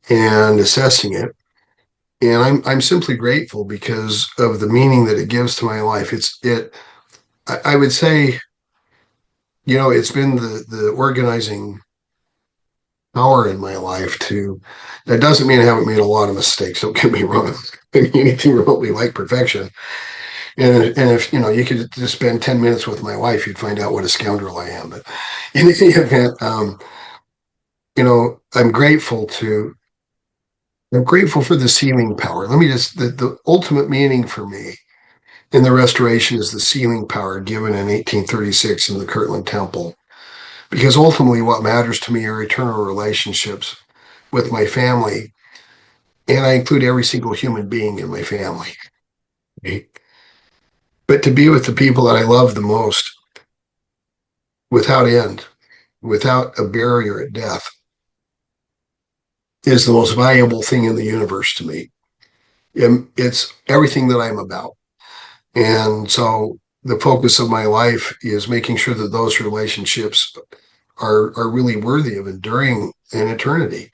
and assessing it. And I'm simply grateful because of the meaning that it gives to my life. I would say, it's been the organizing power in my life that doesn't mean I haven't made a lot of mistakes. Don't get me wrong. I mean, anything remotely like perfection. And if, you could just spend 10 minutes with my wife, you'd find out what a scoundrel I am. But in any event, I'm grateful for the sealing power. The ultimate meaning for me in the restoration is the sealing power given in 1836 in the Kirtland Temple. Because ultimately what matters to me are eternal relationships with my family. And I include every single human being in my family. Right? But to be with the people that I love the most without end, without a barrier at death, is the most valuable thing in the universe to me. It's everything that I'm about. And so the focus of my life is making sure that those relationships are really worthy of enduring an eternity.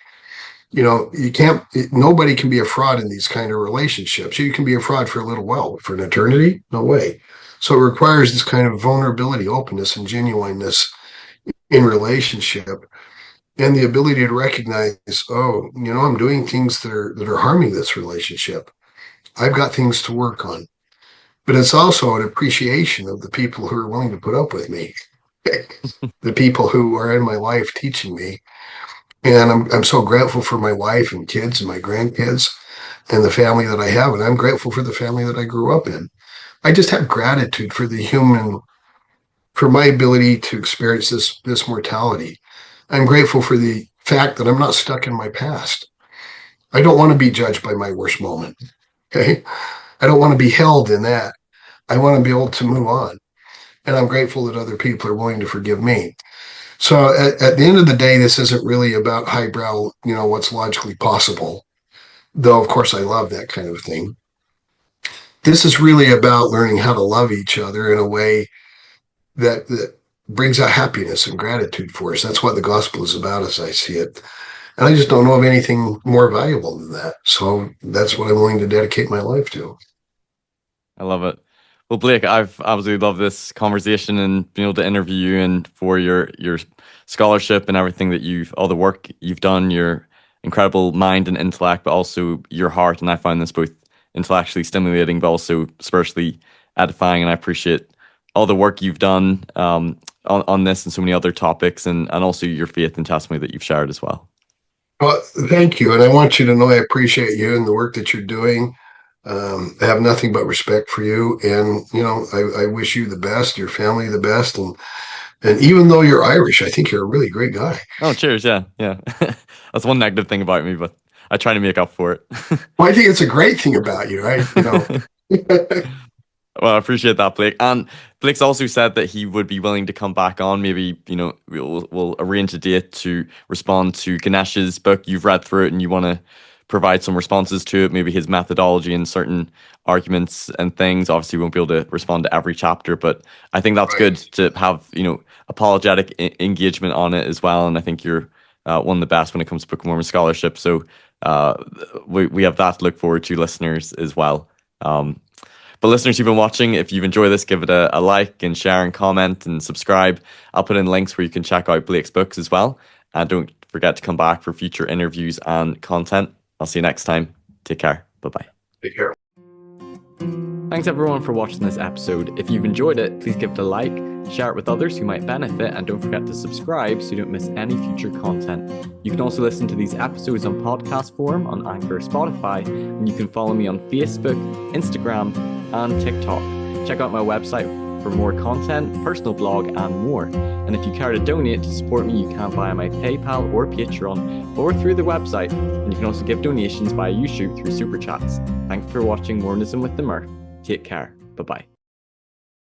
Nobody can be a fraud in these kind of relationships. You can be a fraud for a little while, but for an eternity, no way. So it requires this kind of vulnerability, openness, and genuineness in relationship, and the ability to recognize, I'm doing things that are harming this relationship. I've got things to work on. But it's also an appreciation of the people who are willing to put up with me, the people who are in my life teaching me. And I'm so grateful for my wife and kids and my grandkids and the family that I have. And I'm grateful for the family that I grew up in. I just have gratitude for my ability to experience this mortality. I'm grateful for the fact that I'm not stuck in my past. I don't want to be judged by my worst moment. Okay. I don't want to be held in that. I want to be able to move on. And I'm grateful that other people are willing to forgive me. So at the end of the day, this isn't really about highbrow, what's logically possible, though, of course, I love that kind of thing. This is really about learning how to love each other in a way that brings out happiness and gratitude for us. That's what the gospel is about, as I see it. And I just don't know of anything more valuable than that. So that's what I'm willing to dedicate my life to. I love it. Well, Blake, I've absolutely loved this conversation and being able to interview you and for your scholarship and everything all the work you've done, your incredible mind and intellect, but also your heart. And I found this both intellectually stimulating, but also spiritually edifying. And I appreciate all the work you've done on this and so many other topics, and also your faith and testimony that you've shared as well. Well, thank you. And I want you to know I appreciate you and the work that you're doing. I have nothing but respect for you. And, I wish you the best, your family the best. And even though you're Irish, I think you're a really great guy. Oh, cheers. Yeah. Yeah. That's one negative thing about me, but I try to make up for it. Well, I think it's a great thing about you, right? Well, I appreciate that, Blake. And Blake's also said that he would be willing to come back on. Maybe, we'll arrange a date to respond to Ganesh's book. You've read through it and you want to provide some responses to it, maybe his methodology and certain arguments and things. Obviously, we won't be able to respond to every chapter, but I think that's good to have, apologetic engagement on it as well. And I think you're one of the best when it comes to Book of Mormon scholarship. So we have that to look forward to, listeners, as well. But listeners who've been watching, if you've enjoyed this, give it a like and share and comment and subscribe. I'll put in links where you can check out Blake's books as well. And don't forget to come back for future interviews and content. I'll see you next time. Take care. Bye-bye. Take care. Thanks everyone for watching this episode. If you've enjoyed it, please give it a like, share it with others who might benefit, and don't forget to subscribe so you don't miss any future content. You can also listen to these episodes on podcast form on Anchor or Spotify, and you can follow me on Facebook, Instagram, and TikTok. Check out my website for more content, personal blog, and more. And if you care to donate to support me, you can via my PayPal or Patreon, or through the website. And you can also give donations via YouTube through Super Chats. Thanks for watching Mormonism with the Murph. Take care. Bye-bye.